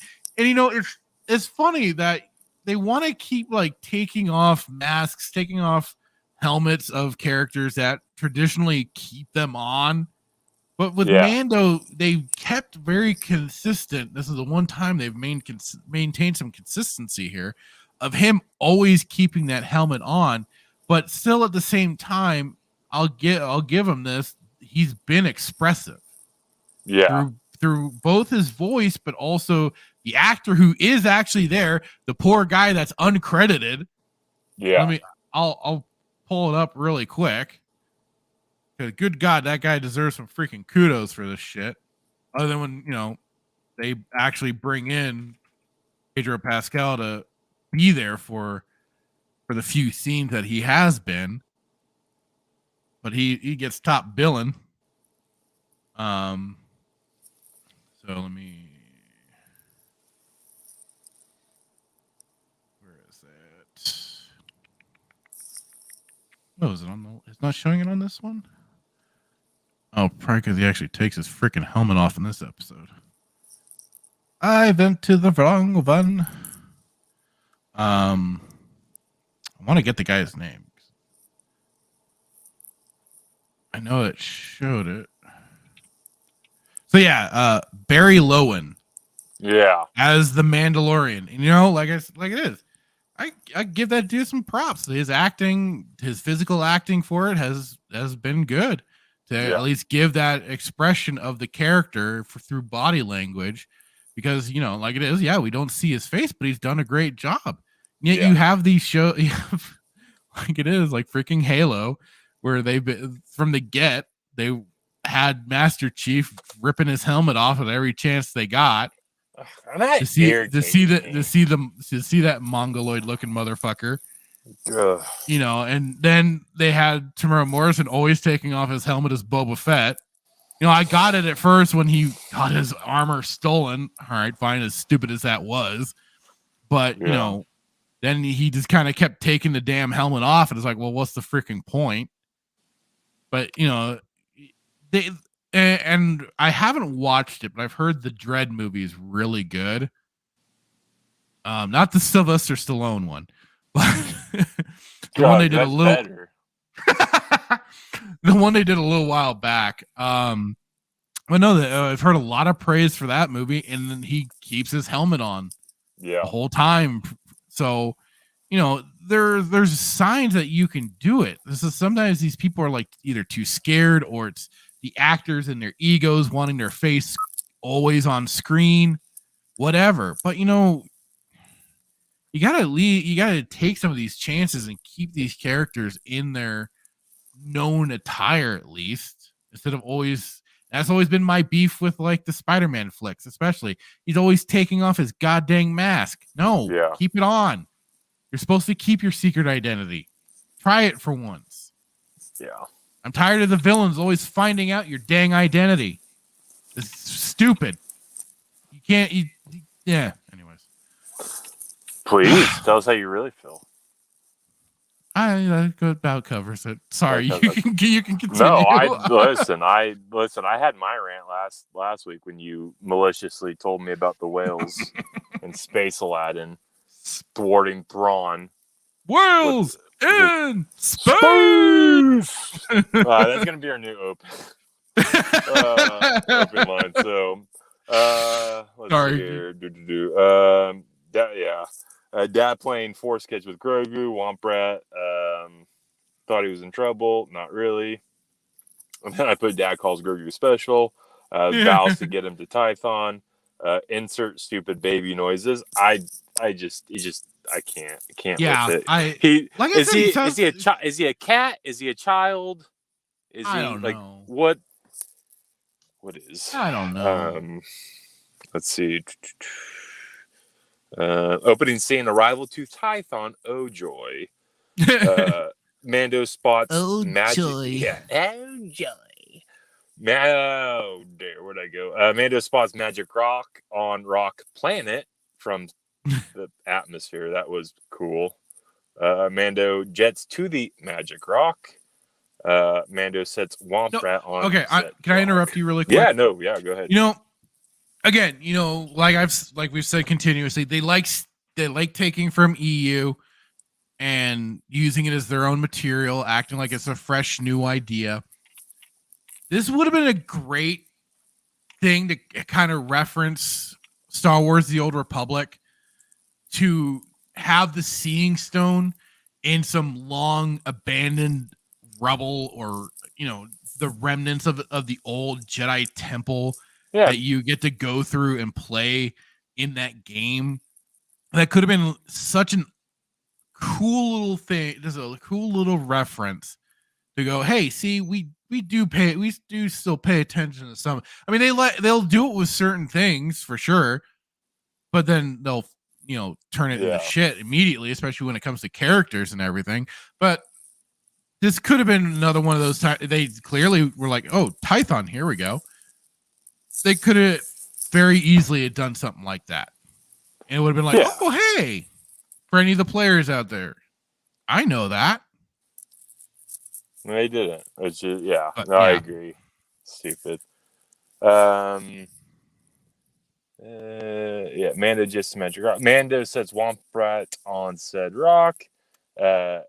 It's funny that they want to keep like taking off masks, taking off helmets of characters that traditionally keep them on. But with Mando, they kept very consistent. This is the one time they've maintained some consistency here of him always keeping that helmet on. But still at the same time, I'll give him this. He's been expressive. Yeah. Through both his voice, but also the actor who is actually there, the poor guy that's uncredited. Yeah. I'll pull it up really quick. Because good God, that guy deserves some freaking kudos for this shit. Other than when, they actually bring in Pedro Pascal to be there for the few scenes that he has been. But he gets top billing. So let me. Where is it? Oh, is it on the? It's not showing it on this one. Oh, probably because he actually takes his freaking helmet off in this episode. I went to the wrong one. I want to get the guy's name. I know it showed it. So yeah, Barry Lowen. Yeah. As the Mandalorian. And, you know, like it is. I give that dude some props. His acting, his physical acting for it has been good. To at least give that expression of the character through body language, because you know, like it is, we don't see his face, but he's done a great job. Yet you have these shows, like it is, like freaking Halo, where they've been from the get, they had Master Chief ripping his helmet off at every chance they got to see that mongoloid looking motherfucker. Ugh. You know, and then they had Tamara Morrison always taking off his helmet as Boba Fett. You know, I got it at first when he got his armor stolen. All right, fine, as stupid as that was. But, you know, then he just kind of kept taking the damn helmet off. And it's like, well, what's the freaking point? But, you know, and I haven't watched it, but I've heard the Dread movie is really good. Not the Sylvester Stallone one. The one they did the one they did a little while back. But no, I've heard a lot of praise for that movie, and then he keeps his helmet on the whole time. So, you know, there's signs that you can do it. This is sometimes these people are like either too scared, or it's the actors and their egos wanting their face always on screen, whatever. But you know, you gotta take some of these chances and keep these characters in their known attire, at least, instead of always. That's always been my beef with like the Spider-Man flicks, especially. He's always taking off his goddamn mask. No, keep it on. You're supposed to keep your secret identity. Try it for once. Yeah. I'm tired of the villains always finding out your dang identity. It's stupid. You can't. Yeah. Anyways. Please tell us how you really feel. I about covers it. Sorry, you can continue. No, I had my rant last week when you maliciously told me about the whales and Space Aladdin thwarting Thrawn. Whales in space. That's gonna be our new open line. So, let's see here. Dad playing Force Kids with Grogu, Womp Rat, thought he was in trouble, not really. And then I put Dad calls Grogu special, vows to get him to Tython, insert stupid baby noises. I can't with it. Is he a cat? Is he a child? Is he like know. What is? I don't know. Let's see. Opening scene, arrival to Tython. Oh joy! Mando spots magic. Joy. Yeah. Oh joy! Oh dear, where'd I go? Mando spots magic rock on Rock Planet from the atmosphere. That was cool. Mando jets to the magic rock. Mando sets Womp Rat on. Okay, can I interrupt you really quick? Yeah, go ahead. You know. Again, you know, like we've said continuously, they like taking from EU and using it as their own material, acting like it's a fresh new idea. This would have been a great thing to kind of reference Star Wars: The Old Republic, to have the Seeing Stone in some long abandoned rubble, or you know, the remnants of the old Jedi temple. Yeah. That you get to go through and play in that game. That could have been such a cool little thing. Just a cool little reference to go, hey, see, we do still pay attention to some. I mean, they'll do it with certain things for sure, but then they'll turn it into Yeah. shit immediately, especially when it comes to characters and everything. But this could have been another one of those times. They clearly were like, oh, Tython, here we go. They could have very easily had done something like that. And it would have been like, Yeah. oh, hey, for any of the players out there, I know that. No, they didn't. It's just, yeah. But, No, I yeah. agree. Stupid. Yeah, Mando just magic rock. Mando sets Womp-Rat on said rock. And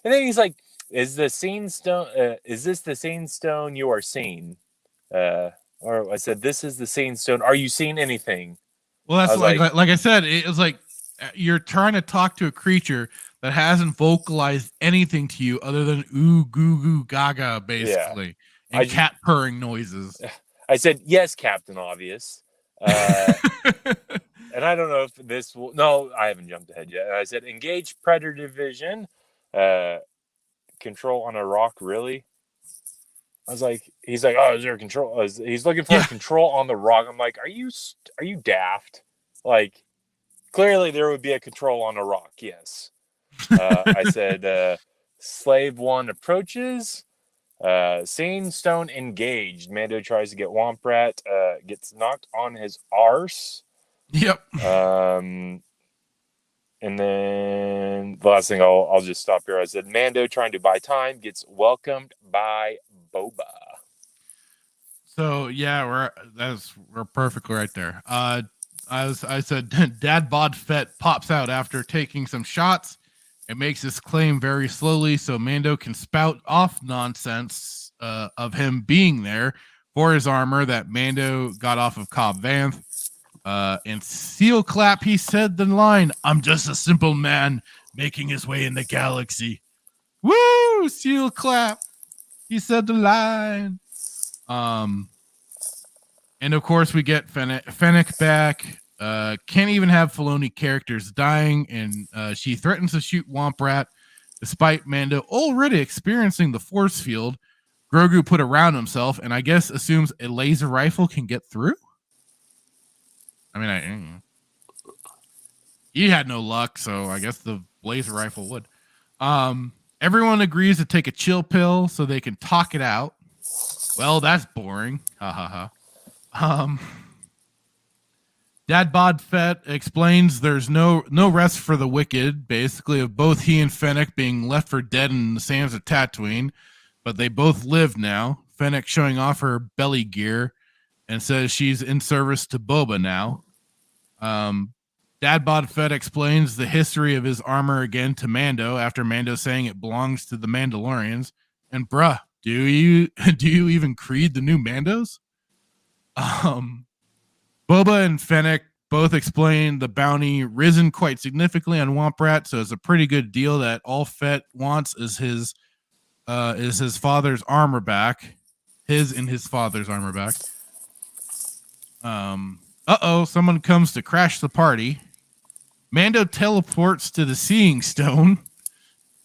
then he's like, is this the scene stone you are seeing? Or I said, this is the scene stone. Are you seeing anything? Well, that's like I said, it was like you're trying to talk to a creature that hasn't vocalized anything to you other than ooh, goo, goo, gaga, basically, and cat purring noises. I said, yes, Captain Obvious. And I don't know if this will... No, I haven't jumped ahead yet. I said, engage Predator Division. Control on a rock, really? I was like... He's like, oh, is there a control? He's looking for a control on the rock. I'm like, are you daft? Like, clearly there would be a control on a rock, yes. I said, Slave 1 approaches. Scene stone engaged. Mando tries to get Womp-Rat, gets knocked on his arse. Yep. And then the last thing I'll just stop here. I said Mando trying to buy time gets welcomed by Boba. So yeah, we're perfectly right there. I said Dad-Bod-Fett pops out after taking some shots. It makes his claim very slowly, so Mando can spout off nonsense of him being there for his armor that Mando got off of Cobb Vanth. And Seal Clap, he said the line, "I'm just a simple man making his way in the galaxy." Woo! Seal Clap. He said the line. And of course we get Fennec back. Can't even have Filoni characters dying, and she threatens to shoot Womp-Rat despite Mando already experiencing the force field Grogu put around himself, and I guess assumes a laser rifle can get through. I mean, he had no luck, so I guess the laser rifle would. Everyone agrees to take a chill pill so they can talk it out. Well, that's boring. Ha ha ha. Dad-Bod-Fett explains there's no rest for the wicked, basically, of both he and Fennec being left for dead in the sands of Tatooine, but they both live now. Fennec showing off her belly gear and says she's in service to Boba now. Dad-Bod-Fett explains the history of his armor again to Mando after Mando saying it belongs to the Mandalorians. And bruh, do you even creed the new Mandos? Boba and Fennec both explain the bounty risen quite significantly on Womp-Rat, so it's a pretty good deal that all Fett wants is his father's armor back. His father's armor back. Someone comes to crash the party. Mando teleports to the Seeing Stone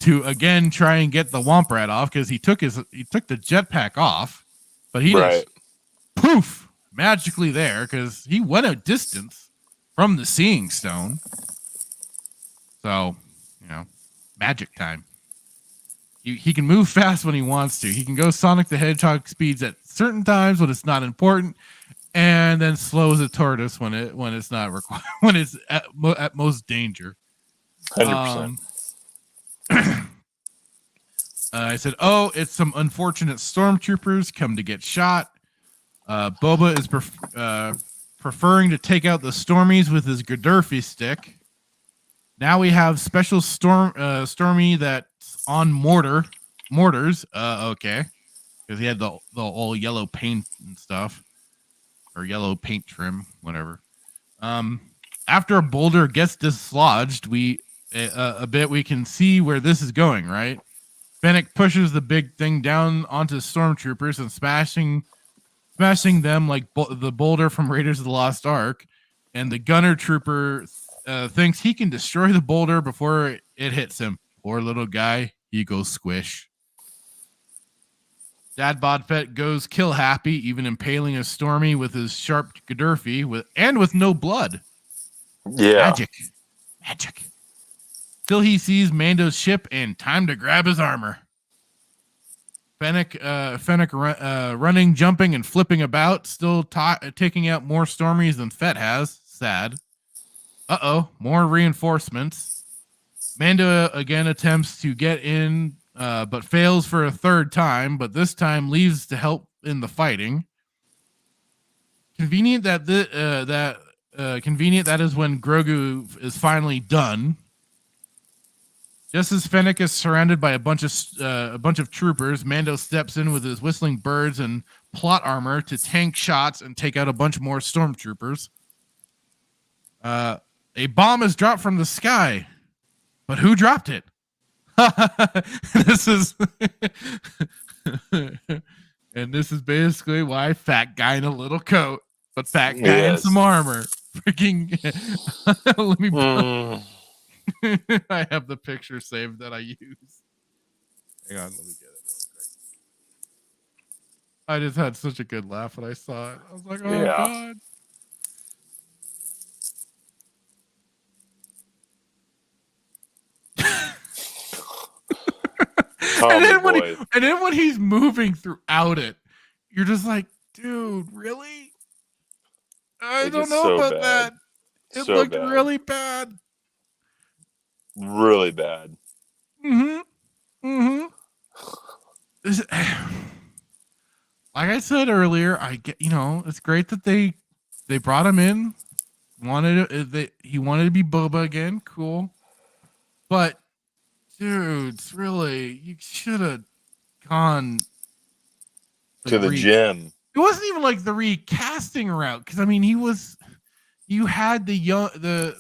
to again try and get the Womp-Rat off because he took the jetpack off, but he just poof magically there because he went a distance from the Seeing Stone. So, magic time. He can move fast when he wants to. He can go Sonic the Hedgehog speeds at certain times when it's not important, and then slows a tortoise when it's not required, when it's at most danger. 100%. I said, it's some unfortunate stormtroopers come to get shot. Boba is preferring to take out the Stormies with his Gaddafi stick. Now we have special Stormy that's on mortars. Okay, because he had the all yellow paint and stuff, or yellow paint trim, whatever. After a boulder gets dislodged, we can see where this is going. Right, Fennec pushes the big thing down onto the stormtroopers and smashing them like the boulder from Raiders of the Lost Ark, and the gunner trooper thinks he can destroy the boulder before it hits him. Poor little guy, he goes squish. Dad-Bod-Fett goes kill happy, even impaling a Stormy with his sharp Gaddafi with no blood. Yeah. Magic. Till he sees Mando's ship and time to grab his armor. Fennec running, jumping, and flipping about, still taking out more Stormies than Fett has. Sad. More reinforcements. Mando again attempts to get in, but fails for a third time, but this time leaves to help in the fighting. Convenient that is when Grogu is finally done. Just as Fennec is surrounded by a bunch of troopers, Mando steps in with his whistling birds and plot armor to tank shots and take out a bunch more stormtroopers. A bomb is dropped from the sky, but who dropped it? This is basically why fat guy in a little coat, but fat guy in some armor. Freaking let me. I have the picture saved that I use. Hang on, let me get it real quick. I just had such a good laugh when I saw it. I was like, oh God. And then when he's moving throughout it, you're just like, dude, really? I don't know about that. It looked really bad. Really bad. Like I said earlier, it's great that they brought him in. He wanted to be Boba again. Cool. But dudes, really, you should have gone to the gym. It wasn't even like the recasting route, because I mean, you had the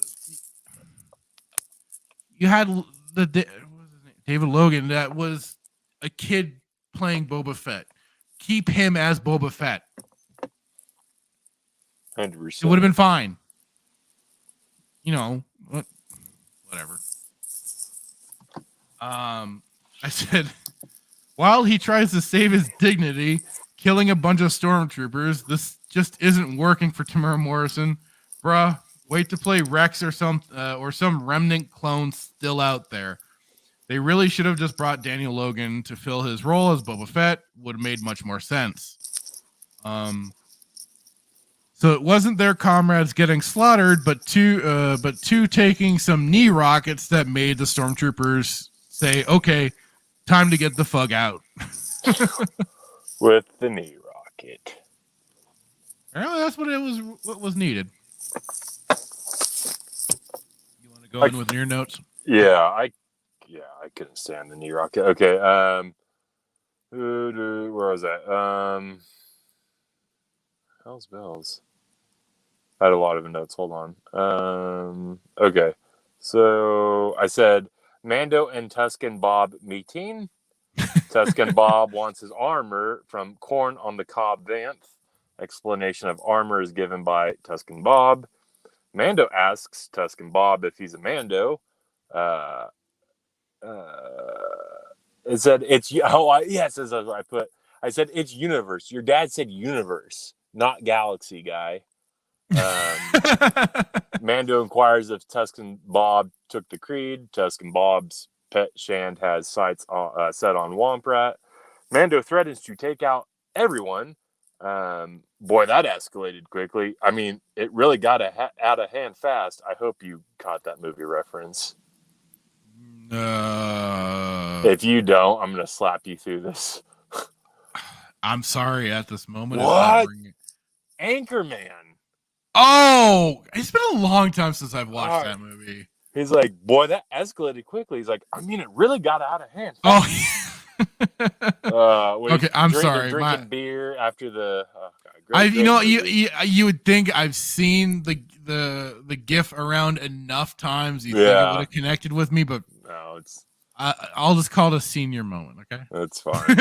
David Logan that was a kid playing Boba Fett. Keep him as Boba Fett. 100%. It would have been fine. Whatever. I said, while he tries to save his dignity, killing a bunch of stormtroopers, this just isn't working for Tamara Morrison. Bruh, wait to play Rex or some remnant clone still out there. They really should have just brought Daniel Logan to fill his role as Boba Fett. Would have made much more sense. So it wasn't their comrades getting slaughtered, but two taking some knee rockets that made the stormtroopers say, "Okay, time to get the fuck out." With the knee rocket. Apparently, that's what was needed. You want to go in with your notes? Yeah, I couldn't stand the knee rocket. Okay, where was that? Hell's bells. I had a lot of notes. Hold on. Okay, so I said Mando and Tusken Bob meeting. Tusken Bob wants his armor from Corn on the Cob Vanth. Explanation of armor is given by Tusken Bob. Mando asks Tusken Bob if he's a Mando. It said it's as I put. I said it's universe. Your dad said universe, not galaxy, guy. Mando inquires if Tusken Bob took the creed. Tusken Bob's pet Shand has sights set on Womprat. Mando threatens to take out everyone. Boy, that escalated quickly. I mean, it really got out of hand fast. I hope you caught that movie reference. If you don't, I'm going to slap you through this. I'm sorry at this moment. What? Anchorman. Oh, it's been a long time since I've watched that movie. He's like, boy, that escalated quickly. He's like, I mean, it really got out of hand. Okay, I'm sorry. Drinking beer after the. You would think I've seen the GIF around enough times. You think it would have connected with me, but no, it's. I'll just call it a senior moment. Okay, that's fine.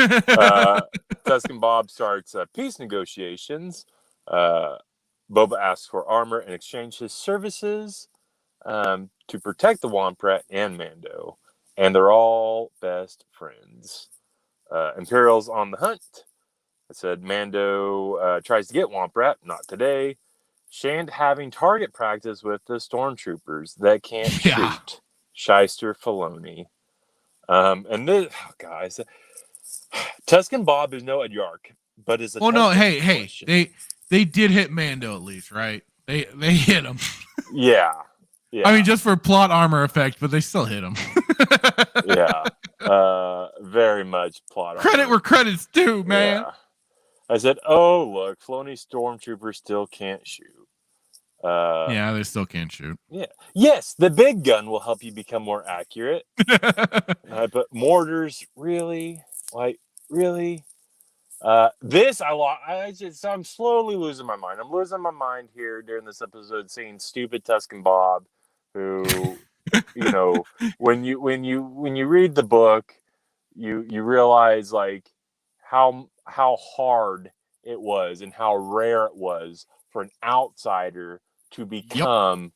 Tusken Bob starts peace negotiations. Boba asks for armor in exchange his services to protect the Womprat and Mando, and they're all best friends. Imperial's on the hunt. I said Mando tries to get Womprat, not today. Shand having target practice with the stormtroopers that can't Yeah. shoot. Shyster Filoni. And this, guys, Tusken Bob is no Adyark, but is a Well, no, Tusken hey, question. they did hit Mando at least, right? They hit him. Yeah. I mean, just for plot armor effect, but they still hit him. Yeah. Very much plot Credit armor. where credit's due, man. Yeah. I said, oh, look, Filoni stormtroopers still can't shoot. Yeah, they still can't shoot. Yeah. Yes, the big gun will help you become more accurate. But mortars, really? Like, really? This I'm slowly losing my mind. I'm losing my mind here during this episode, seeing stupid Tusken Bob, who, you know, when you read the book, you realize like how hard it was and how rare it was for an outsider to become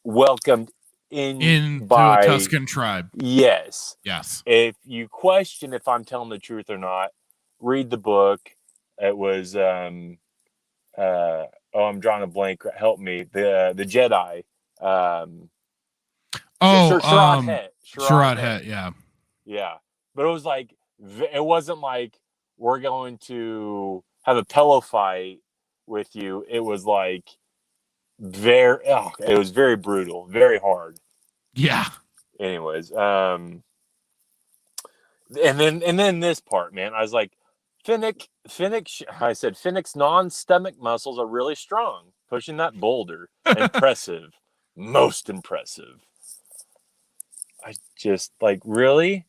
welcomed into by a Tusken tribe. Yes. If you question if I'm telling the truth or not, read the book. It was I'm drawing a blank. Help me. The Jedi. Sharad Het. Yeah. Yeah. But it was like, it wasn't like we're going to have a pillow fight with you. It was like it was very brutal, very hard. Yeah. Anyways, and then this part, man, I was like, Finnick's non-stomach muscles are really strong. Pushing that boulder, impressive, most impressive. I just like, really?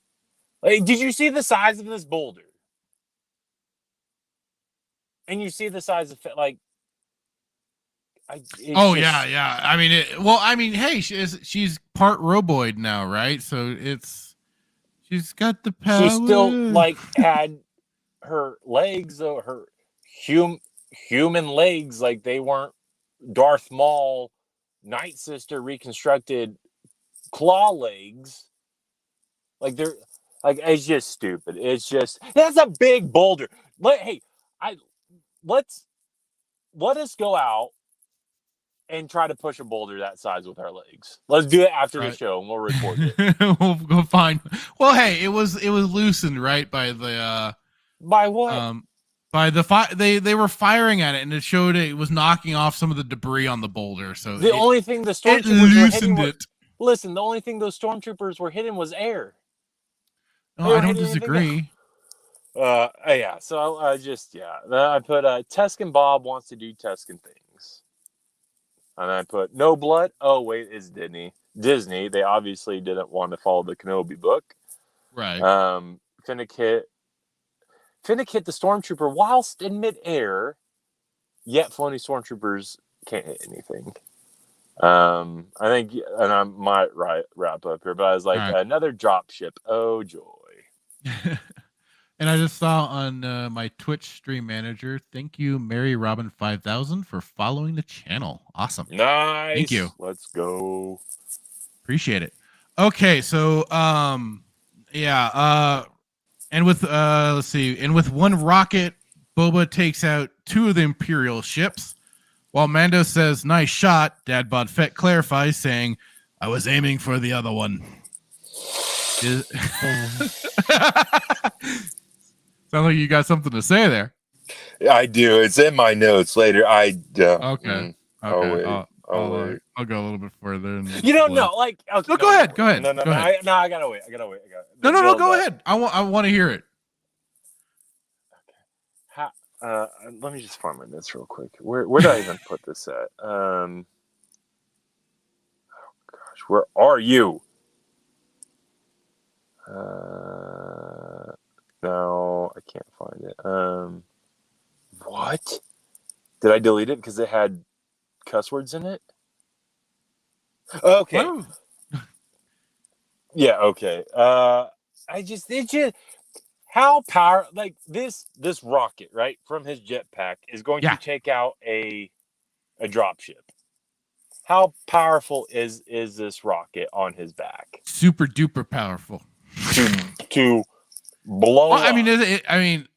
Like, did you see the size of this boulder? And you see the size of like. Yeah. I mean, hey, she's part roboid now, right? So she's got the power. She still like had her legs, though, her human legs, like they weren't Darth Maul, Night Sister reconstructed claw legs. Like they're like, it's just stupid. It's just, that's a big boulder. Let us go out and try to push a boulder that size with our legs. Let's do it after the show, and we'll record it. We'll go find. Well, hey, it was loosened, right, by the by what? By the they were firing at it, and it showed it was knocking off some of the debris on the boulder. So the only thing the stormtroopers were hitting listen, the only thing those stormtroopers were hitting was air. No, I don't disagree. Yeah. So I put Tusken Bob wants to do Tusken things. And I put no blood. Oh, wait, it's Disney. They obviously didn't want to follow the Kenobi book. Right. Finnick hit the stormtrooper whilst in midair, yet Filoni stormtroopers can't hit anything. I think, and I might wrap up here, but I was like, another drop ship. Oh, joy. And I just saw on my Twitch stream manager, thank you, Mary Robin 5000, for following the channel. Awesome. Nice. Thank you. Let's go. Appreciate it. Okay, so and with let's see, and with one rocket, Boba takes out 2 of the Imperial ships. While Mando says, "Nice shot," Dad-Bod-Fett clarifies, saying, "I was aiming for the other one." Sounds like you got something to say there. I do. It's in my notes later. Okay. I'll wait. I'll go a little bit further. No, like. Okay, go ahead. Go ahead. No, go ahead. I gotta wait. No. Go ahead. I want to hear it. Okay. Let me just find my notes real quick. Where did I even put this at? Oh gosh, where are you? No, I can't find it. What? Did I delete it because it had cuss words in it? Okay. Oh. Yeah, okay. How like this rocket, right, from his jetpack is going to take out a dropship. How powerful is this rocket on his back? Super duper powerful. To blow. Well, I mean,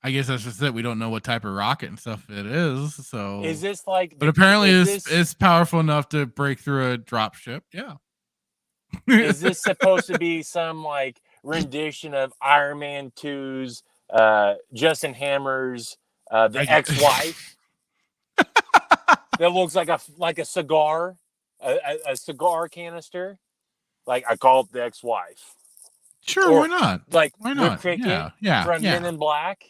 I guess that's just it. We don't know what type of rocket and stuff it is. So Is this like? But apparently it's powerful enough to break through a drop ship. Yeah. Is this supposed to be some like rendition of Iron Man 2's Justin Hammer's the ex-wife that looks like a cigar, a cigar canister? Like I call it the ex-wife. Sure, or, why not? Like why not? the cricket Yeah, from Men in Black.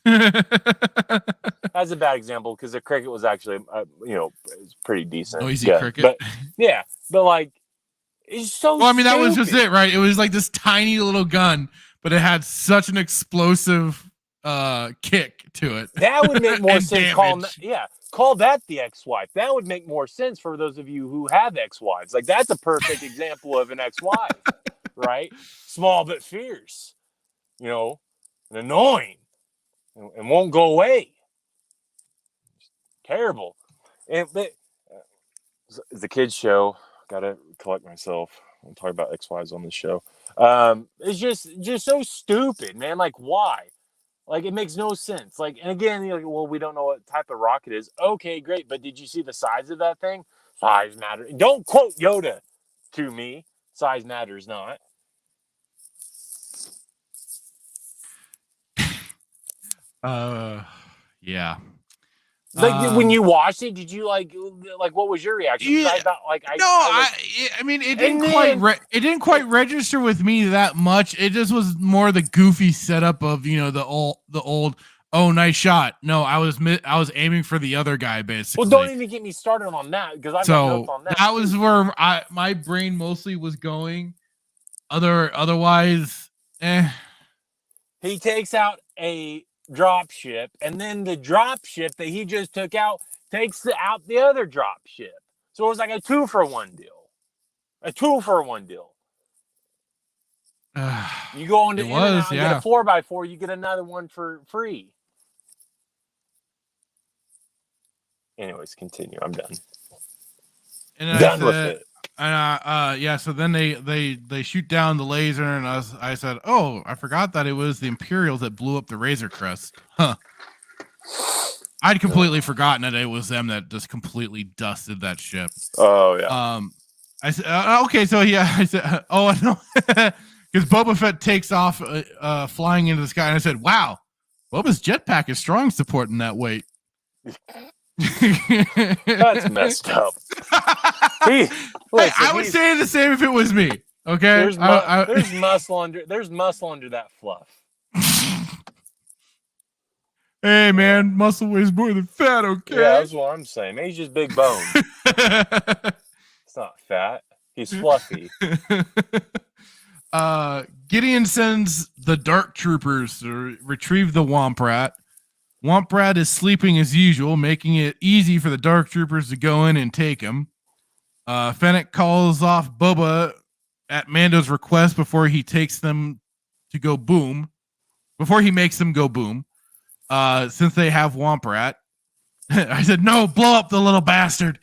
That's a bad example because the cricket was actually, it's pretty decent. Noisy cricket. But yeah, but like, it's so. Well, I mean, that was stupid. just it, right? It was like this tiny little gun, but it had such an explosive kick to it. That would make more sense. Damage. Call that the ex-wife. That would make more sense for those of you who have ex-wives. Like that's a perfect example of an ex-wife, right? Small but fierce, and annoying, and won't go away. Terrible. But it's a kids show. Gotta collect myself. I'm talking about ex-wives on this show. It's just so stupid, man. Like why? Like it makes no sense. Like, and again, you're like, well, we don't know what type of rocket it is. Okay, great, but did you see the size of that thing? Size matters. Don't quote Yoda to me. Size matters not. Yeah. Like when you watched it, did you like what was your reaction? Yeah. I mean, it didn't quite register with me that much. It just was more the goofy setup of the old. Oh, nice shot. No, I was aiming for the other guy basically. Well, don't even get me started on that because I've got notes on that. That was where my brain mostly was going. Otherwise, He takes out a drop ship, and then the drop ship that he just took out takes out the other drop ship. So it was like a 2-for-1 deal. A 2-for-1 deal. You go on to In-N-Out and get a 4x4, you get another one for free. Anyways, continue. I'm done. And done with it. And so then they shoot down the laser, and I said, oh, I forgot that it was the Imperials that blew up the Razor Crest. Huh. I'd completely forgotten that it was them that just completely dusted that ship. Oh yeah. I said, okay, so yeah, I said, oh no, because Boba Fett takes off, flying into the sky, and I said, wow, Boba's jetpack is strong supporting that weight. That's messed up. I would say the same if it was me. Okay, there's muscle under that fluff. Hey man, muscle weighs more than fat. Okay, yeah, that's what I'm saying. Maybe he's just big bone. It's not fat. He's fluffy. Gideon sends the Dark Troopers to retrieve the Womp Rat. Womp Rat is sleeping as usual, making it easy for the Dark Troopers to go in and take him. Fennec calls off Boba at Mando's request before he takes them to go boom. Before he makes them go boom. Since they have Womp Rat. I said, no, blow up the little bastard.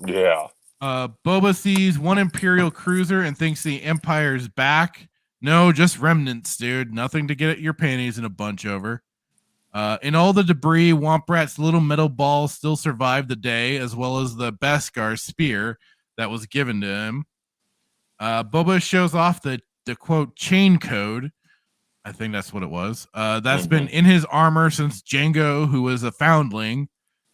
Yeah. Boba sees one Imperial cruiser and thinks the Empire's back. No, just remnants, dude. Nothing to get your panties in a bunch over. In all the debris, Womp Rat's little metal ball still survived the day, as well as the Beskar spear that was given to him. Boba shows off the quote chain code. I think that's what it was. That's been in his armor since Jango, who was a foundling,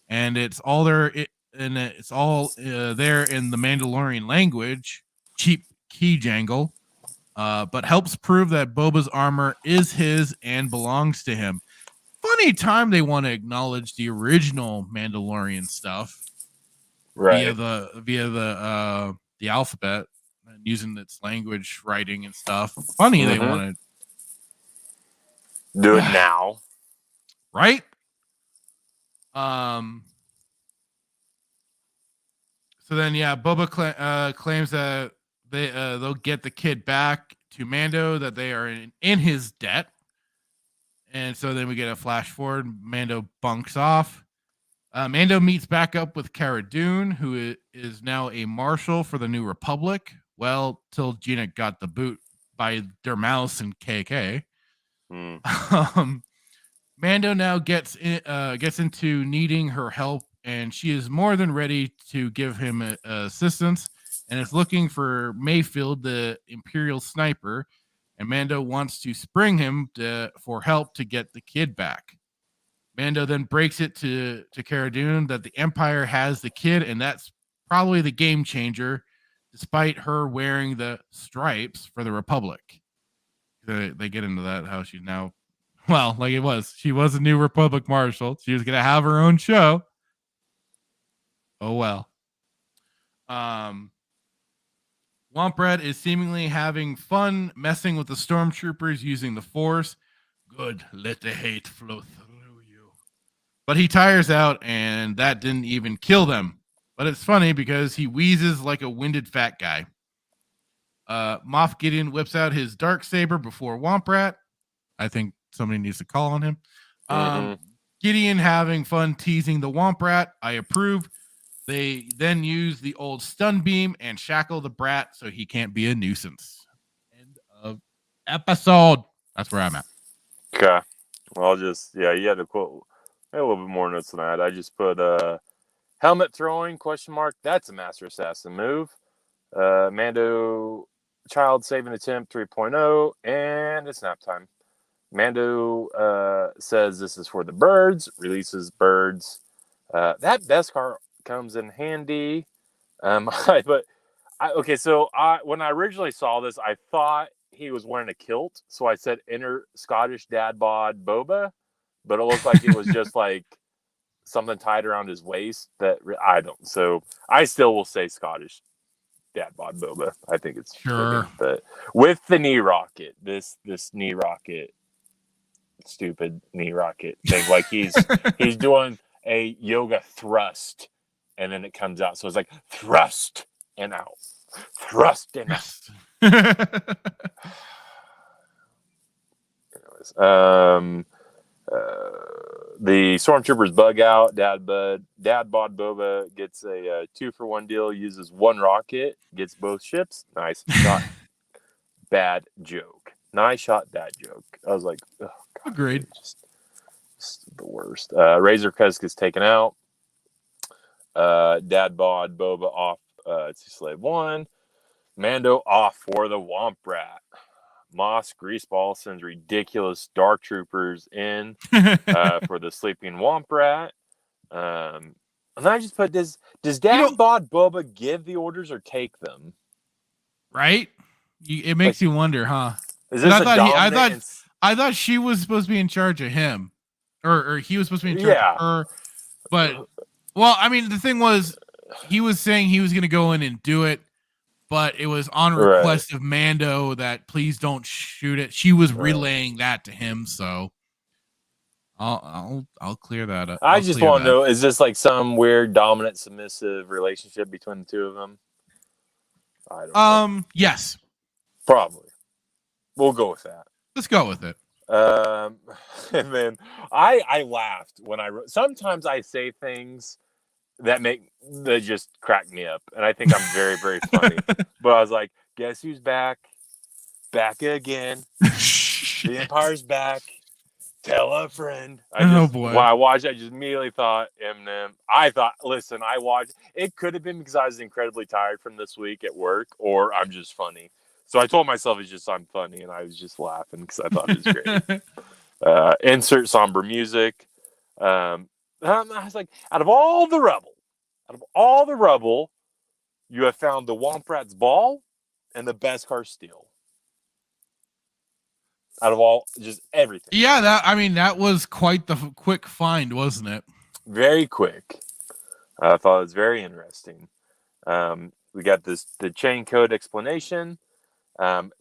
and it's all there. It's all there in the Mandalorian language. Cheap key jangle, but helps prove that Boba's armor is his and belongs to him. Funny time they want to acknowledge the original Mandalorian stuff, right? Via the alphabet and using its language writing and stuff. Funny they want to do it now, right? So then, yeah, Boba claims that they'll get the kid back to Mando, that they are in his debt. And so then we get a flash forward. Mando bunks off. Mando meets back up with Cara Dune, who is now a marshal for the New Republic. Well, till Gina got the boot by Der Mouse and KK. Mando now gets into needing her help, and she is more than ready to give him assistance, and is looking for Mayfield, the Imperial sniper, and Mando wants to spring him for help to get the kid back. Mando then breaks it to Cara Dune that the Empire has the kid, and that's probably the game changer, despite her wearing the stripes for the Republic. They get into that, how she's now, well, like it was. She was a new Republic Marshal. She was going to have her own show. Oh, well. Womprat is seemingly having fun messing with the stormtroopers using the Force. Good, let the hate flow through you. But he tires out, and that didn't even kill them. But it's funny because he wheezes like a winded fat guy. Moff Gideon whips out his Darksaber before Womprat. I think somebody needs to call on him. Gideon having fun teasing the Womprat. I approve. They then use the old stun beam and shackle the brat so he can't be a nuisance. End of episode. That's where I'm at. Okay. Well, you had to quote. I had a little bit more notes than that. I just put helmet throwing, ? That's a Master Assassin move. Mando child saving attempt 3.0, and it's nap time. Mando says this is for the birds, releases birds. That Beskar comes in handy. Okay, so when I originally saw this, I thought he was wearing a kilt, so I said inner Scottish Dad-Bod Boba, but it looked like it was just like something tied around his waist that I don't. So I still will say Scottish Dad-Bod Boba. I think it's sure, fitting, but with the knee rocket, this knee rocket, stupid knee rocket thing, like he's doing a yoga thrust, and then it comes out. So it's like thrust and out, thrust and out. Anyways, the stormtroopers bug out. Dad-Bod Boba gets a 2-for-1 deal. Uses one rocket, gets both ships. Nice shot. Bad joke. Nice shot. Bad joke. I was like, oh, God, agreed. Just the worst. Razor Crest gets taken out. Dad-Bod Boba off to Slave 1. Mando off for the Womp Rat. Moss Greaseball sends ridiculous Dark Troopers in for the sleeping Womp Rat. And I just put, does Dad-Bod Boba give the orders or take them? Right? It makes you wonder, huh? Is this I thought she was supposed to be in charge of him, or he was supposed to be in charge of her. But well, I mean, the thing was, he was saying he was going to go in and do it, but it was on request of Mando that please don't shoot it. She was relaying that to him, so I'll clear that up. I just want to know: is this like some weird dominant submissive relationship between the two of them? I don't know. Yes, probably. We'll go with that. Let's go with it. And then I laughed when I wrote. Sometimes I say things that just crack me up, and I think I'm very, very funny. But I was like, guess who's back? Back again. The Empire's back. Tell a friend. Boy. When I watched, I just immediately thought Eminem. I watched. It could have been because I was incredibly tired from this week at work, or I'm just funny. So I told myself it's just I'm funny, and I was just laughing because I thought it was great. Insert somber music. I was like, out of all the rubble, you have found the Womp Rat's ball and the Beskar steel. Out of all, just everything. Yeah, that was quite the quick find, wasn't it? Very quick. I thought it was very interesting. We got the chain code explanation.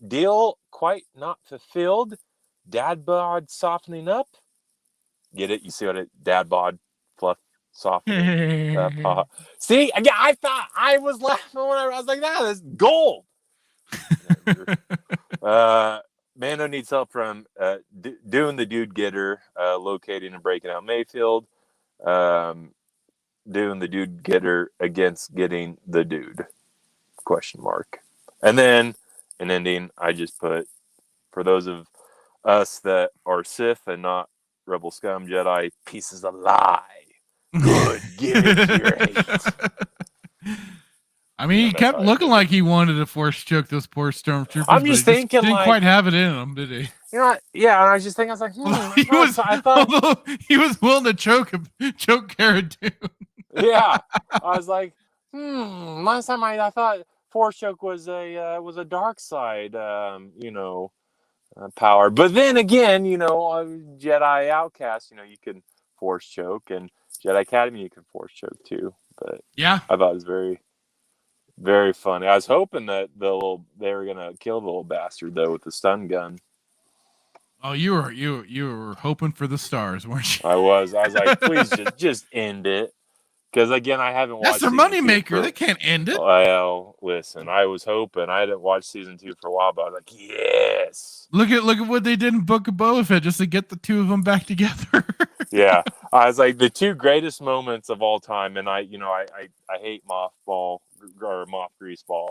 Deal quite not fulfilled. Dad-Bod softening up. Get it? You see what it? Dad-Bod fluff softening. See, again, I thought I was laughing when I was like, that's gold. Mando needs help from doing the dude getter, locating and breaking out Mayfield. Doing the dude getter against getting the dude? ? And then an ending, I just put, for those of us that are Sith and not Rebel scum Jedi pieces of lie. Good, give it to your hate. I mean, he kept looking like he wanted to force choke those poor stormtroopers. I'm just but thinking, didn't like, quite have it in him, did he? You know, yeah, and I was just thinking, I was like, I thought he was willing to choke Cara Dune. Yeah, I was like, last time I thought force choke was a dark side, power. But then again, Jedi Outcast, you can force choke, and Jedi Academy you can force choke too. But yeah, I thought it was very, very funny. I was hoping that they were gonna kill the little bastard though with the stun gun. Oh, you were hoping for the stars, weren't you? I was like, please just end it. Because again, I haven't watched. That's their moneymaker. They can't end it. Well, listen, I was hoping. I hadn't watched season 2 for a while, but I was like, yes. Look at what they did in Book of Boba Fett just to get the two of them back together. Yeah, I was like the two greatest moments of all time, and I hate Mothball or Moth Greaseball,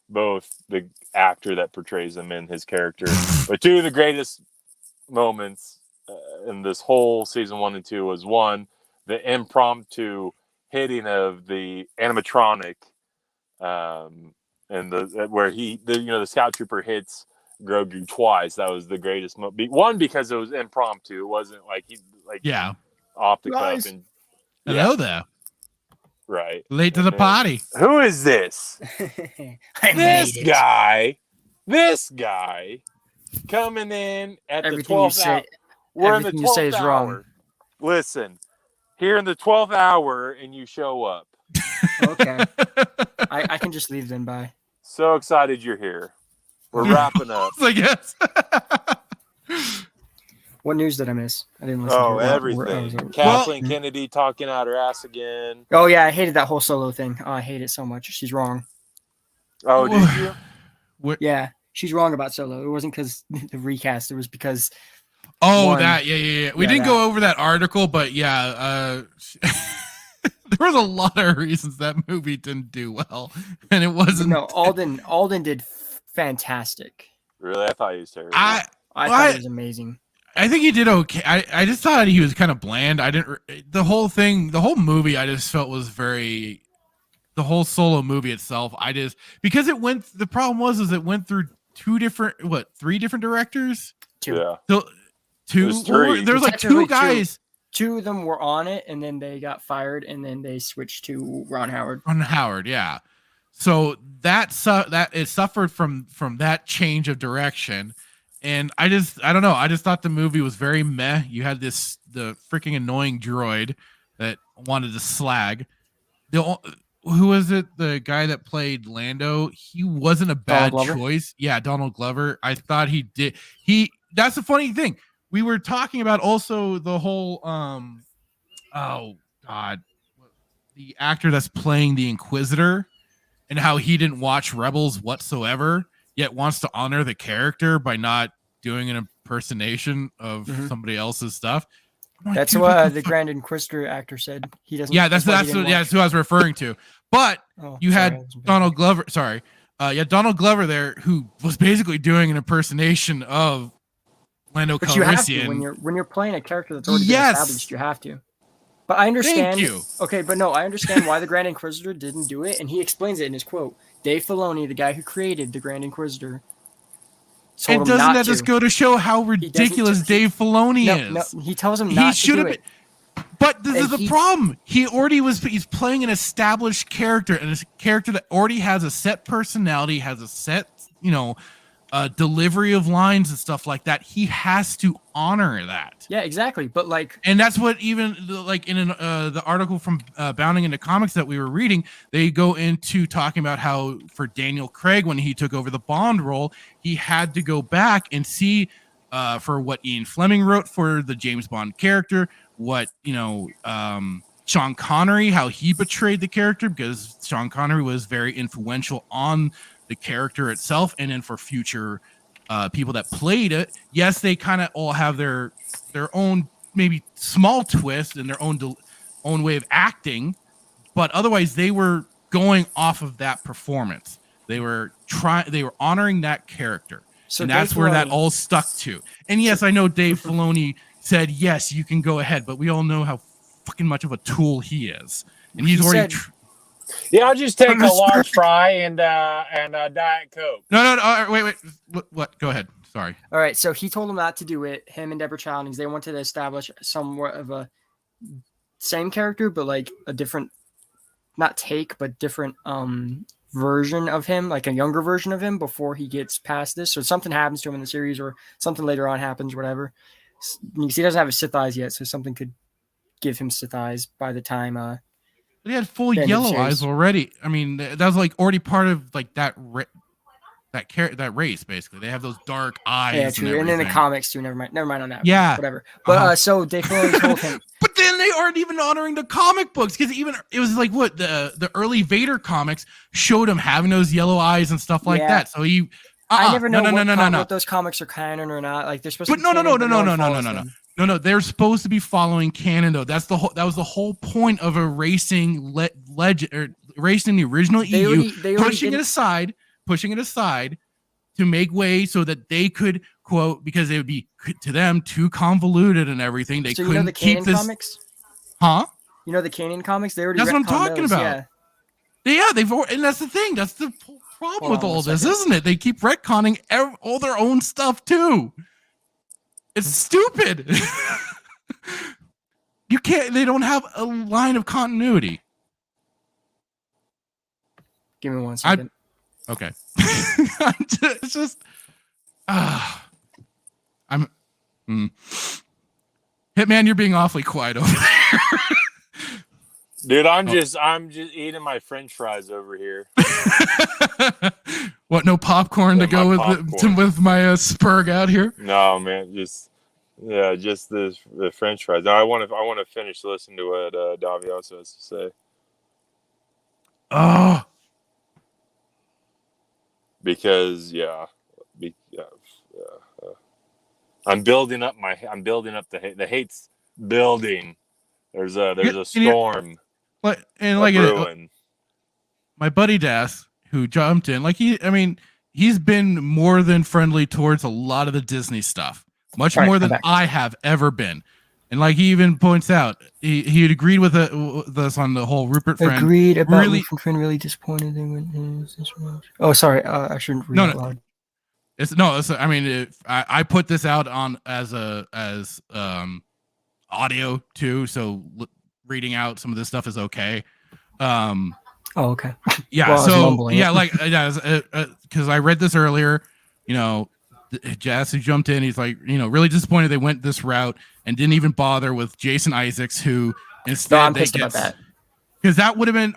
both the actor that portrays him and his character, but two of the greatest moments in this whole season 1 and 2 was one, the impromptu hitting of the animatronic, and where the scout trooper hits Grogu twice. That was the greatest one because it was impromptu. It wasn't like off the cuff. And hello there. Right. Late to the party. Who is this? This guy coming in at the 12th hour. We're in the 12th hour. Wrong. Listen, here in the 12th hour, and you show up. Okay. I can just leave then. Bye. So excited you're here. We're wrapping up. I guess. What news did I miss? I didn't listen. Oh, everything. Kathleen Kennedy talking out her ass again. Oh yeah, I hated that whole Solo thing. Oh, I hate it so much. She's wrong. Oh, did you? Yeah, she's wrong about Solo. It wasn't because the recast. It was because. Yeah. We didn't go over that article, but yeah, there was a lot of reasons that movie didn't do well, and it wasn't. No, Alden did fantastic. Really, I thought he was terrible. I thought it was amazing. I think he did okay. I just thought he was kind of bland. The whole movie I just felt was very. The whole Solo movie itself, because it went. The problem was it went through three different directors. Two. Yeah. So, two. There's like two guys. Two of them were on it, and then they got fired, and then they switched to Ron Howard. Yeah. So that it suffered from that change of direction, and I don't know. I just thought the movie was very meh. You had the freaking annoying droid that wanted to slag. Who was it? The guy that played Lando. He wasn't a bad choice. Yeah, Donald Glover. I thought he did. That's the funny thing. We were talking about also the whole oh god, the actor that's playing the Inquisitor and how he didn't watch Rebels whatsoever, yet wants to honor the character by not doing an impersonation of somebody else's stuff. That's what the Grand Inquisitor actor said. He doesn't. Yeah, that's who I was referring to. But you had Donald Glover. Sorry, Donald Glover there, who was basically doing an impersonation of Lando Calrissian. You have to when you're playing a character that's already been established. You have to. But I understand. Thank you. Okay, but no, I understand why the Grand Inquisitor didn't do it, and he explains it in his quote. Dave Filoni, the guy who created the Grand Inquisitor. And doesn't that just go to show how ridiculous Dave Filoni is? No, he tells him not to do it. But this is the problem. He's playing an established character, and a character that already has a set personality, has a set, delivery of lines and stuff like that. He has to honor that. Yeah, exactly. But and that's what even in the article from Bounding into Comics that we were reading, they go into talking about how for Daniel Craig, when he took over the Bond role, he had to go back and see for what Ian Fleming wrote for the James Bond character, what Sean Connery, how he portrayed the character, because Sean Connery was very influential on the character itself, and then for future people that played it, yes, they kind of all have their own maybe small twist and their own way of acting, but otherwise they were going off of that performance. They were honoring that character, and that's where that all stuck to. And yes, I know Dave Filoni said, yes, you can go ahead, but we all know how fucking much of a tool he is. And he's He already... said- Yeah, I'll just take a large fry and a Diet Coke. No, wait. What? Go ahead. Sorry. All right, so he told him not to do it, him and Deborah Chow, because they wanted to establish somewhat of a same character, but like a different, not take, but different version of him, like a younger version of him before he gets past this. So something happens to him in the series or something later on happens, whatever. Because he doesn't have his Sith eyes yet, so something could give him Sith eyes by the time... But he had full yellow eyes already. I mean, that was like already part of like that race, basically. They have those dark eyes. Yeah, true. And in the comics too. Never mind on that. Yeah. Whatever. But so Dave Filoni told him. But then they aren't even honoring the comic books, because even it was like what the early Vader comics showed him having those yellow eyes and stuff like that. So he. I never know what those comics are canon or not. Like they're supposed to be No, they're supposed to be following canon though. That was the whole point of erasing legend or erasing the original EU, pushing it aside to make way so that they could quote, because it would be to them too convoluted and everything. They couldn't keep this. Comics? Huh? You know the canon comics? They already. That's what I'm talking those, about. Yeah, and that's the thing. That's the problem with all this, isn't it? They keep retconning all their own stuff too. It's stupid. You can't. They don't have a line of continuity. Give me 1 second. Okay. It's just. I'm. Hitman, you're being awfully quiet over there. Dude, I'm just eating my French fries over here. What? No popcorn to go with my spurg out here? No, man, just the French fries. No, I want to finish listening to what Davi also has to say. Oh, because I'm building up the hate's building. There's a storm. My buddy Das, who jumped in, he's been more than friendly towards a lot of the Disney stuff, much more than I have ever been. And like he even points out, he had agreed with us on the whole Rupert Friend. Agreed about Rupert Friend, really disappointed. They went. Oh, sorry, I shouldn't read out loud. I put this out on as audio too, so reading out some of this stuff is okay. Okay. Yeah. Because I read this earlier. Jazz, who jumped in, he's like, really disappointed they went this route and didn't even bother with Jason Isaacs, who instead I'm pissed about that, because that would have been.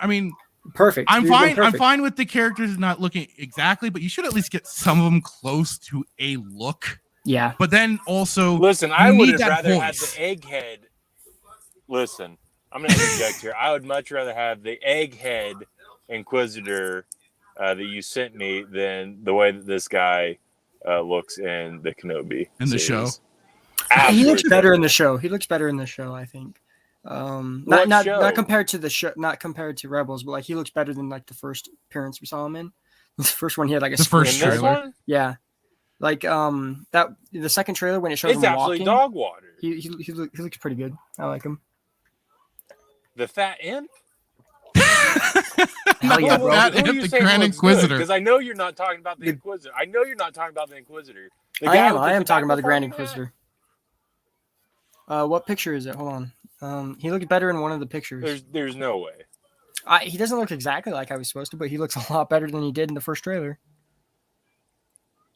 Perfect. I'm fine. I'm fine with the characters not looking exactly, but you should at least get some of them close to a look. Yeah. But then also, listen, I would have rather had the egghead. Listen, I'm going to interject here. I would much rather have the egghead Inquisitor that you sent me than the way that this guy looks in the Kenobi in the show. He looks better in the show. I think. Not compared to the show, not compared to Rebels, but like he looks better than like the first appearance we saw him in. The first one he had like the first trailer. Yeah. Like that the second trailer when it shows him walking. It's absolutely dog water. He looks pretty good. I like him. The fat imp? Hell yeah, bro. The Grand Inquisitor. Because I know you're not talking about the Inquisitor. I am talking about the Grand Inquisitor. What picture is it? Hold on. He looked better in one of the pictures. There's no way. He doesn't look exactly like I was supposed to, but he looks a lot better than he did in the first trailer.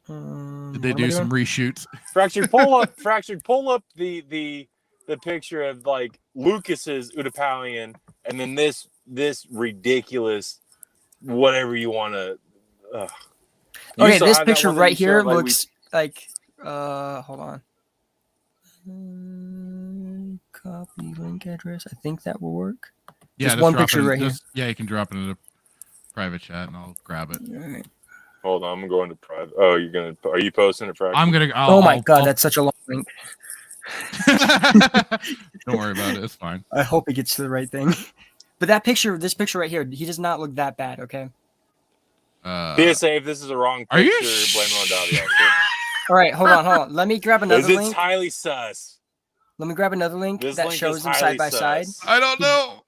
Did they do some reshoots? Fractured, pull up the picture of like Lucas's Utapaulian, and then this ridiculous whatever you want to. Okay, this picture right here looks like. Hold on. Copy link address. I think that will work. Yeah, just one picture right here. Yeah, you can drop it in a private chat, and I'll grab it. All right. Hold on, I'm going to private. Oh, are you posting it? I'm gonna. Oh my god, that's such a long link. Don't worry about it. It's fine. I hope it gets to the right thing. But this picture right here, he does not look that bad. Okay. PSA, if this is a wrong picture, blame it on Davi. All right, hold on. Let me grab another link. It's highly sus. Let me grab another link This that link shows is them highly side by side. sus. I don't know.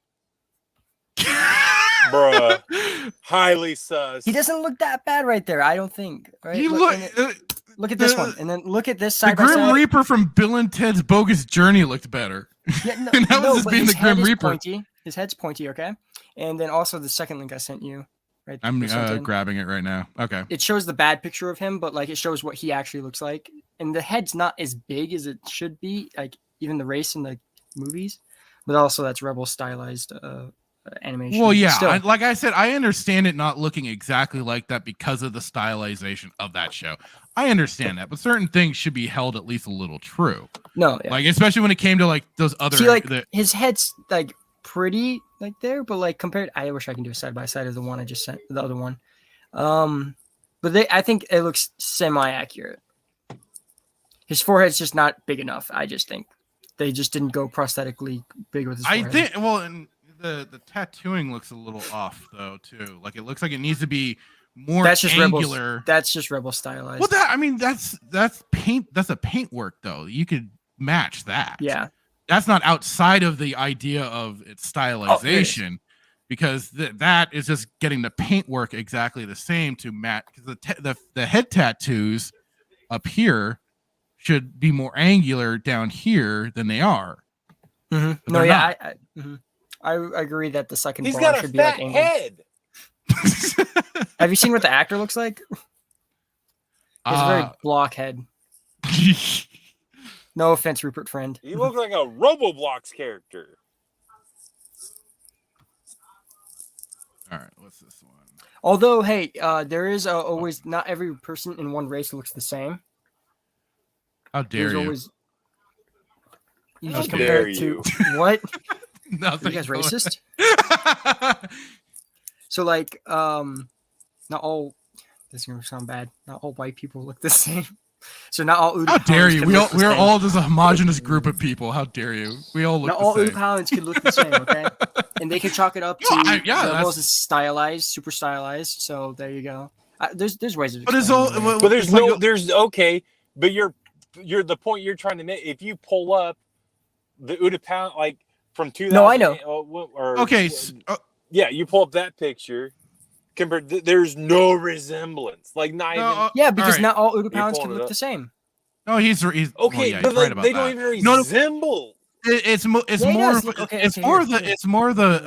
Bruh. Highly sus. He doesn't look that bad right there, I don't think. Right? He Look, look. look at this one, and then look at this The side by Grim side. Reaper from Bill and Ted's Bogus Journey looked better. Yeah, no, And that was just but being his the Grim head is Reaper. Pointy. His head's pointy, okay? And then also the second link I sent you. Right. I'm this one's in. grabbing it right now. Okay. It shows the bad picture of him, but like it shows what he actually looks like. And the head's not as big as it should be, like even the race in the movies. But also that's Rebel stylized animation. Well, yeah, Still, like I said, I understand it not looking exactly like that because of the stylization of that show. I understand that, but certain things should be held at least a little true. no, yeah. Like especially when it came to like those other. See, like his head's like pretty like there, but like compared, I wish I can do a side by side of the one I just sent, the other one. But I think it looks semi-accurate. His forehead's just not big enough. I just think they just didn't go prosthetically big with his forehead. I think. Well, and the tattooing looks a little off though too. Like it looks like it needs to be more that's just angular. Rebel. That's just Rebel stylized. Well, that's paint. That's a paint work though. You could match that. Yeah. That's not outside of the idea of its stylization, because that is just getting the paint work exactly the same to match. Because the head tattoos up here should be more angular down here than they are. Mm-hmm. No, yeah, I agree that the second He's bar got a should fat be like angled. head. Have you seen what the actor looks like? He has a very block head. No offense, Rupert Friend. He looks like a Roboblox character. All right, what's this one? Although, hey, there is always not every person in one race looks the same. How dare There's you? always you How just dare compare it to you. what? Nothing. You guys racist? So like, not all. This is gonna sound bad. Not all white people look the same. So not all. How dare you? Udapalans We're same. all just a homogenous group of people. How dare you? We all look Not all the same. Udapalans could look the same, okay? And they can chalk it up to Rebels is stylized, super stylized. So there you go. There's ways of. But it's all. But there's there's okay. But you're the point you're trying to make. If you pull up the Udapalan like from 2000. No, I know. Or, Okay. Yeah, you pull up that picture. Compared, there's no resemblance. Like not even. Yeah, because right. not all Udapalans pulling can it look up? the same. No, he's Okay, well, yeah, but he's like, right about they that. don't even No, resemble. It's Yeah, he more does. of, Okay, it's okay, more here. the it's more the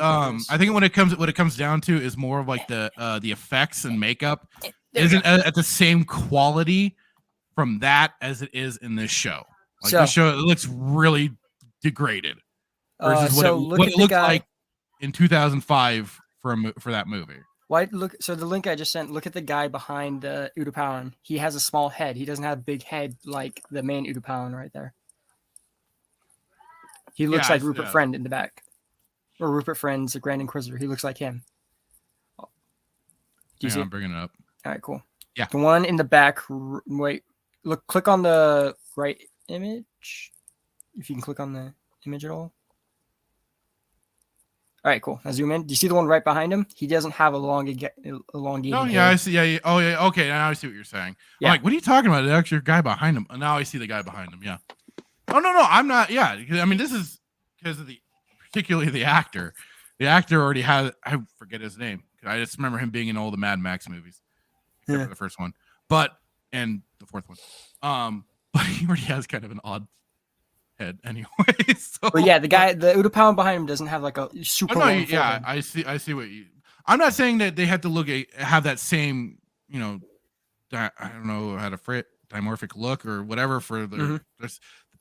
I think what it comes down to is more of like the effects and makeup isn't at the same quality from that as it is in this show. Like So- this show, it looks really degraded versus what it looked like in 2005 for that movie. Why look? So the link I just sent. Look at the guy behind the Udapalan. He has a small head. He doesn't have a big head like the main Udapalan right there. He looks Yeah, like Rupert Friend in the back, or Rupert Friend's the Grand Inquisitor. He looks like him. Do you see? I'm bringing it up. All right, cool. Yeah. The one in the back. Wait, look. Click on the right image. If you can click on the image at all. All right, cool. Now zoom in. Do you see the one right behind him? He doesn't have elongated. Oh yeah, I see. Yeah. Oh yeah. Okay. Now I see what you're saying. Yeah. I'm like, what are you talking about? There's actually a guy behind him. Now I see the guy behind him. Yeah. Oh no. I'm not. Yeah. I mean, this is because of particularly the actor. The actor already has. I forget his name. I just remember him being in all the Mad Max movies, except for the first one, and the fourth one. But he already has kind of an odd head anyway. So. But yeah, the Udapalan behind him doesn't have like a super. Oh, no, long yeah, forehead. I see what you. I'm not saying that they have to have that same, I don't know how to dimorphic look or whatever for the.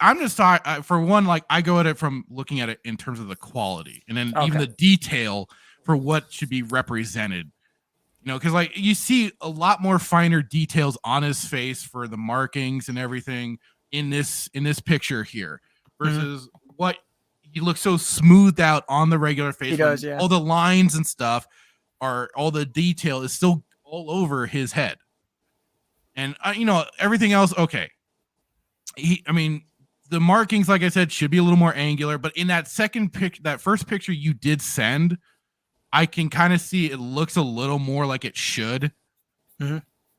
I'm just talking for one. Like I go at it from looking at it in terms of the quality, and then even the detail for what should be represented. Because like you see a lot more finer details on his face for the markings and everything in this picture here versus what he looks so smoothed out on the regular face. He does, yeah. All the lines and stuff all the detail is still all over his head, and everything else. Okay, the markings, like I said, should be a little more angular, but in that first picture you did send, I can kind of see it looks a little more like it should,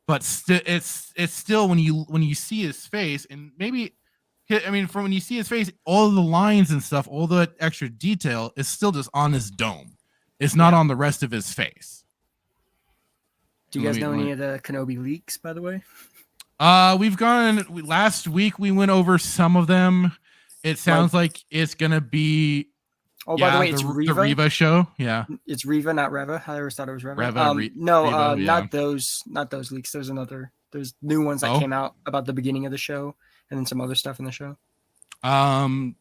but it's still when you see his face, and maybe I mean, from when you see his face, all the lines and stuff, all the extra detail is still just on his dome. It's not on the rest of his face. Do you guys know any of the Kenobi leaks, by the way? Last week we went over some of them. It sounds like it's gonna be. Oh, by the way, it's the Reva. Reva show. Yeah, it's Reva, not Reva. I always thought it was Reva. Reva. Not those leaks. There's new ones that came out about the beginning of the show, and then some other stuff in the show. No,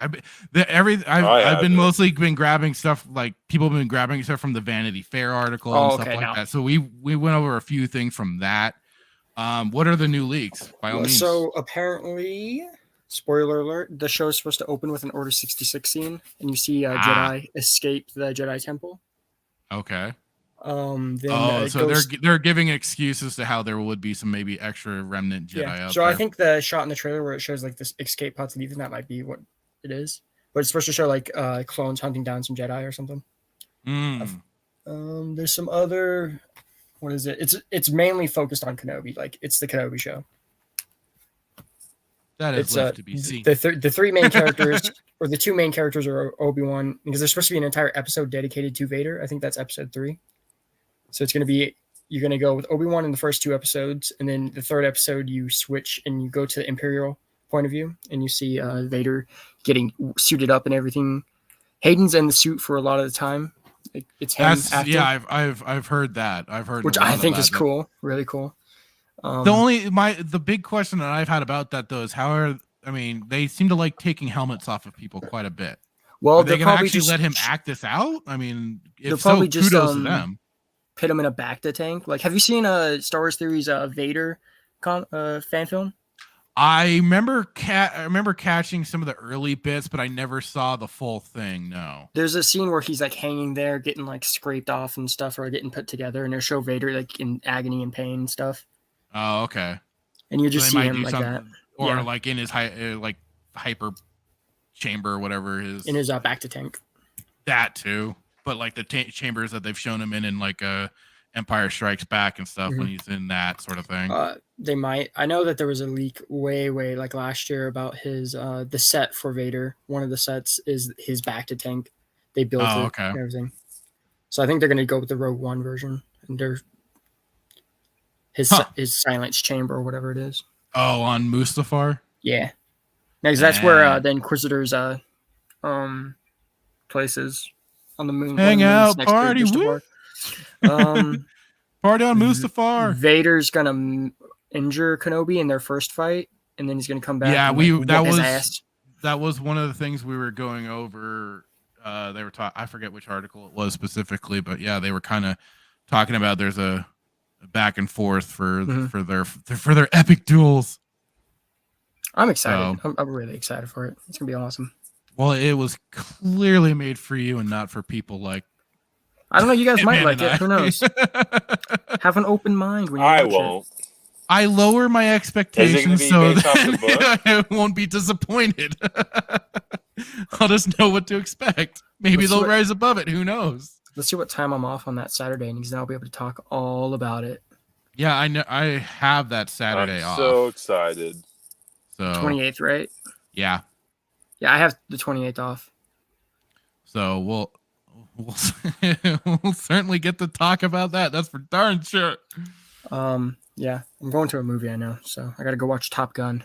I've been mostly grabbing stuff, like people have been grabbing stuff from the Vanity Fair article and stuff like that. So we went over a few things from that. What are the new leaks? By all means. So apparently, spoiler alert: the show is supposed to open with an Order 66 scene, and you see Jedi escape the Jedi Temple. Okay. They're giving excuses to how there would be some maybe extra remnant Jedi out so there. I think the shot in the trailer where it shows like this escape pods leaving, that might be what it is, but it's supposed to show like clones hunting down some Jedi or something. There's some other, what is it? It's mainly focused on Kenobi, like it's the Kenobi show. That is left to be seen. The three main characters, or the two main characters, are Obi-Wan, because there's supposed to be an entire episode dedicated to Vader. I think that's episode 3. So it's going to be, you're going to go with Obi-Wan in the first 2 episodes, and then the 3rd episode you switch and you go to the Imperial point of view, and you see Vader getting suited up and everything. Hayden's in the suit for a lot of the time. It's him acting. Yeah, I've heard that. I've heard, which I think is cool, really cool. The big question that I've had about that though is they seem to like taking helmets off of people quite a bit. Well, are they going to actually let him act this out? I mean, if so, kudos to them. Put him in a Bacta tank. Like, have you seen Star Wars Theory's Vader fan film? I remember catching some of the early bits, but I never saw the full thing. No. There's a scene where he's like hanging there, getting like scraped off and stuff, or getting put together, and they show Vader like in agony and pain and stuff. Oh, okay. And you just see him like that, or like in his hyper chamber, or whatever it is. In his Bacta tank. That too. But like the chambers that they've shown him in like Empire Strikes Back and stuff, when he's in that sort of thing. They might. I know that there was a leak way like last year about his the set for Vader. One of the sets is his Bacta tank. They built it and everything. So I think they're going to go with the Rogue One version, and his silence chamber or whatever it is. Oh, on Mustafar? Yeah. Because that's where the Inquisitor's places. On the moon, hang out, party, woo. Party on Mustafar. Vader's gonna injure Kenobi in their first fight, and then he's gonna come back. Yeah, that was one of the things we were going over. They were talking. I forget which article it was specifically, but yeah, they were kind of talking about there's a back and forth for their epic duels. I'm excited. I'm really excited for it. It's gonna be awesome. Well, it was clearly made for you and not for people like. I don't know. You guys might like it. Who knows? Have an open mind when you watch won't. it. I lower my expectations so that I won't be disappointed. I'll just know what to expect. Maybe they'll rise above it. Who knows? Let's see what time I'm off on that Saturday, and then I'll be able to talk all about it. Yeah, I know. I have that Saturday off. So excited. So 28th, right? Yeah. Yeah, I have the 28th off. So we'll certainly get to talk about that. That's for darn sure. Yeah, I'm going to a movie, I know, so I got to go watch Top Gun.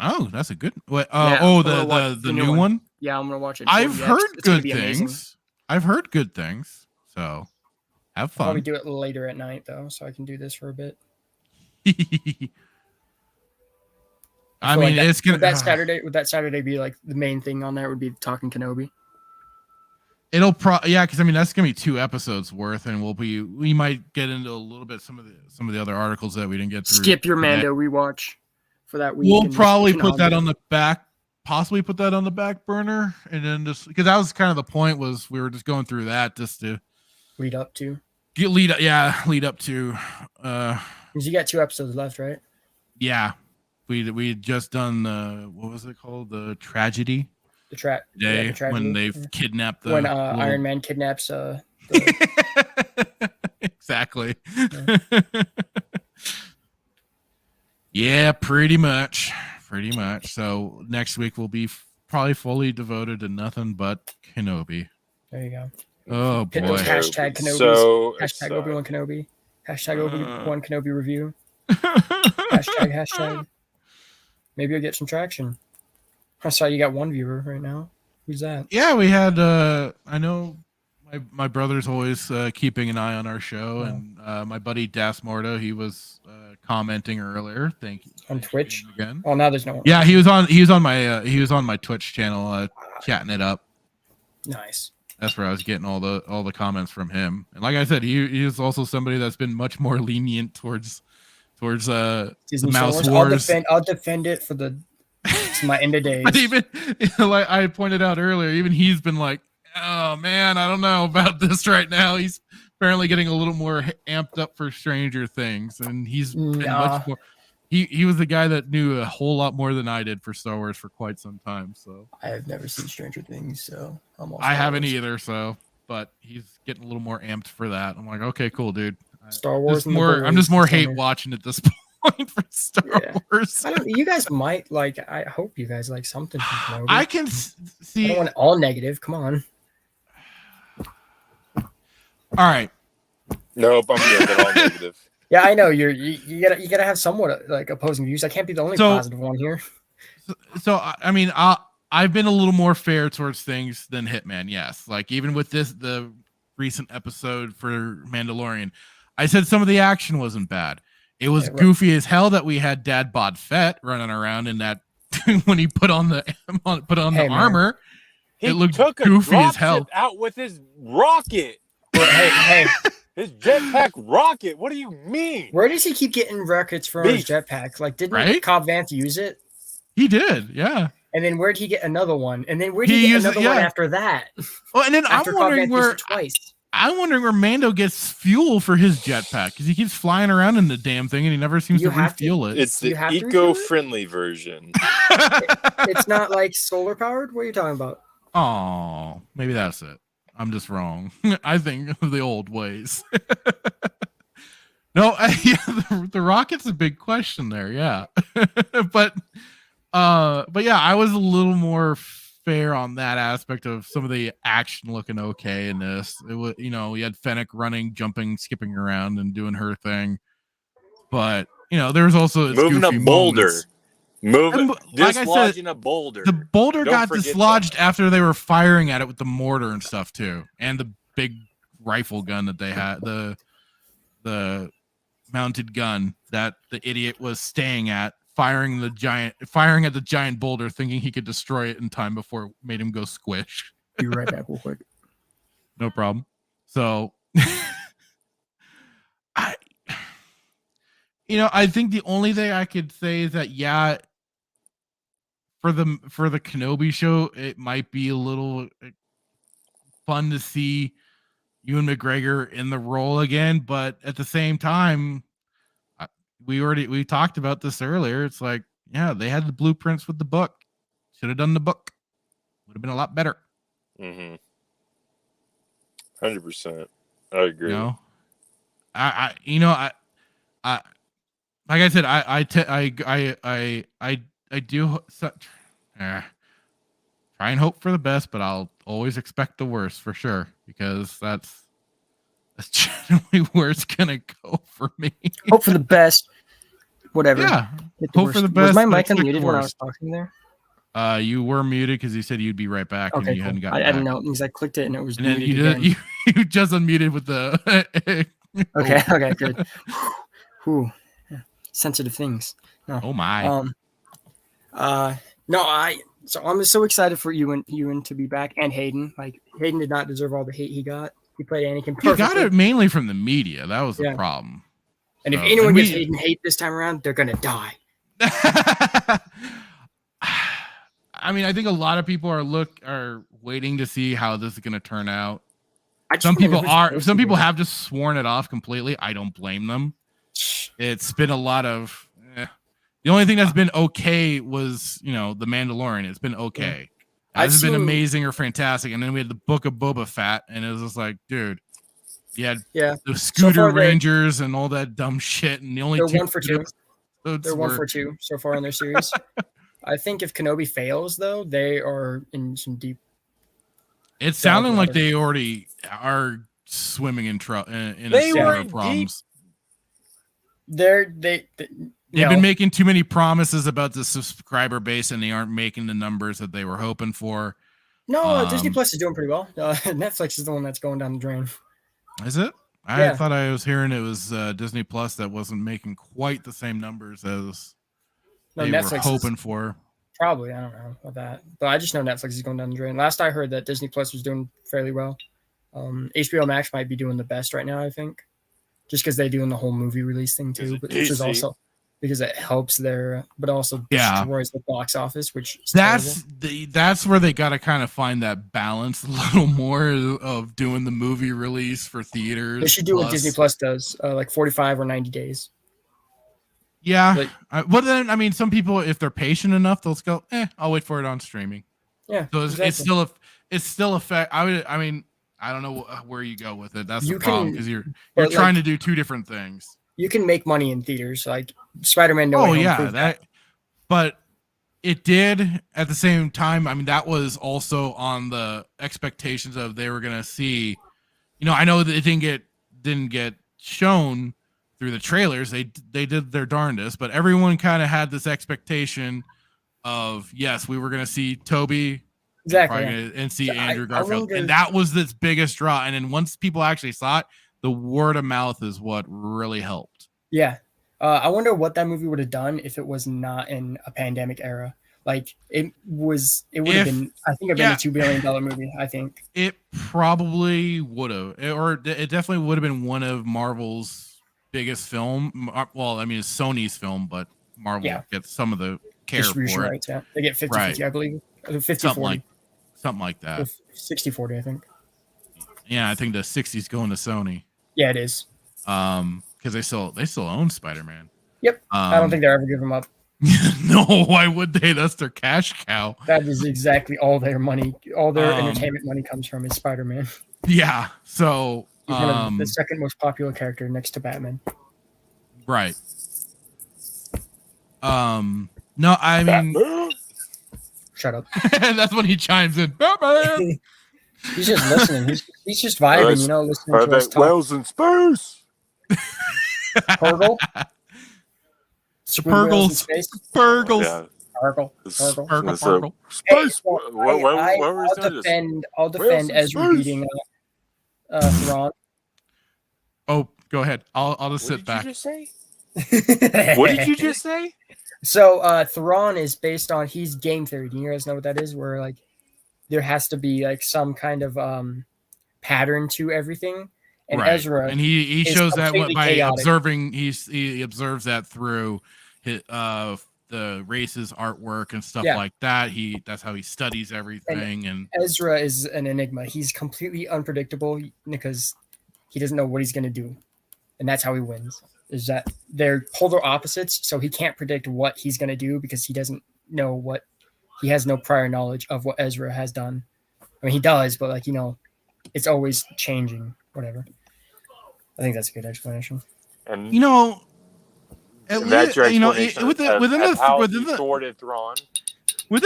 Oh, that's a good. The new one. Yeah, I'm gonna watch it. I've heard good things. I've heard good things. So have fun. I'll probably do it later at night though, so I can do this for a bit. I mean, like it's gonna. Would that Saturday be like the main thing on there? Would be talking Kenobi. It'll because I mean that's gonna be 2 episodes worth, and we might get into a little bit some of the other articles that we didn't get through. Skip your Mando rewatch for that week. We'll probably put that on the back, possibly put that on the back burner, and then just because that was kind of the point was we were just going through that just to lead up to. Lead up to. Because you got 2 episodes left, right? Yeah. We had just done what was it called? The tragedy. The tragedy when they've kidnapped the when Iron Man kidnaps exactly. Yeah, pretty much. Pretty much. So next week will be probably fully devoted to nothing but Kenobi. There you go. Oh Hit those boy. hashtag Kenobis. So hashtag excited. Obi-Wan Kenobi. Hashtag Obi-Wan Kenobi review. Hashtag. Maybe you'll get some traction. I saw you got one viewer right now. Who's that? Yeah, we had I know my brother's always keeping an eye on our show, and my buddy Das Morto, he was commenting earlier. Thank you. On Twitch again. Oh, now there's no one. Yeah, he was on my Twitch channel chatting it up. Nice. That's where I was getting all the comments from him. And like I said, he is also somebody that's been much more lenient towards the Mouse Wars. I'll defend it for my end of days. But even like I pointed out earlier, even he's been like, oh man, I don't know about this right now. He's apparently getting a little more amped up for Stranger Things, and he's been much more. He was the guy that knew a whole lot more than I did for Star Wars for quite some time. So I have never seen Stranger Things, so I haven't either. So, but he's getting a little more amped for that. I'm like, okay, cool, dude. Star Wars. I'm just more hate watching at this point for Star Wars. You guys might like. I hope you guys like something from Kenobi. I can see. I don't want it all negative. Come on. All right. Nope, I'm good at all negative. Yeah, I know you gotta have somewhat like opposing views. I can't be the only positive one here. So I mean, I've been a little more fair towards things than Hitman. Yes, like even with the recent episode for Mandalorian, I said some of the action wasn't bad. It was goofy as hell that we had Dad-Bod-Fett running around in that when he put on the armor. It looked goofy as hell. Out with his rocket. Hey. His jetpack rocket. What do you mean? Where does he keep getting rockets from his jetpack? Like, didn't Cobb Vanth use it? He did, yeah. And then where'd he get another one? And then where'd he get another one after that? Well, and then I'm wondering where Mando gets fuel for his jetpack, because he keeps flying around in the damn thing and he never seems to refuel it. It's the eco-friendly version. It's not like solar powered? What are you talking about? Oh, maybe that's it. I'm just wrong. I think of the old ways. No, the rocket's a big question there, yeah. but yeah, I was a little more fair on that aspect of some of the action looking okay in this. It was, you had Fennec running, jumping, skipping around, and doing her thing. But there was also moving a boulder. Dislodging a boulder. The boulder got dislodged after they were firing at it with the mortar and stuff too, and the big rifle gun that they had, the mounted gun that the idiot was staying at, firing at the giant boulder, thinking he could destroy it in time before it made him go squish. Be right back real quick. No problem. So, I think the only thing I could say is that, yeah, for the Kenobi show, it might be a little fun to see Ewan McGregor in the role again, but at the same time, we talked about this earlier. It's like, yeah, they had the blueprints with the book. Should have done the book. Would have been a lot better. 100%. I agree. I like I said, I do try and hope for the best, but I'll always expect the worst for sure, because that's generally where it's gonna go for me. Hope for the best. Whatever. Yeah. Hope for the best. Was my mic unmuted when I was talking there? You were muted because you said you'd be right back, and you hadn't gotten I didn't know, because I clicked it and it was muted. Then You just unmuted with the. Okay, good. Whew. Sensitive things. No. Oh my. So I'm so excited for Ewan to be back, and Hayden. Like, Hayden did not deserve all the hate he got. He played Anakin perfectly. He got it mainly from the media. That was the problem. And if anyone gets Hayden hate this time around, they're gonna die. I mean, I think a lot of people are waiting to see how this is gonna turn out. Some people have just sworn it off completely. I don't blame them. It's been a lot of. The only thing that's been okay was, the Mandalorian. It's been okay. It hasn't been amazing or fantastic. And then we had the Book of Boba Fett, and it was just like, dude, you had the Scooter Rangers and all that dumb shit, and the only they're 1 for 2. They're 1-for-2 so far in their series. I think if Kenobi fails, though, they are in some deep. It sounded like they already are swimming in a sea of problems. They've been making too many promises about the subscriber base, and they aren't making the numbers that they were hoping for. No, Disney Plus is doing pretty well. Netflix is the one that's going down the drain. Is it? I thought I was hearing it was Disney Plus that wasn't making quite the same numbers as they were hoping for. Probably, I don't know about that, but I just know Netflix is going down the drain. Last I heard that Disney Plus was doing fairly well. HBO Max might be doing the best right now, I think, just because they're doing the whole movie release thing too, but which is also because it helps their, but also destroys the box office, which is that's where they got to kind of find that balance a little more of doing the movie release for theaters. They should do what Disney Plus does, like 45 or 90 days. Yeah, but then I mean, some people, if they're patient enough, they'll go, I'll wait for it on streaming. Yeah, so it's still a fact. I mean, I don't know where you go with it. That's the problem, because you're trying to do two different things. You can make money in theaters, like Spider-Man. But it did at the same time. I mean, that was also on the expectations of they were gonna see. I know that it didn't get shown through the trailers. They did their darndest, but everyone kind of had this expectation of, yes, we were gonna see Toby. Exactly. And see Andrew Garfield, and that was this biggest draw. And then once people actually saw it, the word of mouth is what really helped. Yeah. I wonder what that movie would have done if it was not in a pandemic era. Like it would have been, I think, been a $2 billion movie. I think it probably would have, or it definitely would have been one of Marvel's biggest film. Well, I mean, it's Sony's film, but Marvel gets some of the care distribution for it. rights. Yeah, they get 50-50, I believe. 50-40. Something like that. 60-40, I think. Yeah, I think the 60's going to Sony. Yeah, it is. Because they still own Spider-Man. Yep. I don't think they'll ever give them up. No, why would they? That's their cash cow. That is exactly all their money, all their entertainment money comes from is Spider-Man. Yeah. So he's one of the second most popular character next to Batman. Right. No, I mean, shut up. That's when he chimes in. Batman. He's just listening. He's just vibing, listening to us talk. Whales in space. Purgle. Purgles. Purgles. Purgle. Space. I'll defend Ezra beating Thrawn. Oh, go ahead. I'll just sit back. What did you just say? What did you just say? So Thrawn is based on game theory. Do you guys know what that is? Where like there has to be like some kind of pattern to everything. And right. Ezra, and he shows that by chaotic. Observing. He observes that through his, the race's artwork and stuff like that. That's how he studies everything. And Ezra is an enigma. He's completely unpredictable because he doesn't know what he's going to do, and that's how he wins. Is that they're polar opposites, so he can't predict what he's going to do because he doesn't know what. He has no prior knowledge of what Ezra has done. I mean, he does, but it's always changing. Whatever. I think that's a good explanation. And within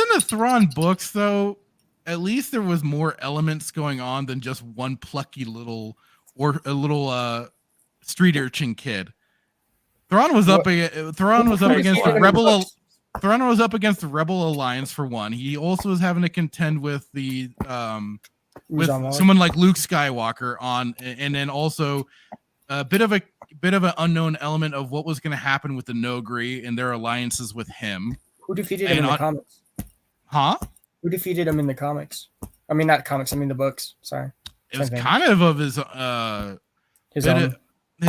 the Thrawn books, though, at least there was more elements going on than just one plucky little street urchin kid. Thrawn was up against the rebel. Thrawn was up against the Rebel Alliance for one. He also was having to contend with the with someone like Luke Skywalker and then also a bit of an unknown element of what was going to happen with the Nogri and their alliances with him. Who defeated him in the comics? Huh? Who defeated him in the comics? I mean, not comics. I mean the books. Sorry. It was kind of his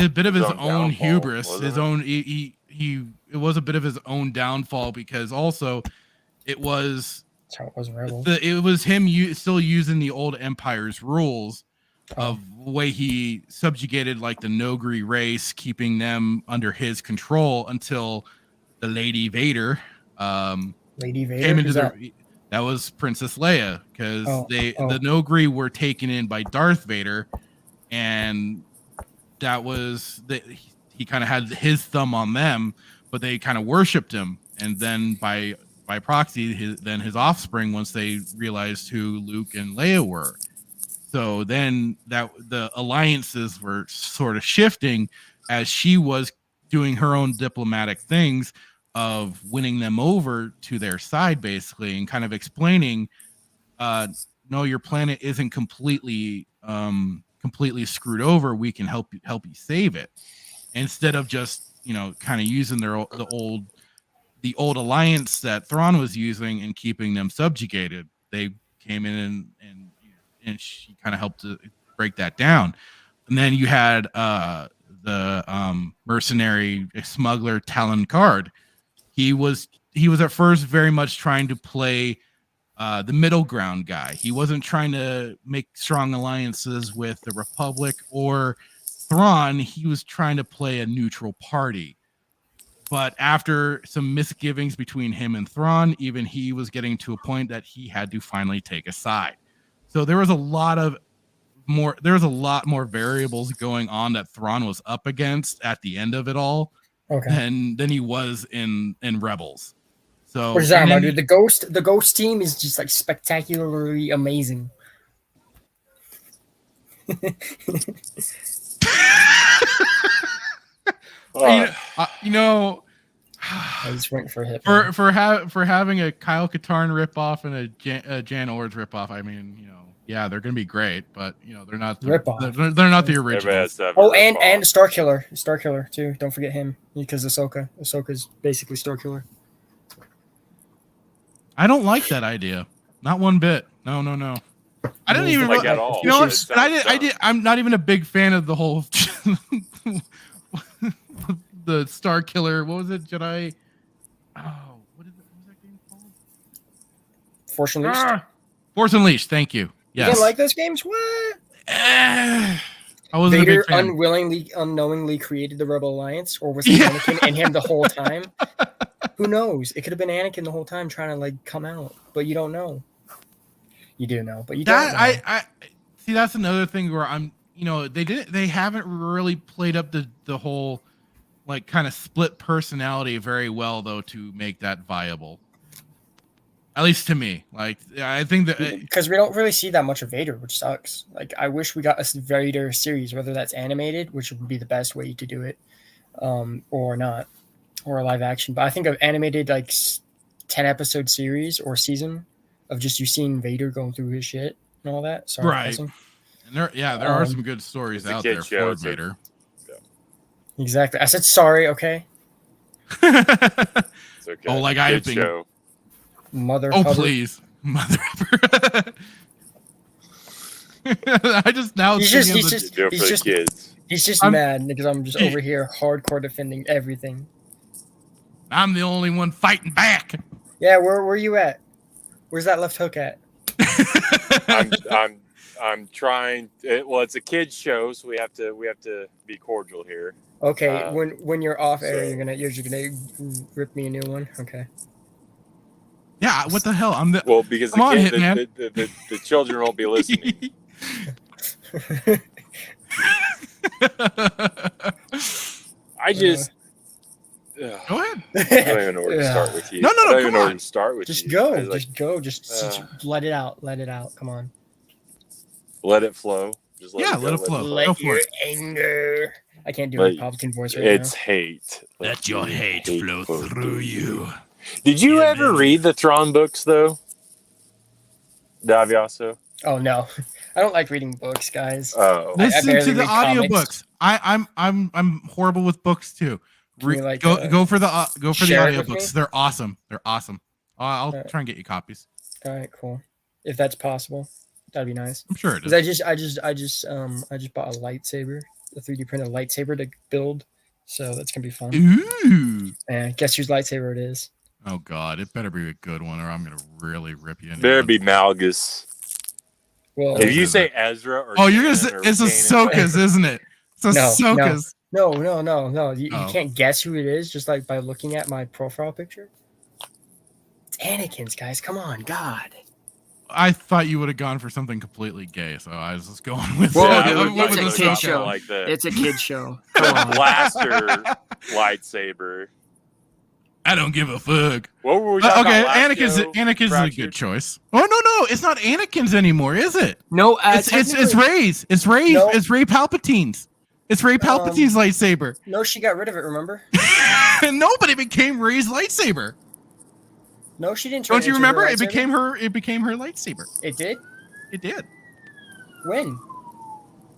bit of his own hubris. His own. It was a bit of his own downfall because also it was. That's how it was in Rebels. It was him still using the old Empire's rules of the way he subjugated the Nogri race, keeping them under his control until the Lady Vader. Lady Vader came into that was Princess Leia because the Nogri were taken in by Darth Vader, and that was he kind of had his thumb on them. but they kind of worshipped him, and then by proxy, his offspring, once they realized who Luke and Leia were. So then the alliances were sort of shifting as she was doing her own diplomatic things of winning them over to their side, basically, and kind of explaining, no, your planet isn't completely screwed over. We can help you save it, instead of just kind of using the old alliance that Thrawn was using and keeping them subjugated. They came in and she kind of helped to break that down. And then you had the mercenary smuggler Talon Card. He was at first very much trying to play the middle ground guy. He wasn't trying to make strong alliances with the Republic or Thrawn. He was trying to play a neutral party. But after some misgivings between him and Thrawn, even he was getting to a point that he had to finally take a side. So there was a lot more variables going on that Thrawn was up against at the end of it all, than he was in Rebels. So what is that about, dude? The Ghost team is just like spectacularly amazing. I just went for a hit. For having a Kyle Katarn ripoff and a Jan Orge ripoff. I mean, yeah, they're gonna be great, but they're not the ripoff. They're not the original. Oh, and Starkiller too. Don't forget him, because Ahsoka's basically Starkiller. I don't like that idea. Not one bit. No. I didn't even like at all. You know what? I'm not even a big fan of the whole the Star Killer. What was it? Jedi. Oh, what was that game called? Force Unleashed. Force Unleashed. Thank you. Yes. You didn't like those games? What? I wasn't Vader a big fan. unknowingly created the Rebel Alliance, or was it Anakin and him the whole time? Who knows? It could have been Anakin the whole time trying to come out, but you don't know. You do know, but you don't know. I see. That's another thing where they haven't really played up the whole kind of split personality very well, though, to make that viable. At least to me, I think that because we don't really see that much of Vader, which sucks. I wish we got a Vader series, whether that's animated, which would be the best way to do it, or not, or a live action. But I think of animated 10-episode series or season of just you seeing Vader going through his shit and all that. Sorry, right? And there are some good stories out there for Vader. Exactly. I said sorry. Okay. It's okay. Oh, I've been. Show. Mother. Oh, please, mother. I just now. He's just mad because I'm just over here hardcore defending everything. I'm the only one fighting back. Yeah, where are you at? Where's that left hook at? I'm trying. It's a kids show, so we have to be cordial here. Okay, when you're off air, you're just gonna rip me a new one. Okay. Yeah, what the hell? Because the children won't be listening. I just go ahead. I don't even know where to start with you. No. I don't even know where to start with just you. Go. Just let it out. Let it out. Come on. Let it flow. Just let it flow. Let your anger. I can't do a Republican voice right now. It's hate. Let your hate flow through you. Did you ever read the Thrawn books, though? Davyaso? Oh no, I don't like reading books, guys. Oh, listen to the audiobooks. I'm horrible with books too. Go for the audiobooks. They're awesome. I'll try and get you copies. All right, cool. If that's possible, that'd be nice. I'm sure it is. I just bought a lightsaber, a 3D printed lightsaber to build. So that's gonna be fun. Ooh. And guess whose lightsaber it is? Oh God, it better be a good one, or I'm gonna really rip you. Better be Malgus. Well, if you say Ezra or you're gonna say it's Ahsoka's, isn't it? It's Ahsoka's. No. You can't guess who it is just by looking at my profile picture. It's Anakin's, guys. Come on, God. I thought you would have gone for something completely gay, so I was just going with. It's a kid show. It's a kid show. Blaster lightsaber. I don't give a fuck. What were we talking Okay, about last show? Anakin's a good choice. Oh no, it's not Anakin's anymore, is it? No, it's Rey's. It's Rey. No. It's Rey Palpatine's. It's Rey Palpatine's lightsaber. No, she got rid of it. Remember? No, but it became Rey's lightsaber. No, she didn't. Turn Don't you into remember? her It became lightsaber? her. It became her lightsaber. It did. It did. When?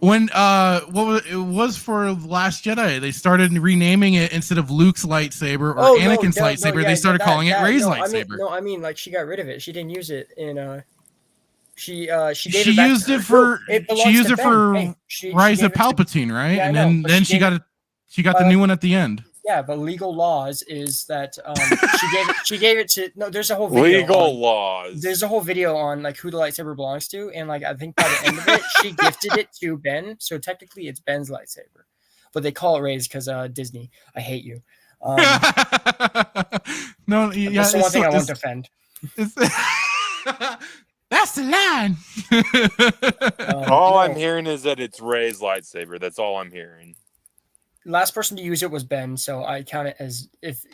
When it was for Last Jedi, they started renaming it instead of Luke's lightsaber or Anakin's lightsaber. They started calling it Rey's lightsaber. I mean, like she got rid of it. She didn't use it in. She gave she it back used to it her. for No, she used it Ben. for Hey, she Rise gave of it to- Palpatine, right? Yeah, I And know, then but she got the new one at the end. Yeah, but legal laws is that she gave it to there's a whole video Legal laws. There's a whole video on like who the lightsaber belongs to, and like I think by the end of it, she gifted it to Ben. So technically, it's Ben's lightsaber, but they call it Rey's because Disney. I hate you. No, yeah, that's the one thing I won't defend. That's the line. All I'm hearing is that it's Rey's lightsaber. That's all I'm hearing. Last person to use it was Ben, so I count it as if.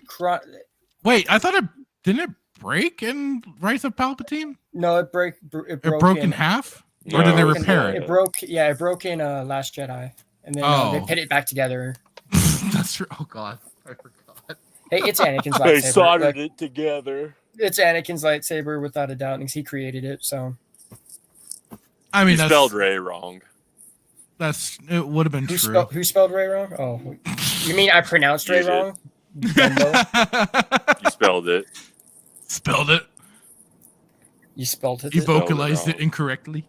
Wait, I thought didn't it break in Rise of Palpatine? No, it broke. It broke in half, or did they repair it? It broke. Yeah, it broke in Last Jedi, and then they put it back together. That's true. Oh God, I forgot. Hey, it's Anakin's lightsaber. They soldered it together. It's Anakin's lightsaber without a doubt, because he created it. So, I mean, you spelled Rey wrong. It would have been true. Who spelled Rey wrong? Oh, you mean I pronounced Rey wrong? You spelled it. Spelled it. You spelled it. You vocalized it incorrectly.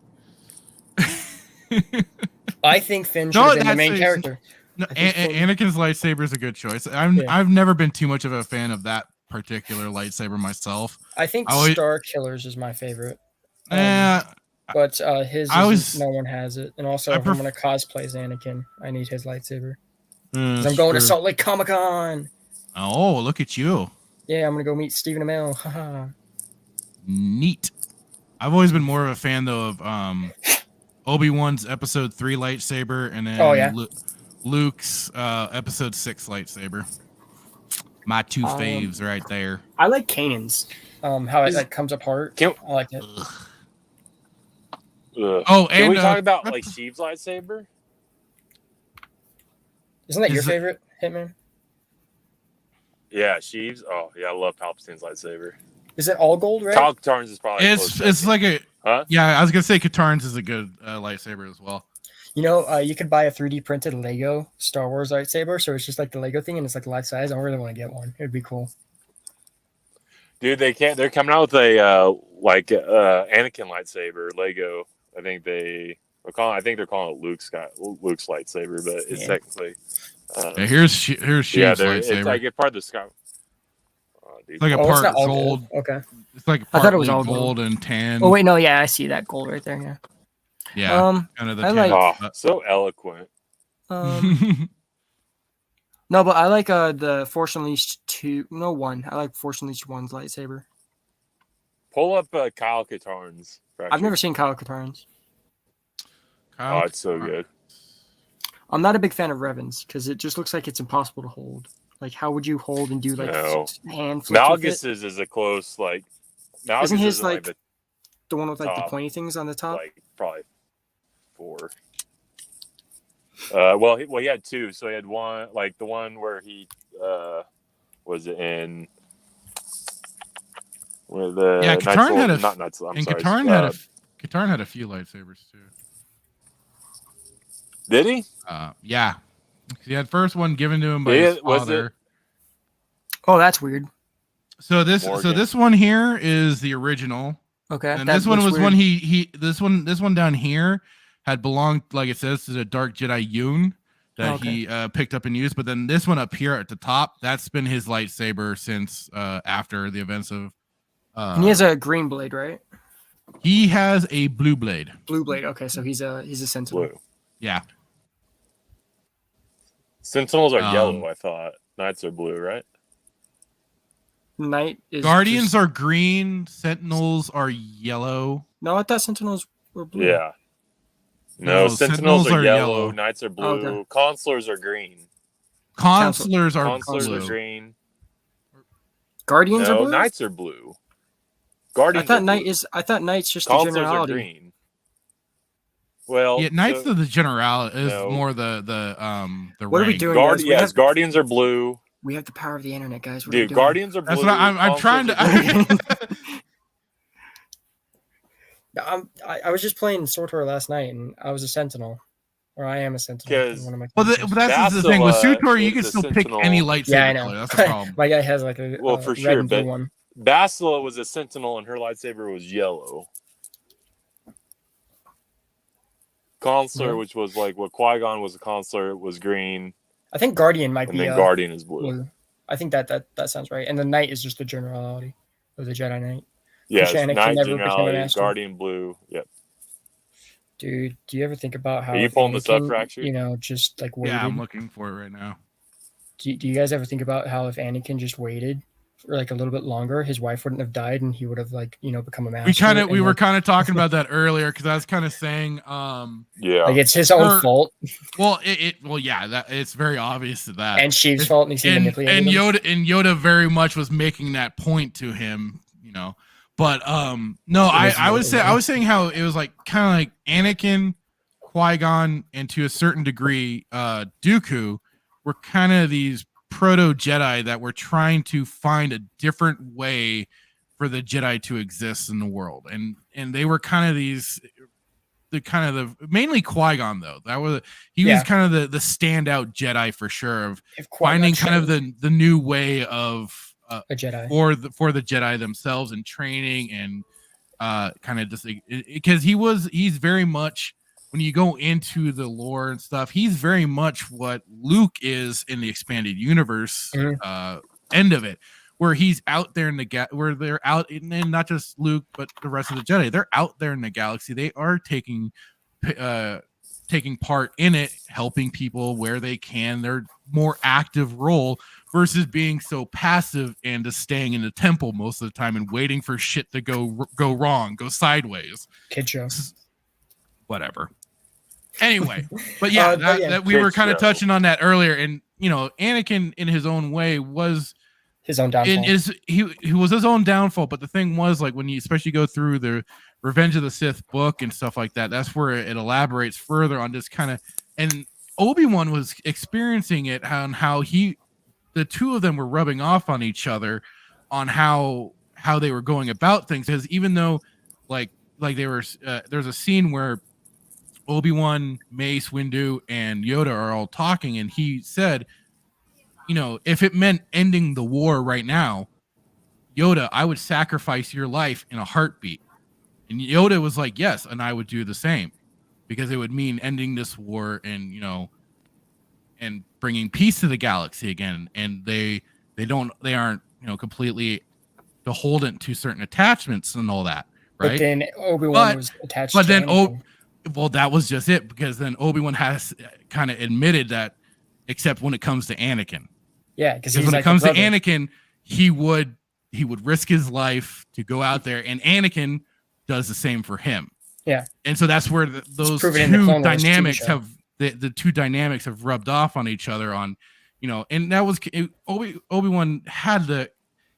I think Finn should have been the main character. No, Anakin's lightsaber is a good choice. I've never been too much of a fan of that particular lightsaber myself. I think Star Killers is my favorite. But no one has it. And also, if I'm going to cosplay as Anakin, I need his lightsaber. I'm going to Salt Lake Comic-Con. Oh, look at you. Yeah, I'm going to go meet Stephen Amell. Haha. Neat. I've always been more of a fan, though, of Obi-Wan's Episode 3 lightsaber and then Luke's Episode 6 lightsaber. My two faves right there. I like Kanan's. How it comes apart. I like it. Oh, can we talk about like Sheev's lightsaber? Isn't that your favorite, Hitman? Yeah, Sheev's. Oh, yeah, I love Palpatine's lightsaber. Is it all gold, right? Katarn's is probably. It's like a. Huh? Yeah, I was gonna say Katarn's is a good lightsaber as well. You know, you could buy a 3D printed Lego Star Wars lightsaber, so it's just like the Lego thing, and it's like life size. I really want to get one. It'd be cool. Dude, they're coming out with a Anakin lightsaber Lego. I think they're calling it Luke's lightsaber, but it's technically. Here's Sheev's lightsaber. It's like it's part of the Sky. It's like a part gold. Okay. It's like I thought it was partly all gold and tan. Oh wait, no, yeah, I see that gold right there. Yeah. Yeah. Kind of the I like. So eloquent. No, but I like the Force Unleashed 2. No, 1. I like Force Unleashed 1's lightsaber. Pull up Kyle Katarn's. I've never seen Kyle Katarn's. Oh, it's so good. I'm not a big fan of Revan's because it just looks like it's impossible to hold. Like, how would you hold and do hand flips? Malgus's is a close Malgus isn't his like the one with the pointy things on the top? Like probably 4. Well, he had 2. So he had one, like the one where he was in. With Katarn had Katarn had a few lightsabers too. Did he? Yeah. He had first one given to him by his father. Oh, that's weird. So this one here is the original. Okay. And this one was one this one down here had belonged, like it says, to the Dark Jedi Yoon that he picked up and used. But then this one up here at the top, that's been his lightsaber since after the events of. And he has a green blade, right? He has a blue blade. Blue blade. Okay, so he's a Sentinel. Blue. Yeah. Sentinels are yellow. I thought Knights are blue, right? Knight is Guardians are green. Sentinels are yellow. No, I thought Sentinels were blue. Yeah. No, Sentinels are yellow. Knights are blue. Oh, okay. Consulars are green. Consulars are green. Guardians are No, blue. Knights are blue. Guardians. I thought Knight's just the Consulars are generality. green. Well, Yeah, Knights so, of the General is no. more the What are we rank. doing, guys? Yes, Guardians are blue. We have the power of the internet, guys. What are we Dude, doing? Guardians are blue. That's what I'm trying Consulars are to. I was just playing SWTOR last night, and I was a Sentinel, or I am a Sentinel. in Because one of my Well, characters. but that's the thing with Bastila SWTOR, you is can a still pick Sentinel. any lightsaber Yeah, I know. color. That's the problem. My guy has like a Well, for red sure, and blue but one. Bastila was a Sentinel and her lightsaber was yellow. Consular, which was like what Qui-Gon was a consular, was green, I think Guardian might and be then Guardian is blue. blue. I think that sounds right. And the Knight is just the generality of the Jedi Knight. Yes, Anakin Knight never became a generality, master. Guardian blue. Yep. Dude, do you ever think about how Are you if pulling this up, Anakin, Fracture? just like waited? Yeah, I'm looking for it right now. Do you guys ever think about how if Anakin just waited for like a little bit longer, his wife wouldn't have died and he would have become a master? We were kind of talking about that earlier because I was kind of saying, Yeah. like it's his own fault. Well, yeah, that it's very obvious that And Sheev's fault, and he's manipulating and them. Yoda very much was making that point to him, But no, I was saying how it was like kind of like Anakin, Qui-Gon, and to a certain degree, Dooku were kind of these proto Jedi that were trying to find a different way for the Jedi to exist in the world, and they were kind of mainly Qui-Gon though. He was kind of the standout Jedi for sure of finding kind of the new way of a Jedi for the Jedi themselves and training and kind of just because he's very much, when you go into the lore and stuff, he's very much what Luke is in the expanded universe end of it, where he's out there in the where they're out, and not just Luke but the rest of the Jedi, they're out there in the galaxy. They are taking part in it, helping people where they can. They're more active role versus being so passive and just staying in the temple most of the time and waiting for shit to go wrong, go sideways. Kid show. Whatever. Anyway, but yeah, that we were kind of touching on that earlier, and Anakin in his own way was his own downfall. He was his own downfall, but the thing was, like, when you especially go through the Revenge of the Sith book and stuff like that, that's where it elaborates further on this kind of, and Obi-Wan was experiencing it on how the two of them were rubbing off on each other on how they were going about things, because even though like they were there's a scene where Obi-Wan, Mace Windu, and Yoda are all talking, and he said, if it meant ending the war right now, Yoda, I would sacrifice your life in a heartbeat. And Yoda was like, yes, and I would do the same, because it would mean ending this war and and bringing peace to the galaxy again. And they aren't completely beholden to certain attachments and all that, right? But then Obi-Wan was attached. But then well, that was just it, because then Obi-Wan has kind of admitted that, except when it comes to Anakin. Yeah, because when it comes to Anakin, he would risk his life to go out there, and Anakin does the same for him. Yeah, and so that's where those two dynamics have the two dynamics have rubbed off on each other. On and that was Obi-Wan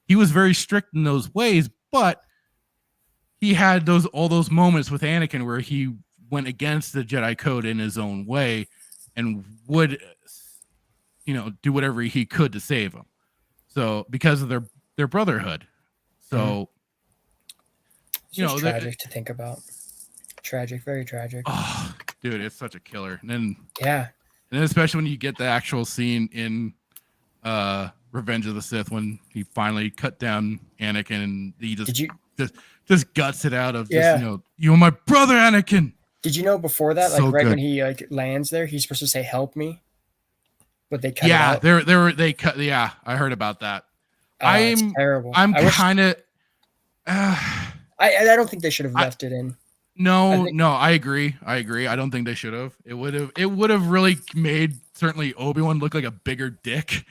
he was very strict in those ways, but he had all those moments with Anakin where he went against the Jedi code in his own way and would do whatever he could to save him. So because of their brotherhood. So it's tragic to think about. Tragic, very tragic. Oh, dude, it's such a killer. And then especially when you get the actual scene in Revenge of the Sith when he finally cut down Anakin and he just guts it out of you're my brother, Anakin. Did you know before that, when he lands there, he's supposed to say "Help me," but they cut it out. They cut. Yeah, I heard about that. It's terrible. I'm kind of. I don't think they should have left it in. No, I agree. I don't think they should have. It would have really made certainly Obi-Wan look like a bigger dick.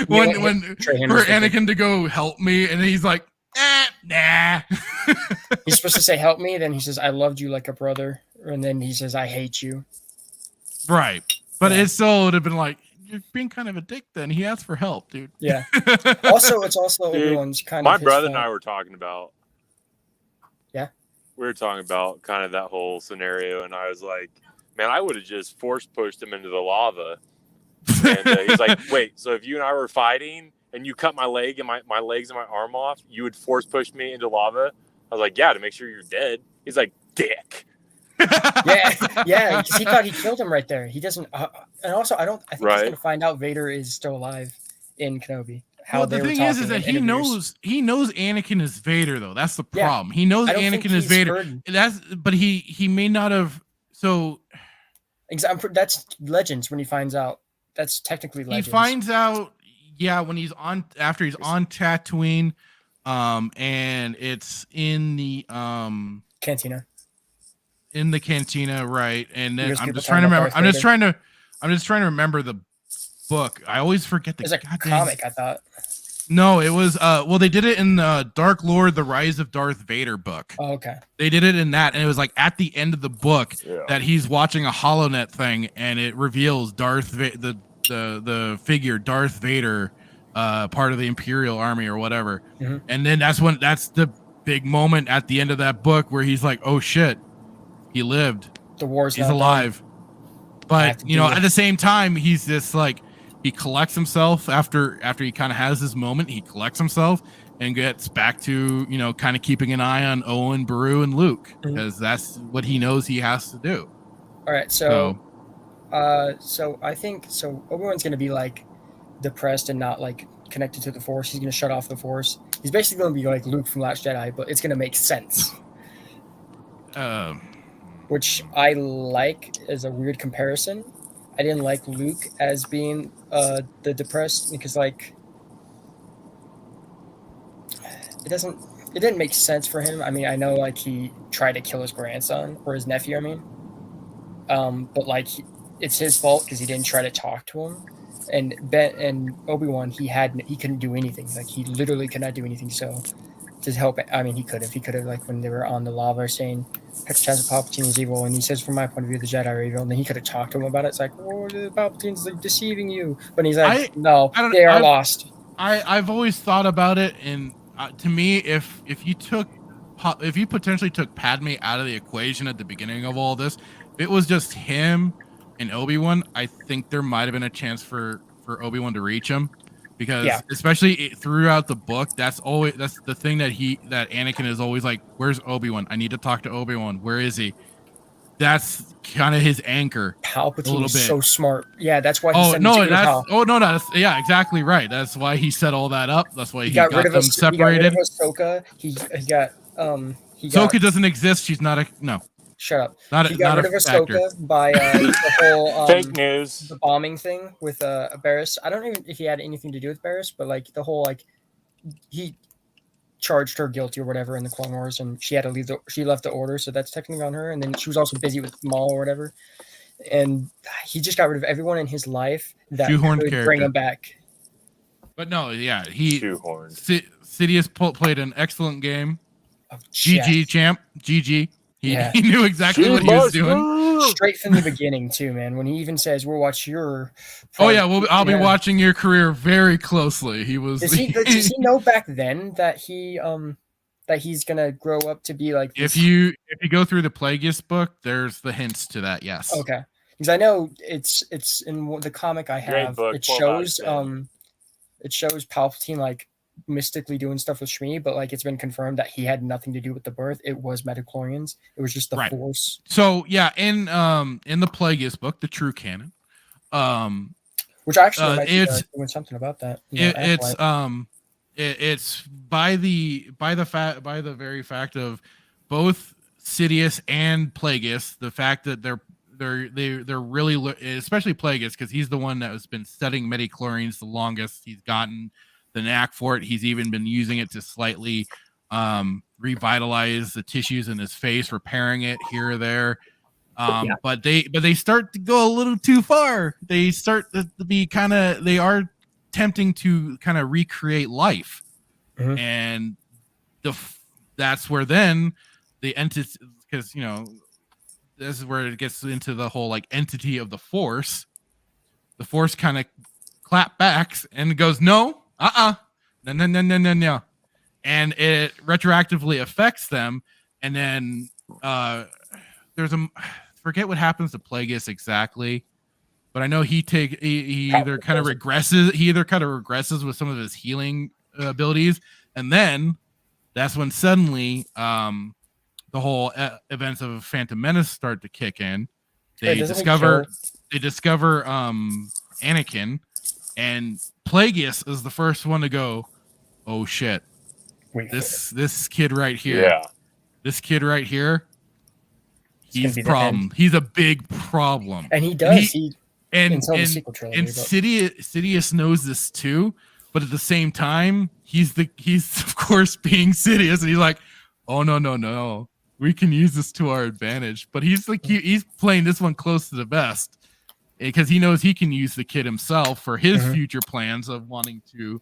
when for Anakin to go help me, and he's like, nah. He's supposed to say "Help me," then he says, "I loved you like a brother," and then he says, "I hate you." Right, but it still would have been like, you're being kind of a dick. Then he asked for help, dude. Yeah. Also, it's also Dude, everyone's kind my of. brother and I were talking about. Yeah. We were talking about kind of that whole scenario, and I was like, "Man, I would have just force pushed him into the lava." And he's like, "Wait, so if you and I were fighting and you cut my leg and my legs and my arm off, you would force push me into lava?" I was like, "Yeah, to make sure you're dead." He's like, "Dick." yeah, because he thought he killed him right there. He doesn't, and also I think he's Right. gonna find out Vader is still alive in Kenobi. Well, the thing is that he knows Anakin is Vader, though. That's the Yeah. problem. He knows I don't think Anakin is he's Vader. heard- But he may not have. So That's Legends when he finds out. That's technically Legends. he finds out, when he's on after he's on Tatooine, and it's in the Cantina. In the cantina, right? And then Because I'm people just talking trying to about remember. Darth I'm just trying to remember the book. I always forget the It's a comic, I thought. No, it was well, they did it in the Dark Lord: The Rise of Darth Vader book. Oh, okay. They did it in that, and it was like at the end of the book Yeah. that he's watching a HoloNet thing, and it reveals the figure Darth Vader, part of the Imperial Army or whatever. Mm-hmm. And then that's the big moment at the end of that book where he's like, "Oh shit, he lived. The war's he's not alive." done. But at the same time, he's just like he collects himself after he kind of has this moment. He collects himself and gets back to kind of keeping an eye on Owen, Beru, and Luke because that's what he knows he has to do. All right, so I think Obi-Wan's gonna be like depressed and not like connected to the Force. He's gonna shut off the Force. He's basically gonna be like Luke from Last Jedi, but it's gonna make sense. Which I like as a weird comparison. I didn't like Luke as being the depressed because like it didn't make sense for him. I mean, I know like he tried to kill his grandson or his nephew. I mean, but like it's his fault because he didn't try to talk to him. And Obi-Wan, he couldn't do anything. Like he literally could not do anything. So to help, I mean, he could have like when they were on the lava saying Palpatine is evil, and he says, from my point of view, the Jedi are evil, and then he could have talked to him about it. It's like, oh, the Palpatine's like deceiving you, but he's like, no, they are lost. I've always thought about it, and to me, if you potentially took Padme out of the equation at the beginning of all this, if it was just him and Obi-Wan, I think there might have been a chance for Obi-Wan to reach him. Because especially throughout the book, that's the thing that Anakin is always like, where's Obi-Wan? I need to talk to Obi-Wan. Where is he? That's kind of his anchor. Palpatine is so smart. Yeah, that's why he that's exactly right. That's why he set all that up. That's why he got them separated. He got rid of Ahsoka. He got Ahsoka doesn't exist. She's not no. Shut up. He got rid of Ahsoka by the whole fake news, the bombing thing with Barriss. I don't even if he had anything to do with Barriss, but like the whole like he charged her guilty or whatever in the Clone Wars, and she had to leave. She left the order, so that's technically on her. And then she was also busy with Maul or whatever, and he just got rid of everyone in his life that could bring him back. But no, yeah, he shoehorned. Sidious played an excellent game. Oh, GG champ, GG. He knew exactly what he was doing. Straight from the beginning, too, man. When he even says, "We'll watch your." I'll be watching your career very closely. He was. Does he know back then that he's gonna grow up to be like? This? If you go through the Plagueis book, there's the hints to that. Yes. Okay, because I know it's in the comic I have. Book, it shows Palpatine like mystically doing stuff with Shmi, but like it's been confirmed that he had nothing to do with the birth. It was midichlorians. It was just the Force. So yeah, in the Plagueis book, the true canon, which actually might be doing something about that. It's by the very fact of both Sidious and Plagueis, the fact that they're really, especially Plagueis, because he's the one that has been studying midichlorians the longest. He's gotten the knack for it. He's even been using it to slightly revitalize the tissues in his face, repairing it here or there. But they start to go a little too far. They start to be they are tempting to kind of recreate life. Mm-hmm. And that's where then the entity, because this is where it gets into the whole like entity of the Force. The Force kind of clap backs and goes, no, no, and it retroactively affects them. And then there's forget what happens to Plagueis exactly, but I know he either kind of regresses with some of his healing abilities, and then that's when suddenly the whole events of Phantom Menace start to kick in. They discover Anakin, and Plagueis is the first one to go, oh shit, this kid right here, this kid right here, he's a problem. He's a big problem, and he does. And Sidious knows this too, but at the same time, he's of course being Sidious, and he's like, oh no, we can use this to our advantage. But he's like he's playing this one close to the vest because he knows he can use the kid himself for his future plans of wanting to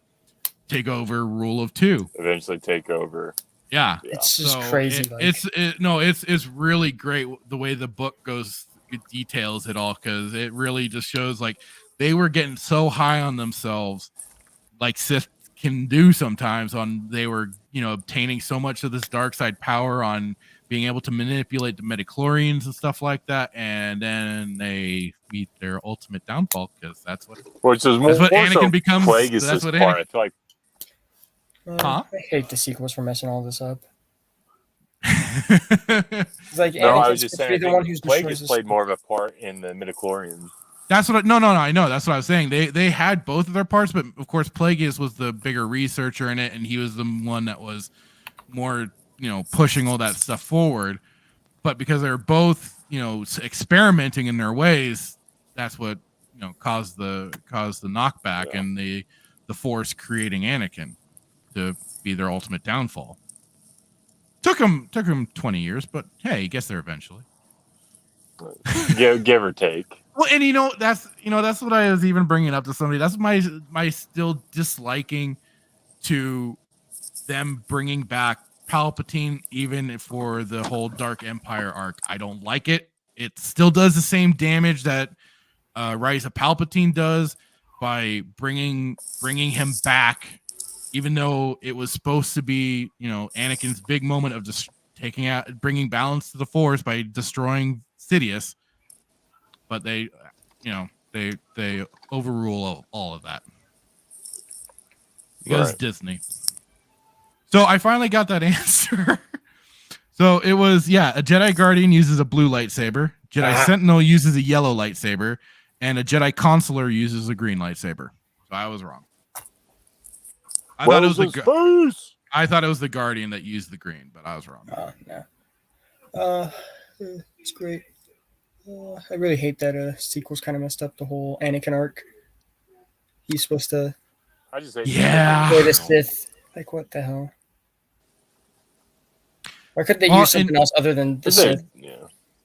take over Rule of Two. Eventually take over. Yeah. It's just crazy. It's really great the way the book goes. It details it all because it really just shows like they were getting so high on themselves, like Sith can do sometimes. They were obtaining so much of this dark side power on being able to manipulate the midichlorians and stuff like that, and then they meet their ultimate downfall because that's what Anakin becomes. That's what Anakin. I feel like. I hate the sequels for messing all this up. Like, no, I was just saying. The one who's Plagueis played more of a part in the midichlorians. That's what. No. I know. That's what I was saying. They had both of their parts, but of course, Plagueis was the bigger researcher in it, and he was the one that was more, pushing all that stuff forward. But because they were both, experimenting in their ways, that's what caused the knockback and the Force creating Anakin to be their ultimate downfall. Took him 20 years, but hey, he gets there eventually. Give or take. Well, and that's what I was even bringing up to somebody. That's my still disliking to them bringing back Palpatine, even for the whole Dark Empire arc. I don't like it. It still does the same damage that Rise of Palpatine does by bringing him back. Even though it was supposed to be, Anakin's big moment of just bringing balance to the Force by destroying Sidious, but they overrule all of that because Disney. So I finally got that answer. So it was a Jedi Guardian uses a blue lightsaber, Jedi Sentinel uses a yellow lightsaber, and a Jedi Consular uses a green lightsaber. So I was wrong. I thought it was the Guardian that used the green, but I was wrong. No. It's great. I really hate that sequels kind of messed up the whole Anakin arc. He's supposed to I just hate the Sith. Like, what the hell? Why couldn't they use something else other than the Sith?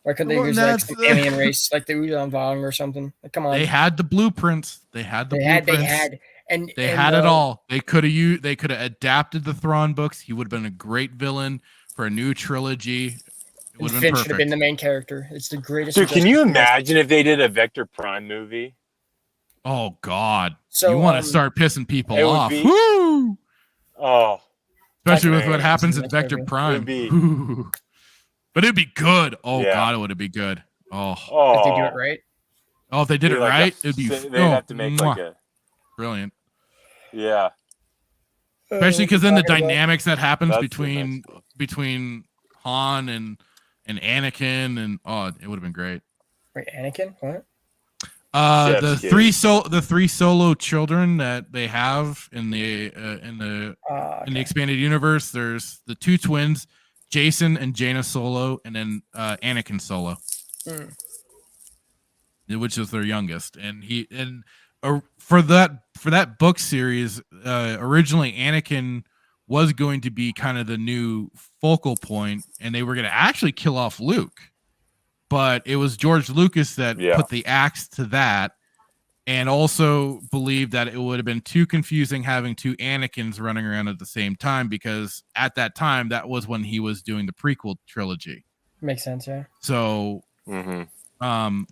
Why couldn't they use like some alien race like the Udon Vong or something? Like, come on. They had the blueprints. They had it all. They could have adapted the Thrawn books. He would have been a great villain for a new trilogy. It would have been perfect. Should have been the main character. It's the greatest. Dude, can you imagine if they did a Vector Prime movie? Oh God! So you want to start pissing people off? Woo! Oh, especially with what happens in Vector Prime. But it'd be good. Oh God, it would be good. Oh, if they do it right. Oh, if they did it like right, it'd be. They'd have to make like a brilliant. Yeah. Especially because then the dynamics that happens between Han and Anakin and it would have been great. Wait, Anakin? What? The three solo children that they have in the expanded universe. There's the two twins, Jason and Jaina Solo, and then Anakin Solo, which is their youngest. And for that book series, originally Anakin was going to be kind of the new focal point, and they were going to actually kill off Luke. But it was George Lucas that put the axe to that, and also believed that it would have been too confusing having two Anakins running around at the same time, because at that time, that was when he was doing the prequel trilogy. Makes sense, yeah. So, but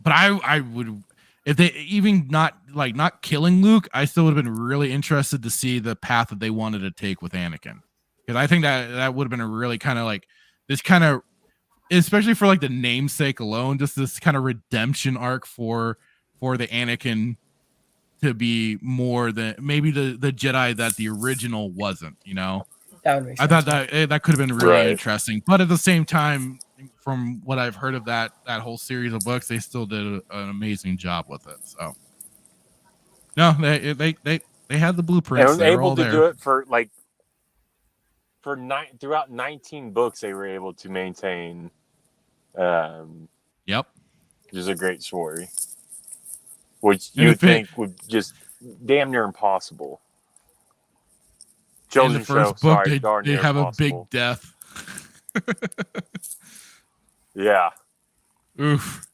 I would, if they even not killing Luke, I still would have been really interested to see the path that they wanted to take with Anakin. Because I think that would have been a really kind of like this kind of, especially for like the namesake alone, just this kind of redemption arc for the Anakin to be more than maybe the Jedi that the original wasn't, you know. That would make I sense. thought that could have been really interesting, but at the same time, from what I've heard of that whole series of books, they still did an amazing job with it. So no, they had the blueprints. And they were able all to there. do it throughout 19 books. They were able to maintain. Yep. Which is a great story, which you would think would just damn near impossible. In the first book, they have a big death. Yeah. Oof.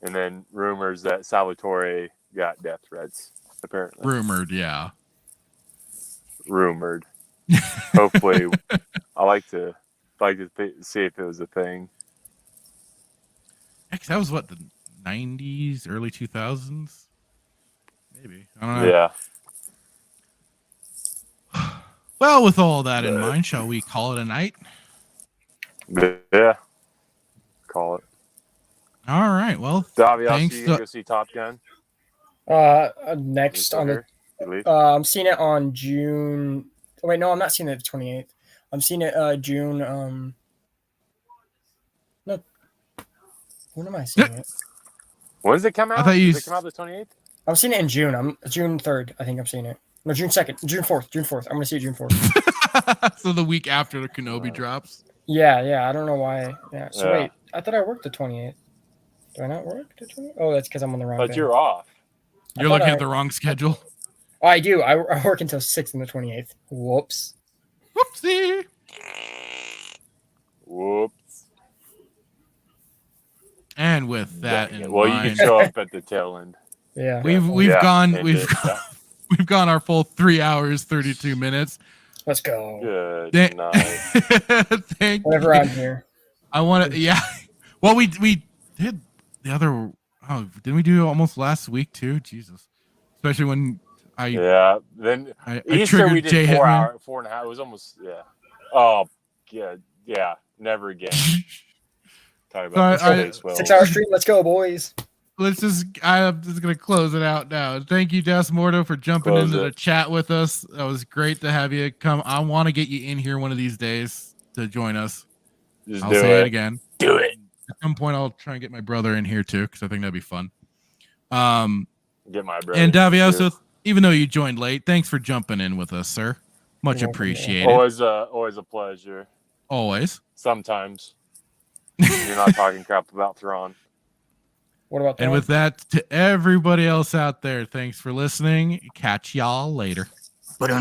And then rumors that Salvatore got death threats, apparently. Rumored, yeah. Rumored. Hopefully, I like to see if it was a thing. That was what, the 90s, early 2000s? Maybe. I don't know. Yeah. Well, with all that in mind, shall we call it a night? Yeah. Call it. All right. Well, Davi, thanks. you go see Top Gun? Next on the I'm seeing it on June. Oh, wait, no, I'm not seeing it the 28th. I'm seeing it June. No, when am I seeing it? When does it come out? I thought Does it come out the 28th? I'm seeing it in June. I'm June 3rd. I think I'm seeing it. No, June 2nd. June 4th. June 4th. I'm gonna see it June 4th. So the week after the Kenobi drops. Yeah. I don't know why. Yeah. So Yeah. wait, I thought I worked the 28th. Do I not work the 28th? Oh, that's because I'm on the wrong. But day. you're off. You're looking at the wrong schedule. Oh, I do. I work until 6th and the 28th. Whoops. Whoopsie. Whoops. And with that in well, mind, you can show up at the tail end. Yeah. We've gone our full 3 hours 32 minutes. Let's go. Good night. Thank Whenever you. I'm here. I want to. Yeah. Well, we did the other. Oh, didn't we do it almost last week too? Jesus. Especially when Then I Easter we triggered did Jay 4 Hitman. hours, 4.5. It was almost Oh, yeah. Never again. Talk about space whales. 6 hour stream. Let's go, boys. I'm just gonna close it out now. Thank you, Des Morto, for jumping into the chat with us. That was great to have you come. I want to get you in here one of these days to join us. I'll say it again. Do it. At some point, I'll try and get my brother in here too, because I think that'd be fun. Get my brother. And Davioso, even though you joined late, thanks for jumping in with us, sir. Much appreciated. Always a pleasure. Always. Sometimes you're not talking crap about Thrawn. What about that? And with that, to everybody else out there, thanks for listening. Catch y'all later. But